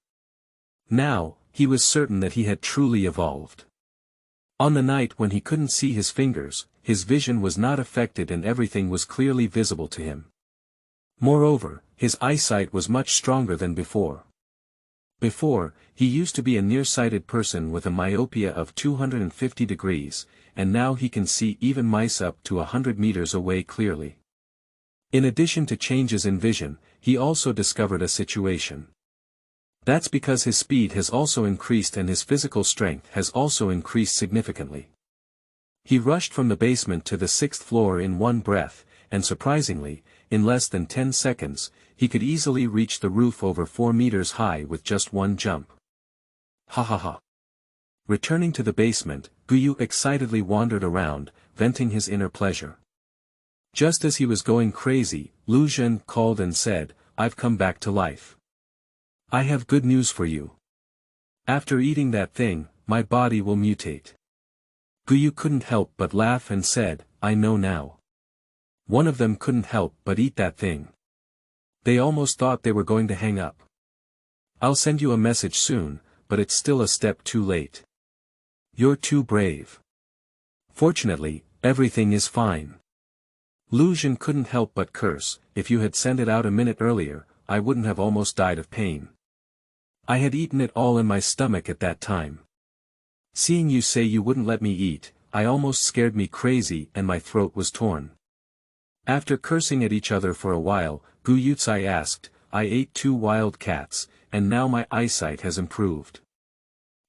Now, he was certain that he had truly evolved. On the night when he couldn't see his fingers, his vision was not affected and everything was clearly visible to him. Moreover, his eyesight was much stronger than before. Before, he used to be a nearsighted person with a myopia of 250 degrees, and now he can see even mice up to 100 meters away clearly. In addition to changes in vision, he also discovered a situation. That's because his speed has also increased and his physical strength has also increased significantly. He rushed from the basement to the 6th floor in one breath, and surprisingly, in less than 10 seconds, he could easily reach the roof over 4 meters high with just one jump. Ha ha ha. Returning to the basement, Guyu excitedly wandered around, venting his inner pleasure. Just as he was going crazy, Lu Zhen called and said, "I've come back to life. I have good news for you. After eating that thing, my body will mutate." Guyu couldn't help but laugh and said, "I know now." One of them couldn't help but eat that thing. They almost thought they were going to hang up. "I'll send you a message soon, but it's still a step too late. You're too brave. Fortunately, everything is fine." Lu Zhen couldn't help but curse, "If you had sent it out a minute earlier, I wouldn't have almost died of pain. I had eaten it all in my stomach at that time. Seeing you say you wouldn't let me eat, I almost scared me crazy and my throat was torn." After cursing at each other for a while, Gu Yucai asked, "I ate 2 wild cats, and now my eyesight has improved.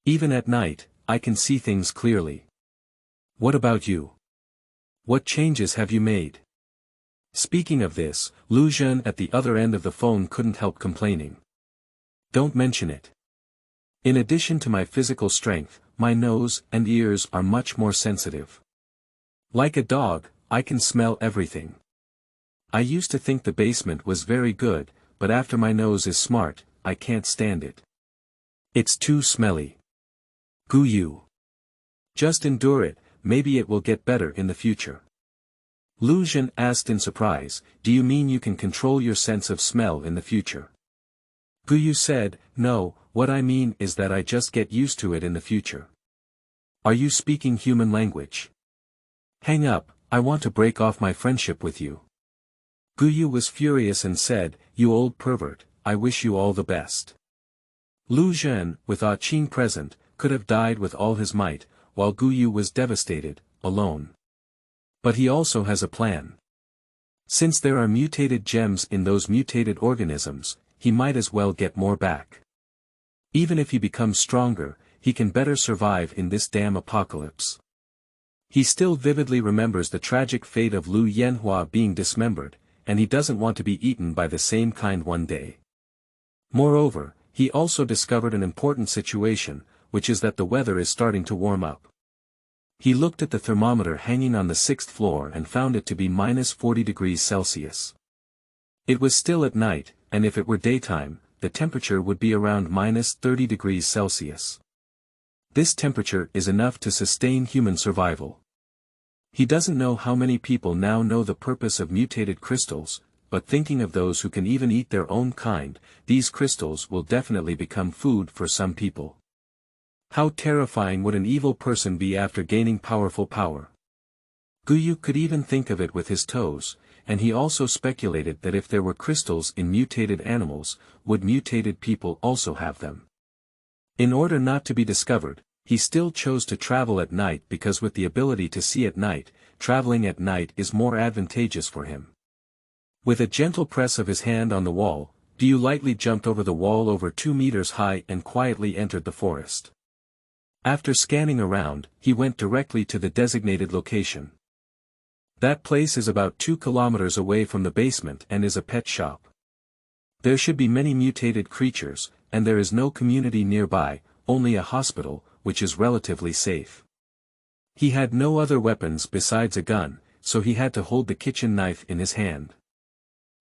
Even at night, I can see things clearly. What about you? What changes have you made?" Speaking of this, Lu Zhen at the other end of the phone couldn't help complaining. "Don't mention it. In addition to my physical strength, my nose and ears are much more sensitive. Like a dog, I can smell everything. I used to think the basement was very good, but after my nose is smart, I can't stand it. It's too smelly. Guyu. Just endure it, maybe it will get better in the future." Lu Zhen asked in surprise, "Do you mean you can control your sense of smell in the future?" Guyu said, "No, what I mean is that I just get used to it in the future." "Are you speaking human language?" "Hang up, I want to break off my friendship with you." Guyu was furious and said, "You old pervert, I wish you all the best." Lu Zhen, with Ah Qing present, could have died with all his might, while Guyu was devastated, alone. But he also has a plan. Since there are mutated gems in those mutated organisms, he might as well get more back. Even if he becomes stronger, he can better survive in this damn apocalypse. He still vividly remembers the tragic fate of Lu Yanhua being dismembered, and he doesn't want to be eaten by the same kind one day. Moreover, he also discovered an important situation, which is that the weather is starting to warm up. He looked at the thermometer hanging on the 6th floor and found it to be -40 degrees Celsius. It was still at night, and if it were daytime, the temperature would be around -30 degrees Celsius. This temperature is enough to sustain human survival. He doesn't know how many people now know the purpose of mutated crystals, but thinking of those who can even eat their own kind, these crystals will definitely become food for some people. How terrifying would an evil person be after gaining powerful power? Guyu could even think of it with his toes, and he also speculated that if there were crystals in mutated animals, would mutated people also have them? In order not to be discovered, he still chose to travel at night because with the ability to see at night, traveling at night is more advantageous for him. With a gentle press of his hand on the wall, Guyu lightly jumped over the wall over 2 meters high and quietly entered the forest. After scanning around, he went directly to the designated location. That place is about 2 kilometers away from the basement and is a pet shop. There should be many mutated creatures, and there is no community nearby, only a hospital, which is relatively safe. He had no other weapons besides a gun, so he had to hold the kitchen knife in his hand.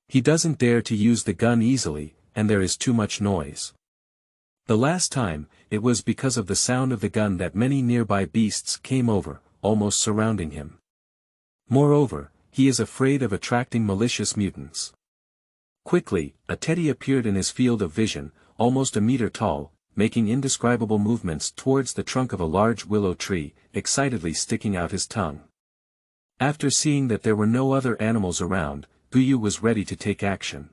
He doesn't dare to use the gun easily, and there is too much noise. The last time, it was because of the sound of the gun that many nearby beasts came over, almost surrounding him. Moreover, he is afraid of attracting malicious mutants. Quickly, a teddy appeared in his field of vision, almost a meter tall, making indescribable movements towards the trunk of a large willow tree, excitedly sticking out his tongue. After seeing that there were no other animals around, Guyu was ready to take action.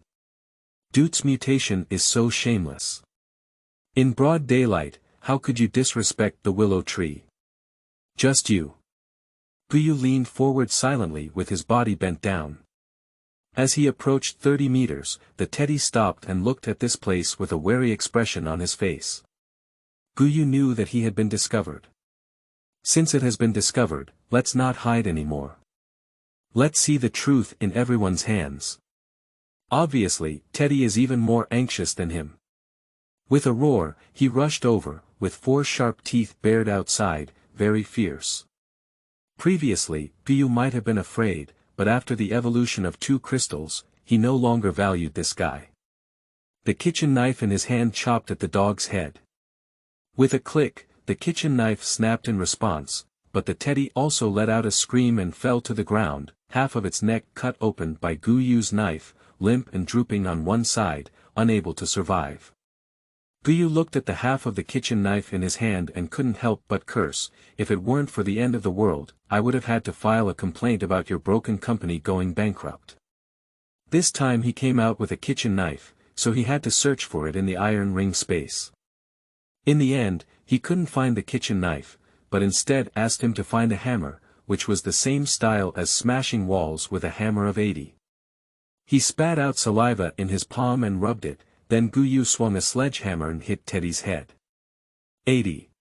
Dude's mutation is so shameless. In broad daylight, how could you disrespect the willow tree? Just you. Guyu leaned forward silently with his body bent down. As he approached 30 meters, the teddy stopped and looked at this place with a wary expression on his face. Guyu knew that he had been discovered. Since it has been discovered, let's not hide anymore. Let's see the truth in everyone's hands. Obviously, Teddy is even more anxious than him. With a roar, he rushed over, with 4 sharp teeth bared outside, very fierce. Previously, Guyu might have been afraid, but after the evolution of 2 crystals, he no longer valued this guy. The kitchen knife in his hand chopped at the dog's head. With a click, the kitchen knife snapped in response, but the teddy also let out a scream and fell to the ground, half of its neck cut open by Guyu's knife, limp and drooping on one side, unable to survive. Guyu looked at the half of the kitchen knife in his hand and couldn't help but curse. If it weren't for the end of the world, I would have had to file a complaint about your broken company going bankrupt. This time he came out with a kitchen knife, so he had to search for it in the iron ring space. In the end, he couldn't find the kitchen knife, but instead asked him to find a hammer, which was the same style as smashing walls with a hammer of 80. He spat out saliva in his palm and rubbed it. Then Guyu swung a sledgehammer and hit Teddy's head. 80.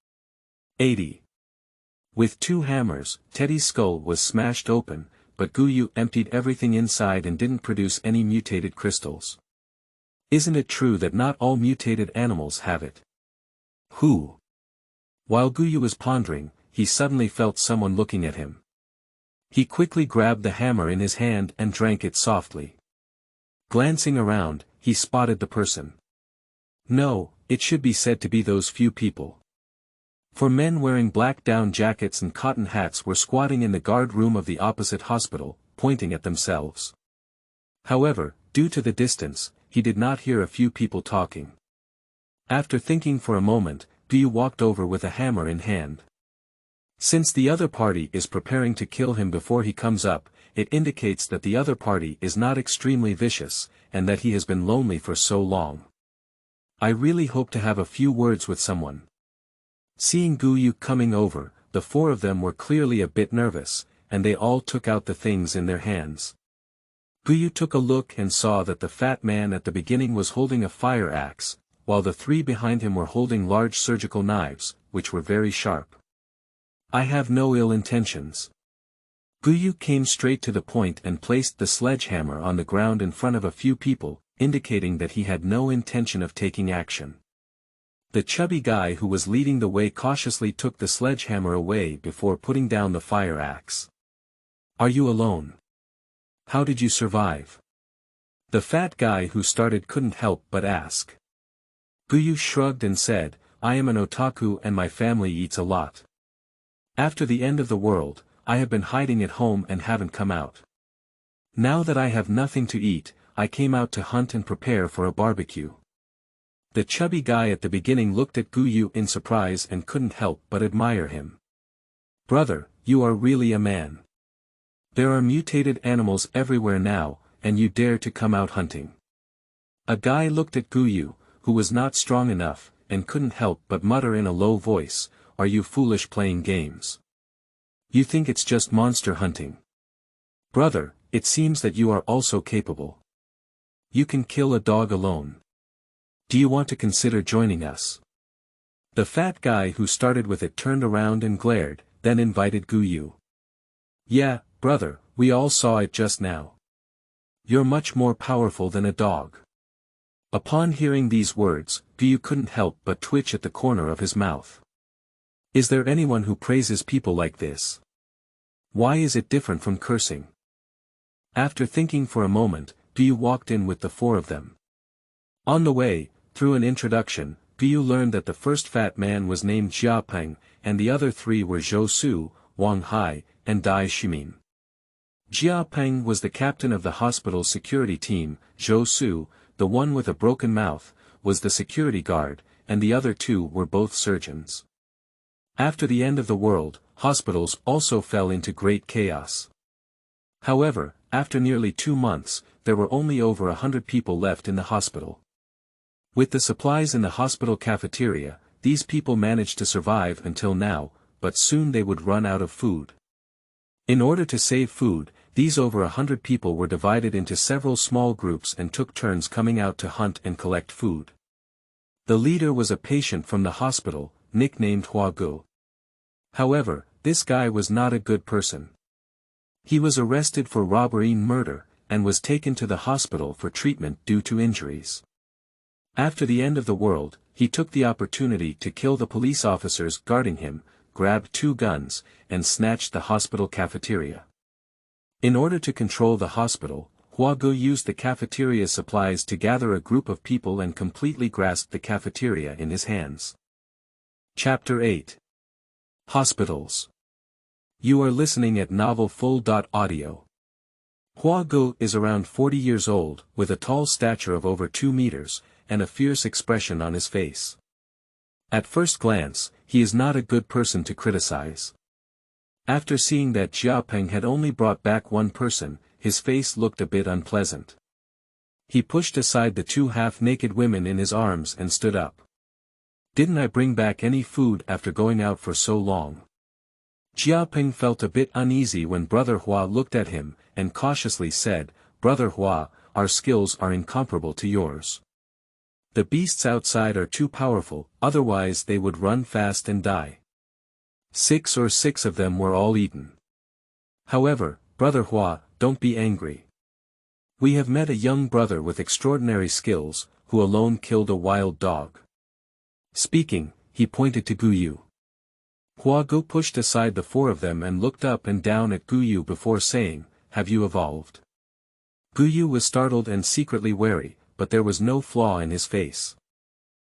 80. With 2 hammers, Teddy's skull was smashed open, but Guyu emptied everything inside and didn't produce any mutated crystals. Isn't it true that not all mutated animals have it? Who? While Guyu was pondering, he suddenly felt someone looking at him. He quickly grabbed the hammer in his hand and drank it softly. Glancing around, he spotted the person. No, it should be said to be those few people. For men wearing black down jackets and cotton hats were squatting in the guard room of the opposite hospital, pointing at themselves. However, due to the distance, he did not hear a few people talking. After thinking for a moment, Guyu walked over with a hammer in hand. Since the other party is preparing to kill him before he comes up, it indicates that the other party is not extremely vicious, and that he has been lonely for so long. I really hope to have a few words with someone. Seeing Guyu coming over, the 4 of them were clearly a bit nervous, and they all took out the things in their hands. Guyu took a look and saw that the fat man at the beginning was holding a fire axe, while the 3 behind him were holding large surgical knives, which were very sharp. I have no ill intentions. Guyu came straight to the point and placed the sledgehammer on the ground in front of a few people, indicating that he had no intention of taking action. The chubby guy who was leading the way cautiously took the sledgehammer away before putting down the fire axe. Are you alone? How did you survive? The fat guy who started couldn't help but ask. Guyu shrugged and said, I am an otaku and my family eats a lot. After the end of the world, I have been hiding at home and haven't come out. Now that I have nothing to eat, I came out to hunt and prepare for a barbecue." The chubby guy at the beginning looked at Guyu in surprise and couldn't help but admire him. "Brother, you are really a man. There are mutated animals everywhere now, and you dare to come out hunting." A guy looked at Guyu, who was not strong enough, and couldn't help but mutter in a low voice, "Are you foolish playing games? You think it's just monster hunting? Brother, it seems that you are also capable. You can kill a dog alone. Do you want to consider joining us?" The fat guy who started with it turned around and glared, then invited Guyu. "Yeah, brother, we all saw it just now. You're much more powerful than a dog." Upon hearing these words, Guyu couldn't help but twitch at the corner of his mouth. Is there anyone who praises people like this? Why is it different from cursing? After thinking for a moment, Guyu walked in with the four of them. On the way, through an introduction, Guyu learned that the first fat man was named Jiapeng, and the other three were Zhou Su, Wang Hai, and Dai Shimin. Jiapeng was the captain of the hospital's security team, Zhou Su, the one with a broken mouth, was the security guard, and the other two were both surgeons. After the end of the world, hospitals also fell into great chaos. However, after nearly 2 months, there were only over 100 people left in the hospital. With the supplies in the hospital cafeteria, these people managed to survive until now, but soon they would run out of food. In order to save food, these over 100 people were divided into several small groups and took turns coming out to hunt and collect food. The leader was a patient from the hospital, nicknamed Huagu. However, this guy was not a good person. He was arrested for robbery and murder, and was taken to the hospital for treatment due to injuries. After the end of the world, he took the opportunity to kill the police officers guarding him, grabbed 2 guns, and snatched the hospital cafeteria. In order to control the hospital, Huagu used the cafeteria supplies to gather a group of people and completely grasped the cafeteria in his hands. Chapter 8. Hospitals. You are listening at novelfull.audio. Huagu is around 40 years old, with a tall stature of over 2 meters, and a fierce expression on his face. At first glance, he is not a good person to criticize. After seeing that Jiapeng had only brought back 1 person, his face looked a bit unpleasant. He pushed aside the 2 half-naked women in his arms and stood up. "Didn't I bring back any food after going out for so long?" Jiapeng felt a bit uneasy when Brother Hua looked at him, and cautiously said, "Brother Hua, our skills are incomparable to yours. The beasts outside are too powerful, otherwise they would run fast and die. 6 of them were all eaten. However, Brother Hua, don't be angry. We have met a young brother with extraordinary skills, who alone killed a wild dog." Speaking, he pointed to Guyu. Huagu pushed aside the 4 of them and looked up and down at Guyu before saying, "Have you evolved?" Guyu was startled and secretly wary, but there was no flaw in his face.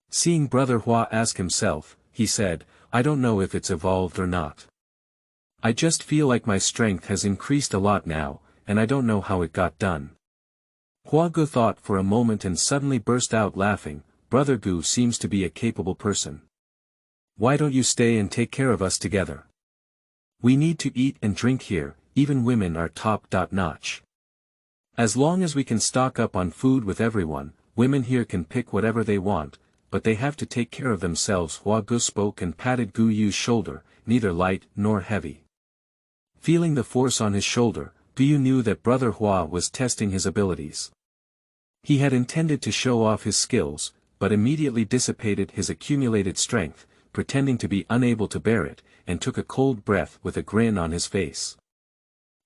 Seeing Brother Hua ask himself, he said, "I don't know if it's evolved or not. I just feel like my strength has increased a lot now, and I don't know how it got done." Huagu thought for a moment and suddenly burst out laughing. "Brother Gu seems to be a capable person. Why don't you stay and take care of us together? We need to eat and drink here, even women are top-notch. As long as we can stock up on food with everyone, women here can pick whatever they want, but they have to take care of themselves." Huagu spoke and patted Guyu's shoulder, neither light nor heavy. Feeling the force on his shoulder, Guyu knew that Brother Hua was testing his abilities. He had intended to show off his skills, but immediately dissipated his accumulated strength, pretending to be unable to bear it, and took a cold breath with a grin on his face.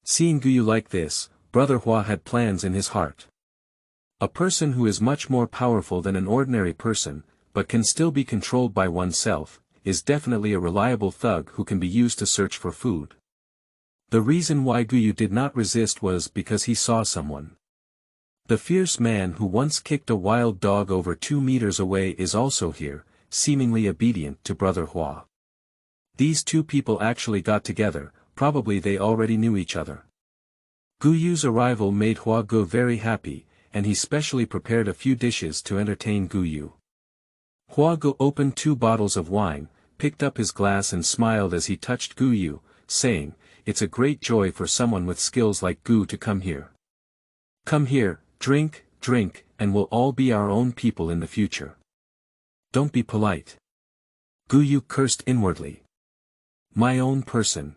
Seeing Guyu like this, Brother Hua had plans in his heart. A person who is much more powerful than an ordinary person, but can still be controlled by oneself, is definitely a reliable thug who can be used to search for food. The reason why Guyu did not resist was because he saw someone. The fierce man who once kicked a wild dog over 2 meters away is also here, seemingly obedient to Brother Hua. These 2 people actually got together. probably they already knew each other. Guyu's arrival made Hua Ge very happy, and he specially prepared a few dishes to entertain Guyu. Hua Ge opened 2 bottles of wine, picked up his glass and smiled as he touched Guyu, saying, "It's a great joy for someone with skills like Gu to come here. Come here, drink, drink, and we'll all be our own people in the future. Don't be polite." Guyu cursed inwardly. My own person.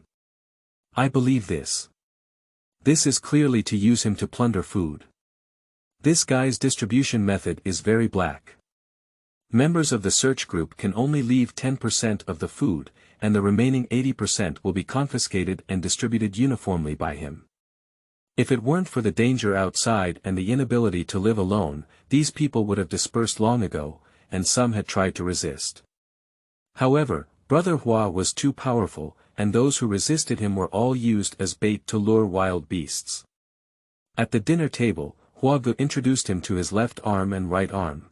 I believe this. This is clearly to use him to plunder food. This guy's distribution method is very black. Members of the search group can only leave 10% of the food, and the remaining 80% will be confiscated and distributed uniformly by him. If it weren't for the danger outside and the inability to live alone, these people would have dispersed long ago, and some had tried to resist. However, Brother Hua was too powerful, and those who resisted him were all used as bait to lure wild beasts. At the dinner table, Hua Ge introduced him to his left arm and right arm.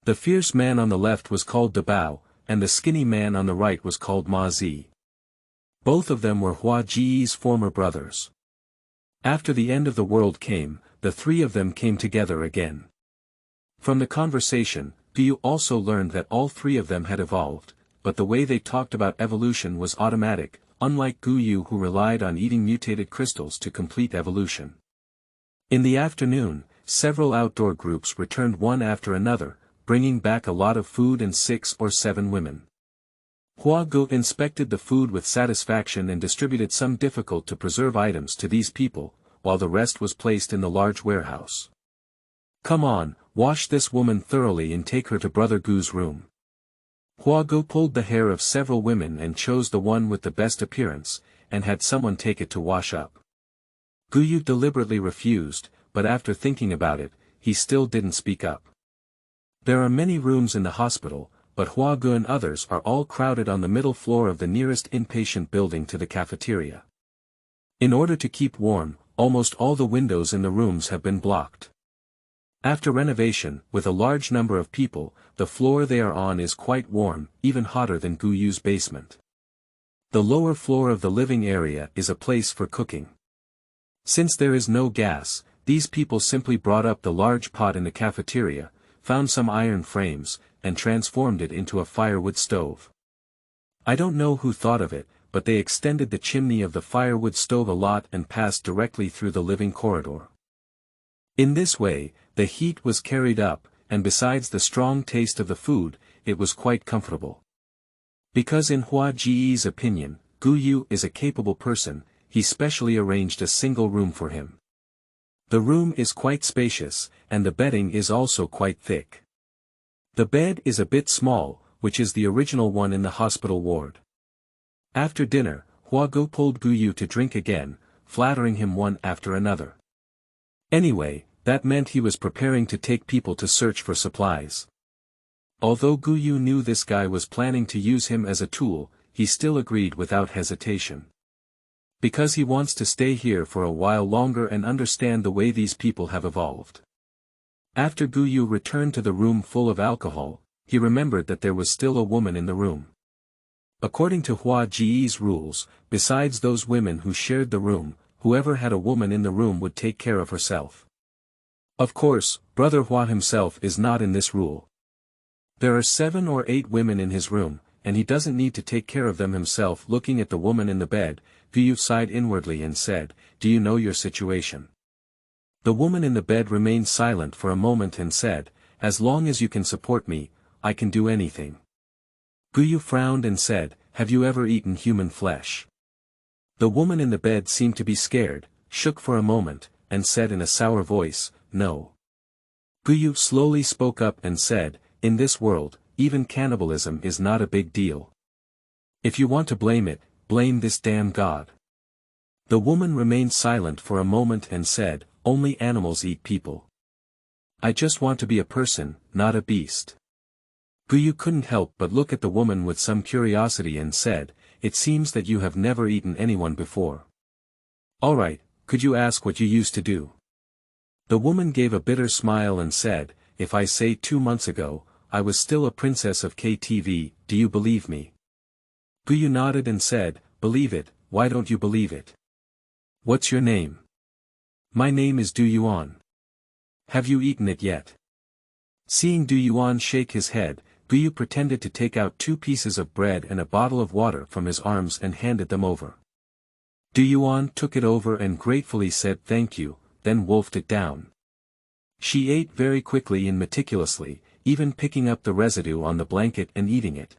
The fierce man on the left was called Dabao, and the skinny man on the right was called Ma Zi. Both of them were Hua Ji's former brothers. After the end of the world came, the 3 of them came together again. From the conversation, Guyu also learned that all 3 of them had evolved, but the way they talked about evolution was automatic, unlike Guyu who relied on eating mutated crystals to complete evolution. In the afternoon, several outdoor groups returned one after another, bringing back a lot of food and 6 or 7 women. Hua Ge inspected the food with satisfaction and distributed some difficult-to-preserve items to these people, while the rest was placed in the large warehouse. "Come on, wash this woman thoroughly and take her to Brother Gu's room." Hua Ge pulled the hair of several women and chose the one with the best appearance, and had someone take it to wash up. Guyu deliberately refused, but after thinking about it, he still didn't speak up. There are many rooms in the hospital, but Hua Ge and others are all crowded on the middle floor of the nearest inpatient building to the cafeteria. In order to keep warm, almost all the windows in the rooms have been blocked. After renovation, with a large number of people, the floor they are on is quite warm, even hotter than Guyu's basement. The lower floor of the living area is a place for cooking. Since there is no gas, these people simply brought up the large pot in the cafeteria, found some iron frames, and transformed it into a firewood stove. I don't know who thought of it, but they extended the chimney of the firewood stove a lot and passed directly through the living corridor. In this way, the heat was carried up, and besides the strong taste of the food, it was quite comfortable. Because in Hua Ji's opinion, Guyu is a capable person, he specially arranged a single room for him. The room is quite spacious, and the bedding is also quite thick. The bed is a bit small, which is the original one in the hospital ward. After dinner, Hua Ge pulled Guyu to drink again, flattering him one after another. Anyway, that meant he was preparing to take people to search for supplies. Although Guyu knew this guy was planning to use him as a tool, he still agreed without hesitation. Because he wants to stay here for a while longer and understand the way these people have evolved. After Guyu returned to the room full of alcohol, he remembered that there was still a woman in the room. According to Hua Ji's rules, besides those women who shared the room, whoever had a woman in the room would take care of herself. Of course, Brother Hua himself is not in this rule. There are 7 or 8 women in his room, and he doesn't need to take care of them himself. Looking at the woman in the bed, Guyu sighed inwardly and said, "Do you know your situation?" The woman in the bed remained silent for a moment and said, "As long as you can support me, I can do anything." Guyu frowned and said, "Have you ever eaten human flesh?" The woman in the bed seemed to be scared, shook for a moment, and said in a sour voice, "No." Guyu slowly spoke up and said, "In this world, even cannibalism is not a big deal. If you want to blame it, blame this damn god." The woman remained silent for a moment and said, "Only animals eat people. I just want to be a person, not a beast." Guyu couldn't help but look at the woman with some curiosity and said, "It seems that you have never eaten anyone before. Alright, could you ask what you used to do?" The woman gave a bitter smile and said, "If I say 2 months ago, I was still a princess of KTV, do you believe me?" Guyu nodded and said, "Believe it, why don't you believe it? What's your name? My name is Du Yuan. Have you eaten it yet? Seeing Du Yuan shake his head, Guyu pretended to take out 2 pieces of bread and a bottle of water from his arms and handed them over. Du Yuan took it over and gratefully said thank you, then wolfed it down. She ate very quickly and meticulously, even picking up the residue on the blanket and eating it.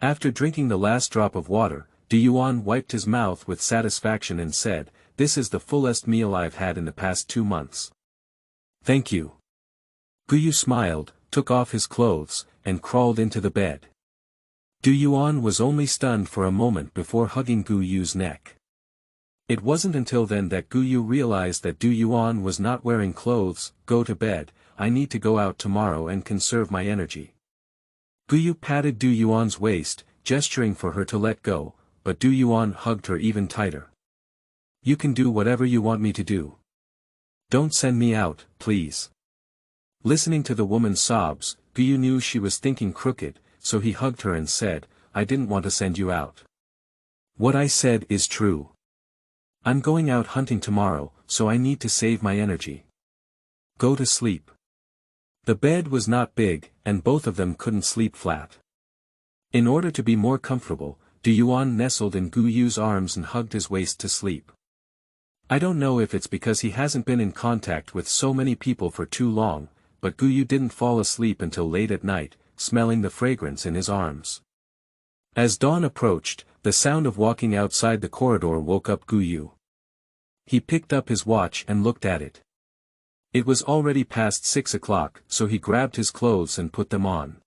After drinking the last drop of water, Du Yuan wiped his mouth with satisfaction and said, "This is the fullest meal I've had in the past 2 months. Thank you." Guyu smiled, took off his clothes, and crawled into the bed. Du Yuan was only stunned for a moment before hugging Guyu's neck. It wasn't until then that Guyu realized that Du Yuan was not wearing clothes. "Go to bed, I need to go out tomorrow and conserve my energy." Guyu patted Du Yuan's waist, gesturing for her to let go, but Du Yuan hugged her even tighter. "You can do whatever you want me to do. Don't send me out, please." Listening to the woman's sobs, Guyu knew she was thinking crooked, so he hugged her and said, "I didn't want to send you out. What I said is true. I'm going out hunting tomorrow, so I need to save my energy. Go to sleep." The bed was not big, and both of them couldn't sleep flat. In order to be more comfortable, Du Yuan nestled in Guyu's arms and hugged his waist to sleep. I don't know if it's because he hasn't been in contact with so many people for too long, but Guyu didn't fall asleep until late at night, smelling the fragrance in his arms. As dawn approached, the sound of walking outside the corridor woke up Guyu. He picked up his watch and looked at it. It was already past 6 o'clock, so he grabbed his clothes and put them on.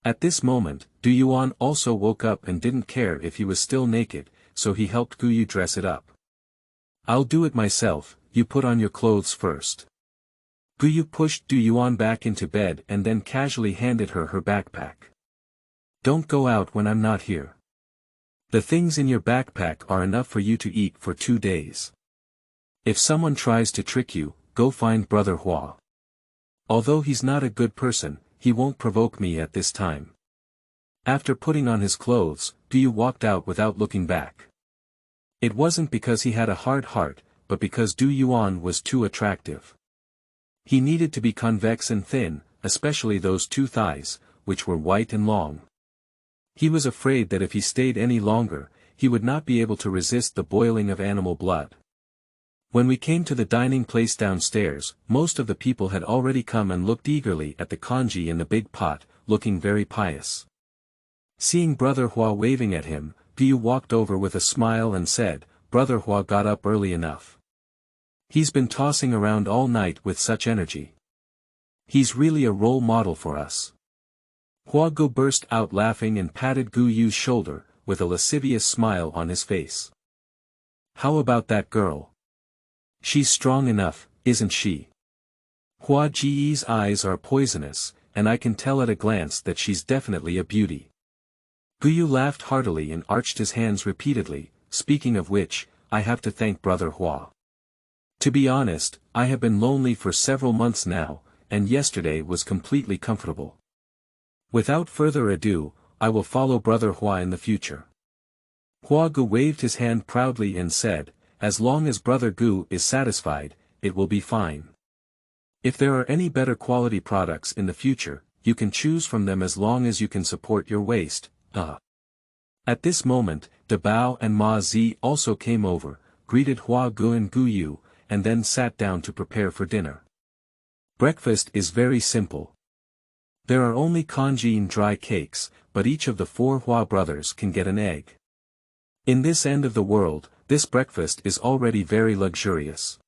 At this moment, Du Yuan also woke up and didn't care if he was still naked, so he helped Guyu dress it up. "I'll do it myself, you put on your clothes first." Guyu pushed Du Yuan back into bed and then casually handed her her backpack. "Don't go out when I'm not here. The things in your backpack are enough for you to eat for 2 days. If someone tries to trick you, go find Brother Hua. Although he's not a good person, he won't provoke me at this time." After putting on his clothes, Guyu walked out without looking back. It wasn't because he had a hard heart, but because Du Yuan was too attractive. He needed to be convex and thin, especially those 2 thighs, which were white and long. He was afraid that if he stayed any longer, he would not be able to resist the boiling of animal blood. When we came to the dining place downstairs, most of the people had already come and looked eagerly at the congee in the big pot, looking very pious. Seeing Brother Hua waving at him, Guyu walked over with a smile and said, "Brother Hua got up early enough. He's been tossing around all night with such energy. He's really a role model for us." Hua Gu burst out laughing and patted Guyu's shoulder, with a lascivious smile on his face. "How about that girl? She's strong enough, isn't she? Hua Ji's eyes are poisonous, and I can tell at a glance that she's definitely a beauty." Guyu laughed heartily and arched his hands repeatedly. "Speaking of which, I have to thank Brother Hua. To be honest, I have been lonely for several months now, and yesterday was completely comfortable. Without further ado, I will follow Brother Hua in the future." Hua Gu waved his hand proudly and said, "As long as Brother Gu is satisfied, it will be fine. If there are any better quality products in the future, you can choose from them as long as you can support your waist." At this moment, De Bao and Ma Zi also came over, greeted Hua Gu and Guyu, and then sat down to prepare for dinner. Breakfast is very simple. There are only congee and dry cakes, but each of the 4 Hua brothers can get an egg. In this end of the world, this breakfast is already very luxurious.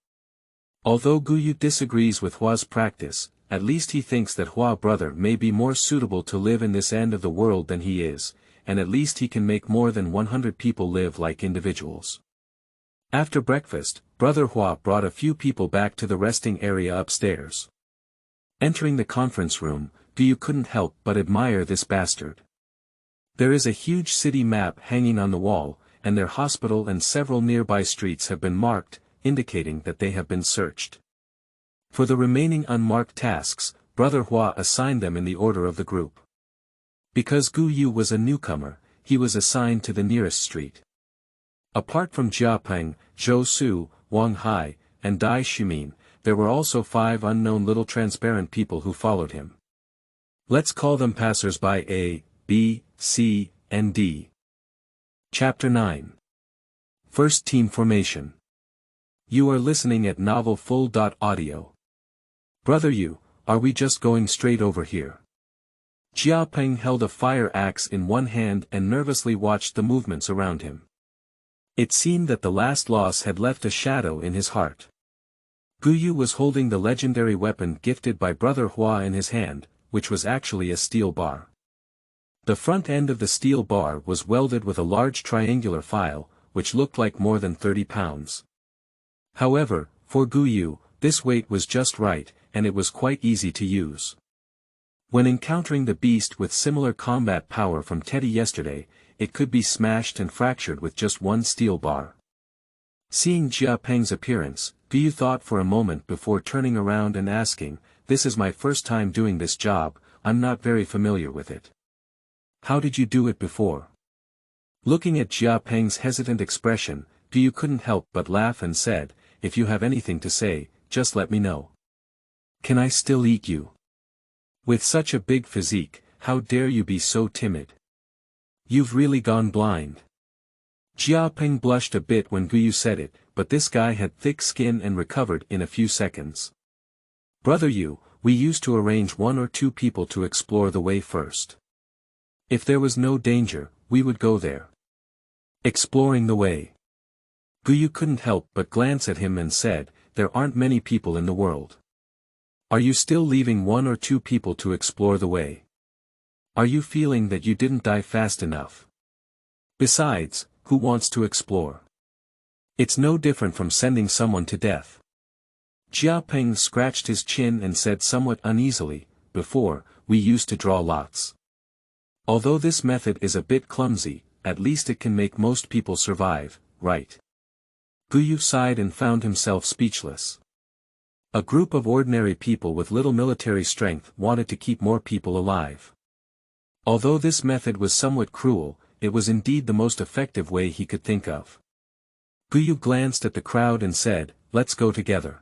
Although Guyu disagrees with Hua's practice, at least he thinks that Hua brother may be more suitable to live in this end of the world than he is, and at least he can make more than 100 people live like individuals. After breakfast, Brother Hua brought a few people back to the resting area upstairs. Entering the conference room, Guyu couldn't help but admire this bastard. There is a huge city map hanging on the wall, and their hospital and several nearby streets have been marked, indicating that they have been searched. For the remaining unmarked tasks, Brother Hua assigned them in the order of the group. Because Guyu was a newcomer, he was assigned to the nearest street. Apart from Jiapeng, Zhou Su, Wang Hai, and Dai Shimin, there were also 5 unknown little transparent people who followed him. Let's call them passers-by A, B, C, and D. Chapter 9. First Team Formation. You are listening at Novel Full. Audio. Brother Yu, are we just going straight over here? Jiapeng held a fire axe in one hand and nervously watched the movements around him. It seemed that the last loss had left a shadow in his heart. Guyu was holding the legendary weapon gifted by Brother Hua in his hand, which was actually a steel bar. The front end of the steel bar was welded with a large triangular file, which looked like more than 30 pounds. However, for Guyu, this weight was just right, and it was quite easy to use. When encountering the beast with similar combat power from Teddy yesterday, it could be smashed and fractured with just one steel bar. Seeing Jiapeng's appearance, Guyu thought for a moment before turning around and asking, "This is my first time doing this job, I'm not very familiar with it. How did you do it before?" Looking at Jiapeng's hesitant expression, Guyu couldn't help but laugh and said, "If you have anything to say, just let me know. Can I still eat you? With such a big physique, how dare you be so timid? You've really gone blind." Jiapeng blushed a bit when Guyu said it, but this guy had thick skin and recovered in a few seconds. "Brother Yu, we used to arrange 1 or 2 people to explore the way first. If there was no danger, we would go there." Exploring the way. Guyu couldn't help but glance at him and said, "There aren't many people in the world. Are you still leaving 1 or 2 people to explore the way? Are you feeling that you didn't die fast enough? Besides, who wants to explore? It's no different from sending someone to death." Jiapeng scratched his chin and said somewhat uneasily, "Before, we used to draw lots. Although this method is a bit clumsy, at least it can make most people survive, right?" Guyu sighed and found himself speechless. A group of ordinary people with little military strength wanted to keep more people alive. Although this method was somewhat cruel, it was indeed the most effective way he could think of. Guyu glanced at the crowd and said, "Let's go together.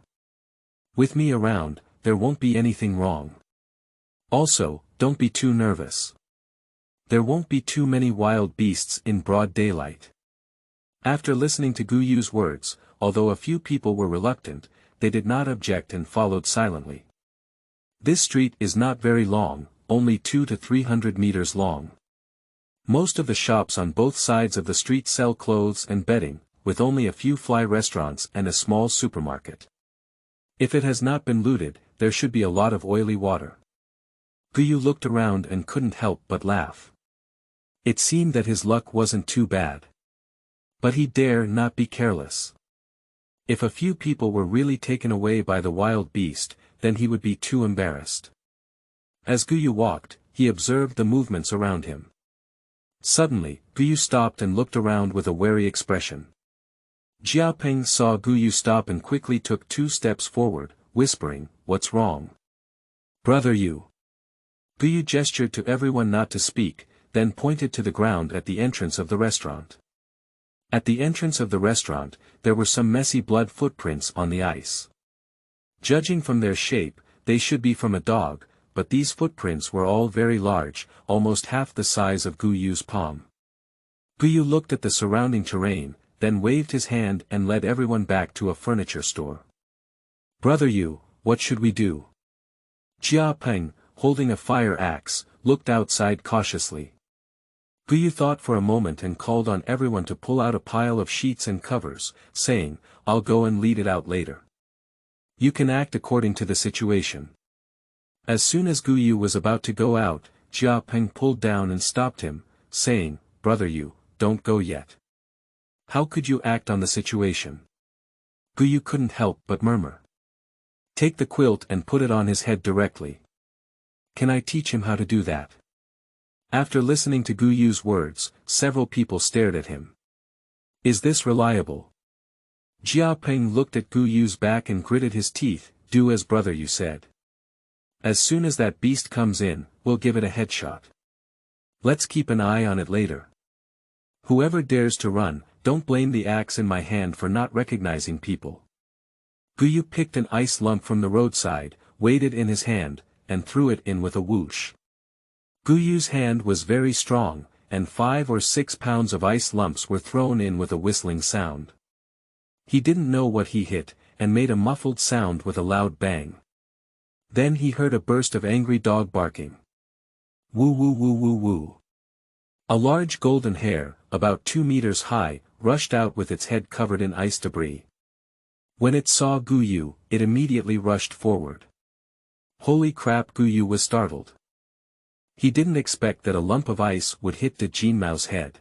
With me around, there won't be anything wrong. Also, don't be too nervous. There won't be too many wild beasts in broad daylight." After listening to Guyu's words, although a few people were reluctant, they did not object and followed silently. This street is not very long, only 200 to 300 meters long. Most of the shops on both sides of the street sell clothes and bedding, with only a few fly restaurants and a small supermarket. If it has not been looted, there should be a lot of oily water. Guyu looked around and couldn't help but laugh. It seemed that his luck wasn't too bad. But he dare not be careless. If a few people were really taken away by the wild beast, then he would be too embarrassed. As Guyu walked, he observed the movements around him. Suddenly, Guyu stopped and looked around with a wary expression. Jiapeng saw Guyu stop and quickly took 2 steps forward, whispering, "What's wrong? Brother Yu." Guyu gestured to everyone not to speak, then pointed to the ground at the entrance of the restaurant. At the entrance of the restaurant, there were some messy blood footprints on the ice. Judging from their shape, they should be from a dog, but these footprints were all very large, almost half the size of Guyu's palm. Guyu looked at the surrounding terrain, then waved his hand and led everyone back to a furniture store. "Brother Yu, what should we do?" Jiapeng, holding a fire axe, looked outside cautiously. Guyu thought for a moment and called on everyone to pull out a pile of sheets and covers, saying, "I'll go and lead it out later. You can act according to the situation." As soon as Guyu was about to go out, Jiapeng pulled down and stopped him, saying, "Brother Yu, don't go yet. How could you act on the situation?" Guyu couldn't help but murmur. "Take the quilt and put it on his head directly. Can I teach him how to do that?" After listening to Guyu's words, several people stared at him. "Is this reliable?" Jiapeng looked at Guyu's back and gritted his teeth, "Do as Brother Yu said. As soon as that beast comes in, we'll give it a headshot. Let's keep an eye on it later." Whoever dares to run, don't blame the axe in my hand for not recognizing people. Guyu picked an ice lump from the roadside, weighed it in his hand, and threw it in with a whoosh. Guyu's hand was very strong, and 5 or 6 pounds of ice lumps were thrown in with a whistling sound. He didn't know what he hit, and made a muffled sound with a loud bang. Then he heard a burst of angry dog barking. Woo woo woo woo woo. A large golden hare, about 2 meters high, rushed out with its head covered in ice debris. When it saw Guyu, it immediately rushed forward. Holy crap, Guyu was startled. He didn't expect that a lump of ice would hit the Jinmao's head.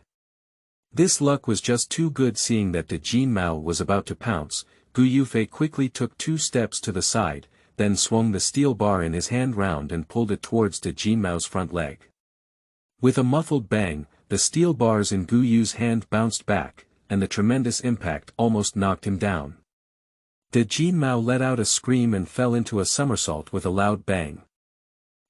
This luck was just too good, seeing that the Jinmao was about to pounce. Guyu Fei quickly took 2 steps to the side, then swung the steel bar in his hand round and pulled it towards the Jinmao's front leg. With a muffled bang, the steel bars in Guyu's hand bounced back, and the tremendous impact almost knocked him down. The Jinmao let out a scream and fell into a somersault with a loud bang.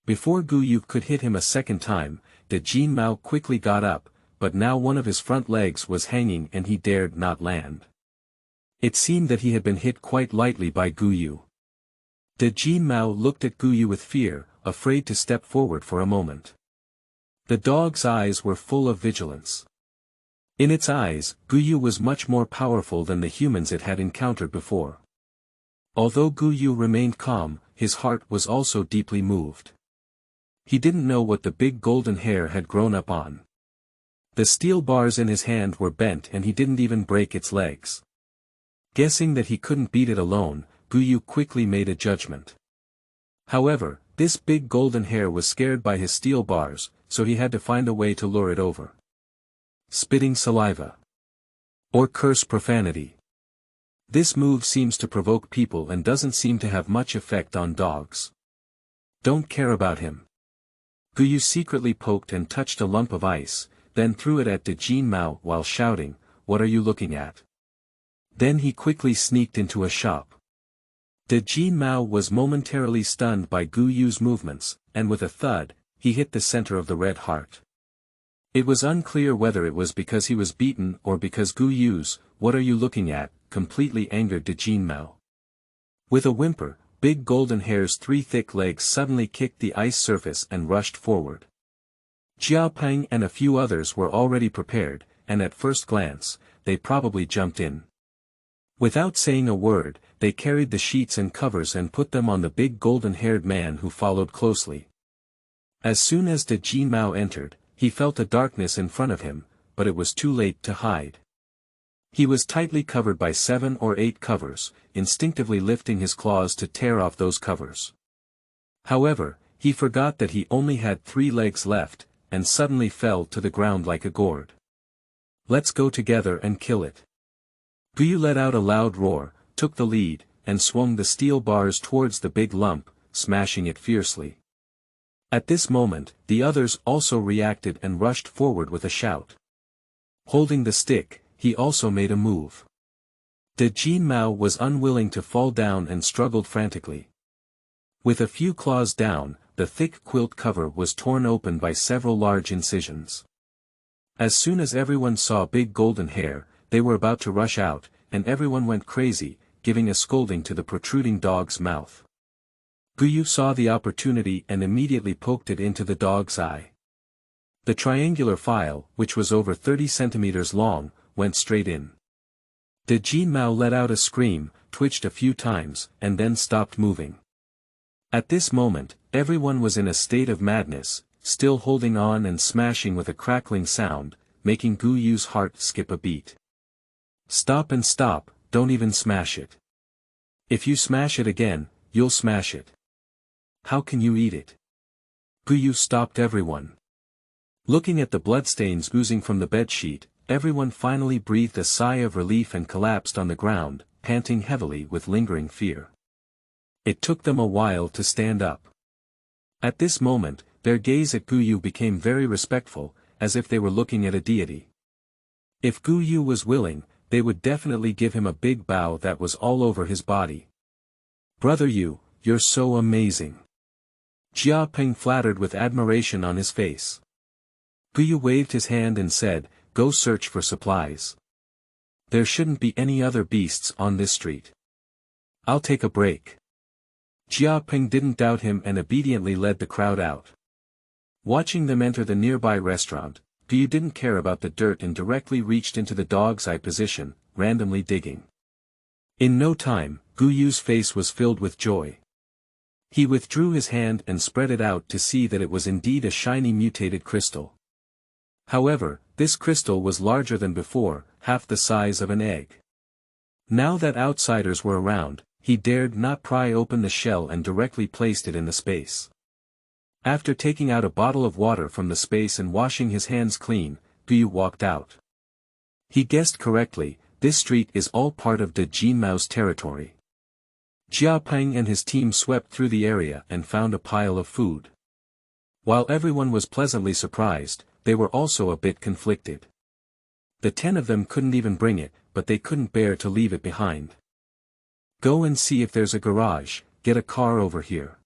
Before Guyu could hit him a second time, the Jinmao quickly got up, but now one of his front legs was hanging and he dared not land. It seemed that he had been hit quite lightly by Guyu. The Jinmao looked at Guyu with fear, afraid to step forward for a moment. The dog's eyes were full of vigilance. In its eyes, Guyu was much more powerful than the humans it had encountered before. Although Guyu remained calm, his heart was also deeply moved. He didn't know what the big golden hare had grown up on. The steel bars in his hand were bent and he didn't even break its legs. Guessing that he couldn't beat it alone, Guyu quickly made a judgment. However, this big golden hare was scared by his steel bars, so he had to find a way to lure it over. Spitting saliva. Or curse profanity. This move seems to provoke people and doesn't seem to have much effect on dogs. Don't care about him. Guyu secretly poked and touched a lump of ice, then threw it at the Jinmao while shouting, "What are you looking at?" Then he quickly sneaked into a shop. The Jinmao was momentarily stunned by Guyu's movements, and with a thud, he hit the center of the red heart. It was unclear whether it was because he was beaten or because Guyu's "What are you looking at?" completely angered the Jinmao. With a whimper, big golden hare's 3 thick legs suddenly kicked the ice surface and rushed forward. Jiapeng and a few others were already prepared, and at first glance, they probably jumped in. Without saying a word, they carried the sheets and covers and put them on the big golden-haired man who followed closely. As soon as the Jinmao entered, he felt a darkness in front of him, but it was too late to hide. He was tightly covered by 7 or 8 covers, instinctively lifting his claws to tear off those covers. However, he forgot that he only had 3 legs left, and suddenly fell to the ground like a gourd. "Let's go together and kill it." Guyu let out a loud roar, took the lead, and swung the steel bars towards the big lump, smashing it fiercely. At this moment, the others also reacted and rushed forward with a shout. Holding the stick, he also made a move. The Jinmao was unwilling to fall down and struggled frantically. With a few claws down, the thick quilt cover was torn open by several large incisions. As soon as everyone saw big golden hare, they were about to rush out, and everyone went crazy, giving a scolding to the protruding dog's mouth. Guyu saw the opportunity and immediately poked it into the dog's eye. The triangular file, which was over 30 centimeters long, went straight in. The Jinmao let out a scream, twitched a few times, and then stopped moving. At this moment, everyone was in a state of madness, still holding on and smashing with a crackling sound, making Guyu's heart skip a beat. "Stop and stop, don't even smash it. If you smash it again, you'll smash it. How can you eat it?" Guyu stopped everyone. Looking at the bloodstains oozing from the bedsheet, everyone finally breathed a sigh of relief and collapsed on the ground, panting heavily with lingering fear. It took them a while to stand up. At this moment, their gaze at Guyu became very respectful, as if they were looking at a deity. If Guyu was willing, they would definitely give him a big bow that was all over his body. "Brother you're so amazing." Jia Ping flattered with admiration on his face. Guyu waved his hand and said, go search for supplies. There shouldn't be any other beasts on this street. I'll take a break. Jia Ping didn't doubt him and obediently led the crowd out. Watching them enter the nearby restaurant, Guyu didn't care about the dirt and directly reached into the dog's eye position, randomly digging. In no time, Guyu's face was filled with joy. He withdrew his hand and spread it out to see that it was indeed a shiny mutated crystal. However, this crystal was larger than before, half the size of an egg. Now that outsiders were around, he dared not pry open the shell and directly placed it in the space. After taking out a bottle of water from the space and washing his hands clean, Guyu walked out. He guessed correctly, this street is all part of the Jinmao's territory. Jia Peng and his team swept through the area and found a pile of food. While everyone was pleasantly surprised, they were also a bit conflicted. The 10 of them couldn't even bring it, but they couldn't bear to leave it behind. Go and see if there's a garage, get a car over here.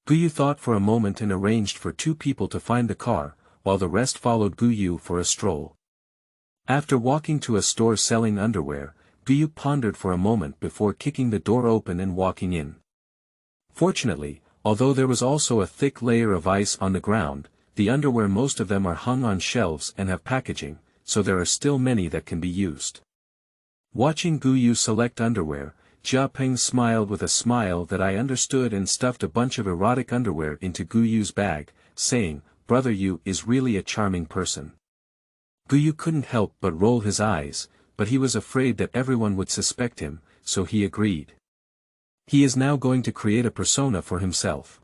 Guyu thought for a moment and arranged for 2 people to find the car, while the rest followed Guyu for a stroll. After walking to a store selling underwear, Guyu pondered for a moment before kicking the door open and walking in. Fortunately, although there was also a thick layer of ice on the ground, the underwear most of them are hung on shelves and have packaging, so there are still many that can be used. Watching Guyu select underwear, Jia Peng smiled with a smile that I understood and stuffed a bunch of erotic underwear into Guyu's bag, saying, "Brother, you is really a charming person." Guyu couldn't help but roll his eyes, but he was afraid that everyone would suspect him, so he agreed. He is now going to create a persona for himself.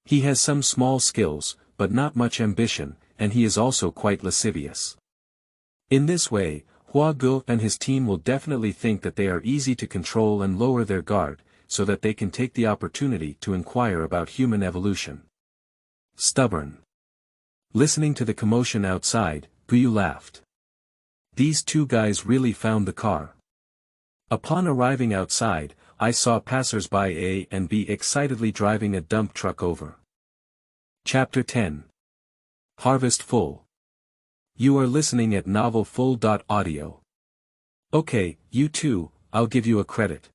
He has some small skills, but not much ambition, and he is also quite lascivious. In this way, Hua Ge and his team will definitely think that they are easy to control and lower their guard, so that they can take the opportunity to inquire about human evolution. Stubborn. Listening to the commotion outside, Guyu laughed. These 2 guys really found the car. Upon arriving outside, I saw passers-by A and B excitedly driving a dump truck over. Chapter 10. Harvest Full. You are listening at novelfull.audio. Okay, you two, I'll give you a credit.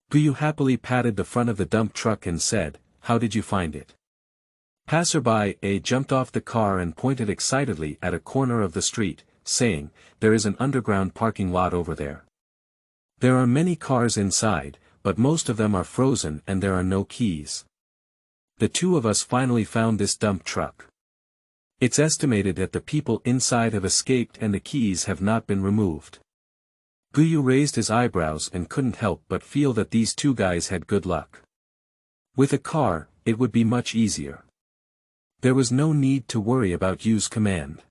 Guyu happily patted the front of the dump truck and said, "How did you find it?" Passerby A jumped off the car and pointed excitedly at a corner of the street, saying, "There is an underground parking lot over there. There are many cars inside, but most of them are frozen and there are no keys. The 2 of us finally found this dump truck. It's estimated that the people inside have escaped and the keys have not been removed." Guyu raised his eyebrows and couldn't help but feel that these 2 guys had good luck. With a car, it would be much easier. There was no need to worry about use command.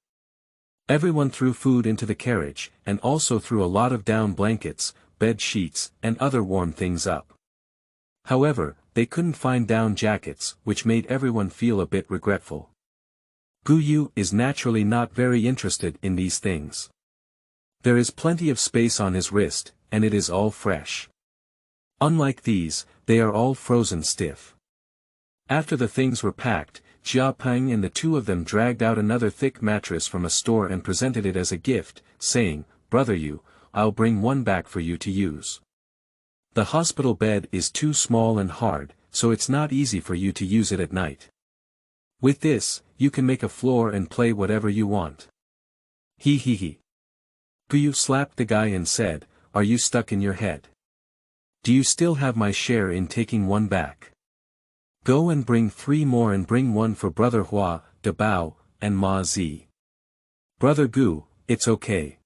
Everyone threw food into the carriage, and also threw a lot of down blankets, bed sheets, and other warm things up. However, they couldn't find down jackets, which made everyone feel a bit regretful. Guyu is naturally not very interested in these things. There is plenty of space on his wrist, and it is all fresh. Unlike these, they are all frozen stiff. After the things were packed, Jia Peng and the 2 of them dragged out another thick mattress from a store and presented it as a gift, saying, "Brother, I'll bring one back for you to use. The hospital bed is too small and hard, so it's not easy for you to use it at night. With this, you can make a floor and play whatever you want." He. Guyu slapped the guy and said, "Are you stuck in your head? Do you still have my share in taking one back? Go and bring 3 more and bring one for Brother Hua, De Bao, and Ma Zi. Brother Gu, it's okay.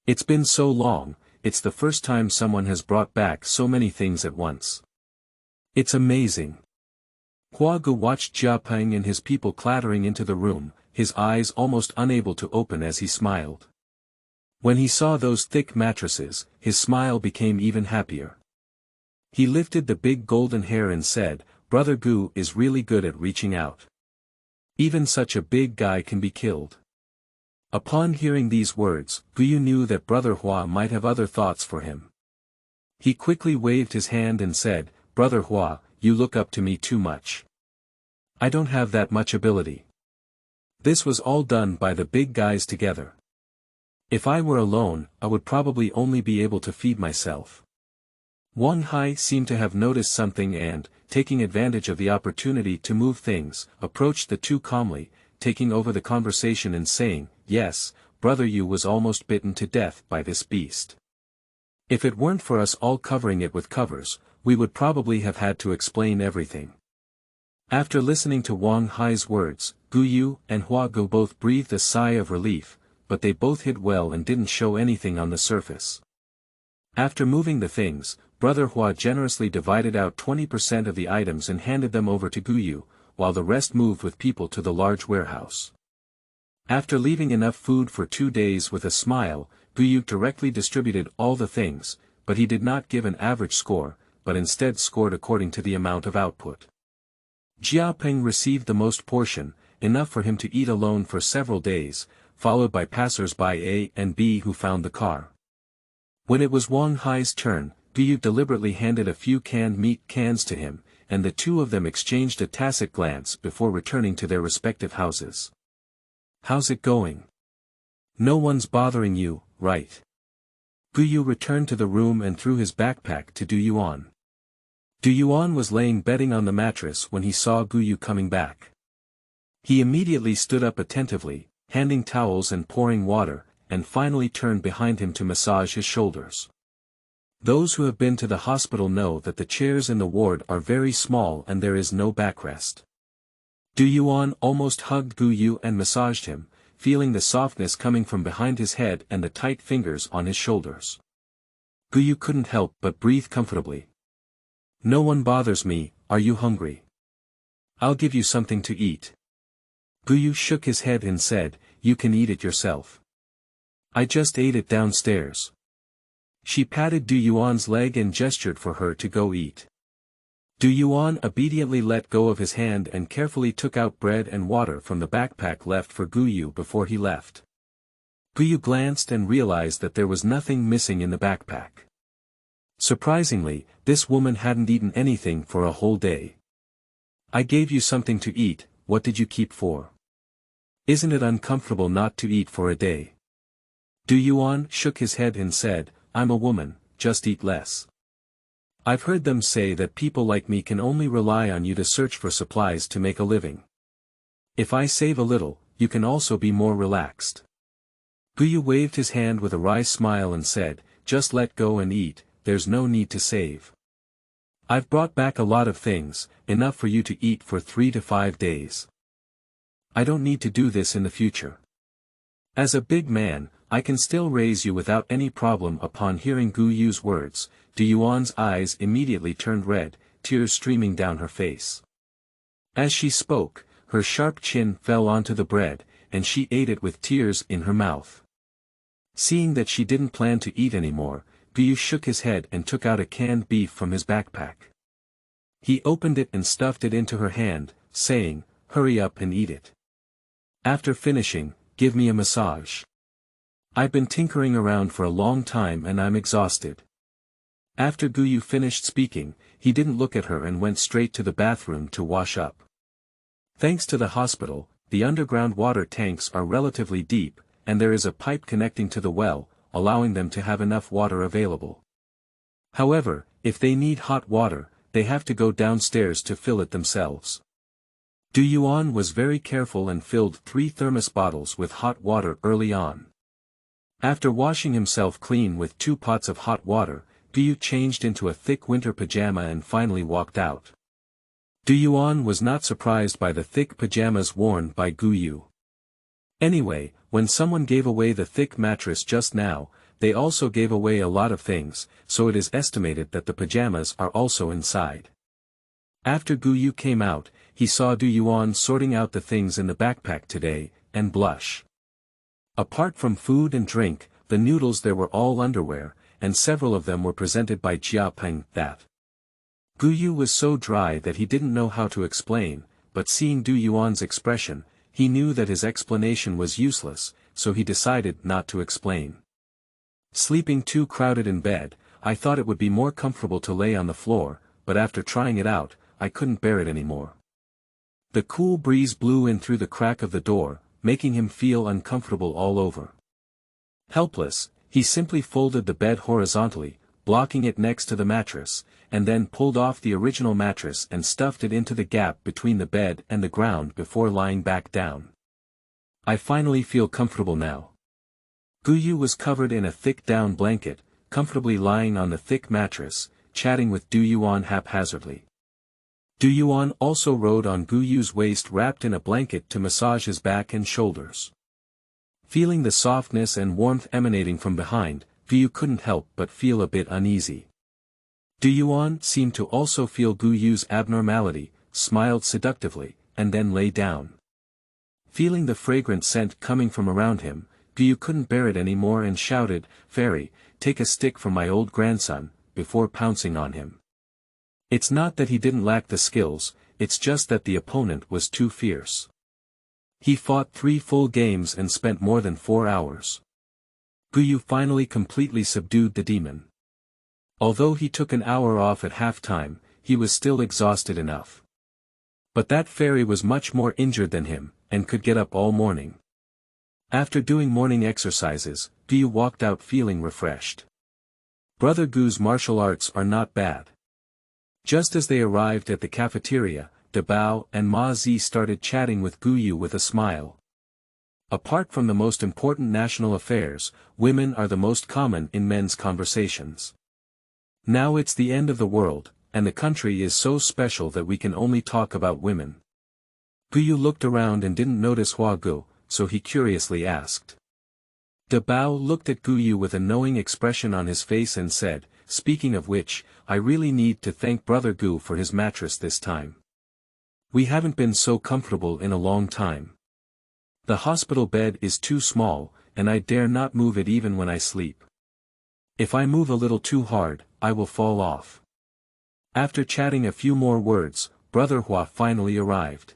It's been so long, it's the first time someone has brought back so many things at once. It's amazing." Hua Gu watched Jia Peng and his people clattering into the room, his eyes almost unable to open as he smiled. When he saw those thick mattresses, his smile became even happier. He lifted the big golden hair and said, "Brother Gu is really good at reaching out. Even such a big guy can be killed." Upon hearing these words, Guyu knew that Brother Hua might have other thoughts for him. He quickly waved his hand and said, "Brother Hua, you look up to me too much. I don't have that much ability." This was all done by the big guys together. If I were alone, I would probably only be able to feed myself. Wang Hai seemed to have noticed something and, taking advantage of the opportunity to move things, approached the two calmly, taking over the conversation and saying, "Yes, brother, you was almost bitten to death by this beast. If it weren't for us all covering it with covers, we would probably have had to explain everything." After listening to Wang Hai's words, Gu Yu and Hua Gu both breathed a sigh of relief, but they both hid well and didn't show anything on the surface. After moving the things, Brother Hua generously divided out 20% of the items and handed them over to Gu Yu, while the rest moved with people to the large warehouse. After leaving enough food for 2 days with a smile, Gu Yu directly distributed all the things, but he did not give an average score, but instead scored according to the amount of output. Jia Peng received the most portion, enough for him to eat alone for several days, followed by passers-by A and B who found the car. When it was Wang Hai's turn, Gu Yu deliberately handed a few canned meat cans to him, and the two of them exchanged a tacit glance before returning to their respective houses. "How's it going? No one's bothering you, right?" Gu Yu returned to the room and threw his backpack to Du Yuan. Du Yuan was laying bedding on the mattress when he saw Gu Yu coming back. He immediately stood up attentively, handing towels and pouring water, and finally turned behind him to massage his shoulders. Those who have been to the hospital know that the chairs in the ward are very small and there is no backrest. Du Yuan almost hugged Gu Yu and massaged him, feeling the softness coming from behind his head and the tight fingers on his shoulders. Gu Yu couldn't help but breathe comfortably. "No one bothers me, are you hungry? I'll give you something to eat." Gu Yu shook his head and said, "You can eat it yourself. I just ate it downstairs." She patted Du Yuan's leg and gestured for her to go eat. Du Yuan obediently let go of his hand and carefully took out bread and water from the backpack left for Gu Yu before he left. Gu Yu glanced and realized that there was nothing missing in the backpack. Surprisingly, this woman hadn't eaten anything for a whole day. "I gave you something to eat, what did you keep for? Isn't it uncomfortable not to eat for a day?" Du Yuan shook his head and said, "I'm a woman, just eat less. I've heard them say that people like me can only rely on you to search for supplies to make a living. If I save a little, you can also be more relaxed." Gu Yu waved his hand with a wry smile and said, "Just let go and eat, there's no need to save. I've brought back a lot of things, enough for you to eat for 3 to 5 days. I don't need to do this in the future. As a big man, I can still raise you without any problem." Upon hearing Gu Yu's words, Du Yuan's eyes immediately turned red, tears streaming down her face. As she spoke, her sharp chin fell onto the bread, and she ate it with tears in her mouth. Seeing that she didn't plan to eat anymore, Gu Yu shook his head and took out a canned beef from his backpack. He opened it and stuffed it into her hand, saying, "Hurry up and eat it. After finishing, give me a massage. I've been tinkering around for a long time and I'm exhausted." After Gu Yu finished speaking, he didn't look at her and went straight to the bathroom to wash up. Thanks to the hospital, the underground water tanks are relatively deep, and there is a pipe connecting to the well, allowing them to have enough water available. However, if they need hot water, they have to go downstairs to fill it themselves. Du Yuan was very careful and filled 3 thermos bottles with hot water early on. After washing himself clean with 2 pots of hot water, Gu Yu changed into a thick winter pajama and finally walked out. Du Yuan was not surprised by the thick pajamas worn by Gu Yu. Anyway, when someone gave away the thick mattress just now, they also gave away a lot of things, so it is estimated that the pajamas are also inside. After Gu Yu came out, he saw Du Yuan sorting out the things in the backpack today, and blush. Apart from food and drink, the noodles there were all underwear, and several of them were presented by Jia Peng. That Gu Yu was so dry that he didn't know how to explain, but seeing Du Yuan's expression, he knew that his explanation was useless, so he decided not to explain. "Sleeping too crowded in bed, I thought it would be more comfortable to lay on the floor, but after trying it out, I couldn't bear it anymore." The cool breeze blew in through the crack of the door, making him feel uncomfortable all over. Helpless, he simply folded the bed horizontally, blocking it next to the mattress, and then pulled off the original mattress and stuffed it into the gap between the bed and the ground before lying back down. I finally feel comfortable now. Guyu was covered in a thick down blanket, comfortably lying on the thick mattress, chatting with Yuan haphazardly. Yuan also rode on Guyu's waist wrapped in a blanket to massage his back and shoulders. Feeling the softness and warmth emanating from behind, Guyu couldn't help but feel a bit uneasy. Yuan seemed to also feel Guyu's abnormality, smiled seductively, and then lay down. Feeling the fragrant scent coming from around him, Guyu couldn't bear it anymore and shouted, "Fairy, take a stick from my old grandson," before pouncing on him. It's not that he didn't lack the skills, it's just that the opponent was too fierce. He fought 3 full games and spent more than 4 hours. Guyu finally completely subdued the demon. Although he took an hour off at halftime, he was still exhausted enough. But that fairy was much more injured than him, and could get up all morning. After doing morning exercises, Guyu walked out feeling refreshed. Brother Gu's martial arts are not bad. Just as they arrived at the cafeteria, Dabao and Ma Zi started chatting with Guyu with a smile. Apart from the most important national affairs, women are the most common in men's conversations. Now it's the end of the world, and the country is so special that we can only talk about women. Guyu looked around and didn't notice Hua Gu, so he curiously asked. Dabao looked at Guyu with a knowing expression on his face and said, "Speaking of which, I really need to thank Brother Gu for his mattress this time. We haven't been so comfortable in a long time. The hospital bed is too small, and I dare not move it even when I sleep. If I move a little too hard, I will fall off." After chatting a few more words, Brother Hua finally arrived.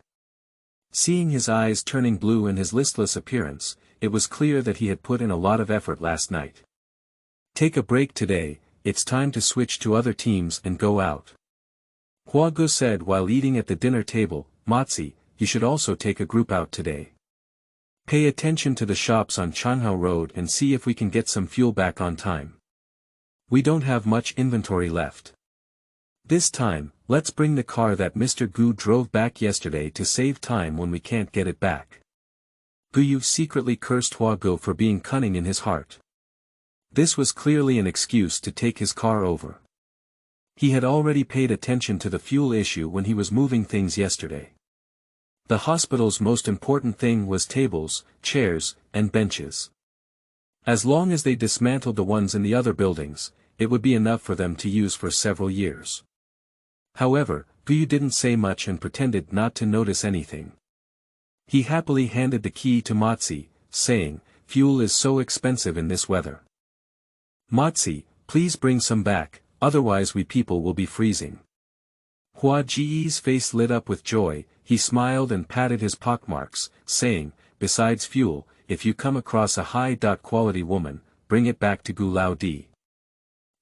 Seeing his eyes turning blue and his listless appearance, it was clear that he had put in a lot of effort last night. "Take a break today, it's time to switch to other teams and go out," Hua Gu said while eating at the dinner table. "Matzi, you should also take a group out today. Pay attention to the shops on Changhao Road and see if we can get some fuel back on time. We don't have much inventory left. This time, let's bring the car that Mr. Gu drove back yesterday to save time when we can't get it back." Guyu secretly cursed Hua Gu for being cunning in his heart. This was clearly an excuse to take his car over. He had already paid attention to the fuel issue when he was moving things yesterday. The hospital's most important thing was tables, chairs, and benches. As long as they dismantled the ones in the other buildings, it would be enough for them to use for several years. However, Guyu didn't say much and pretended not to notice anything. He happily handed the key to Matzi, saying, "Fuel is so expensive in this weather. Matzi, please bring some back, otherwise we people will be freezing." Hua Ji's face lit up with joy, he smiled and patted his pockmarks, saying, "Besides fuel, if you come across a high-quality woman, bring it back to Gu Lao Di.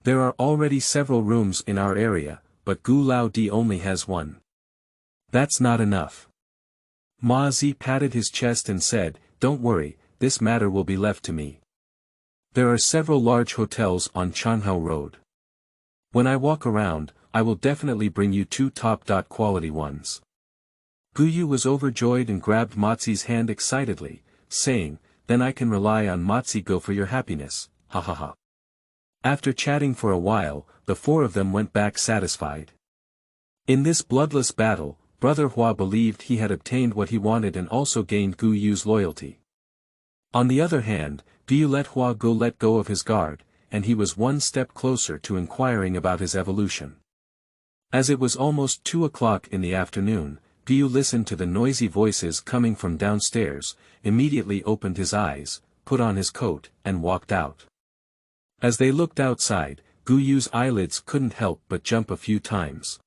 There are already several rooms in our area, but Gu Lao Di only has one. That's not enough." Ma Zi patted his chest and said, "Don't worry, this matter will be left to me. There are several large hotels on Changhao Road. When I walk around, I will definitely bring you 2 top-quality ones." Guyu was overjoyed and grabbed Matzi's hand excitedly, saying, "Then I can rely on Matzi Go for your happiness, ha ha ha." After chatting for a while, the 4 of them went back satisfied. In this bloodless battle, Brother Hua believed he had obtained what he wanted and also gained Guyu's loyalty. On the other hand, Guyu let Hua Gu let go of his guard, and he was one step closer to inquiring about his evolution. As it was almost 2 o'clock in the afternoon, Guyu listened to the noisy voices coming from downstairs, immediately opened his eyes, put on his coat, and walked out. As they looked outside, Guyu's eyelids couldn't help but jump a few times.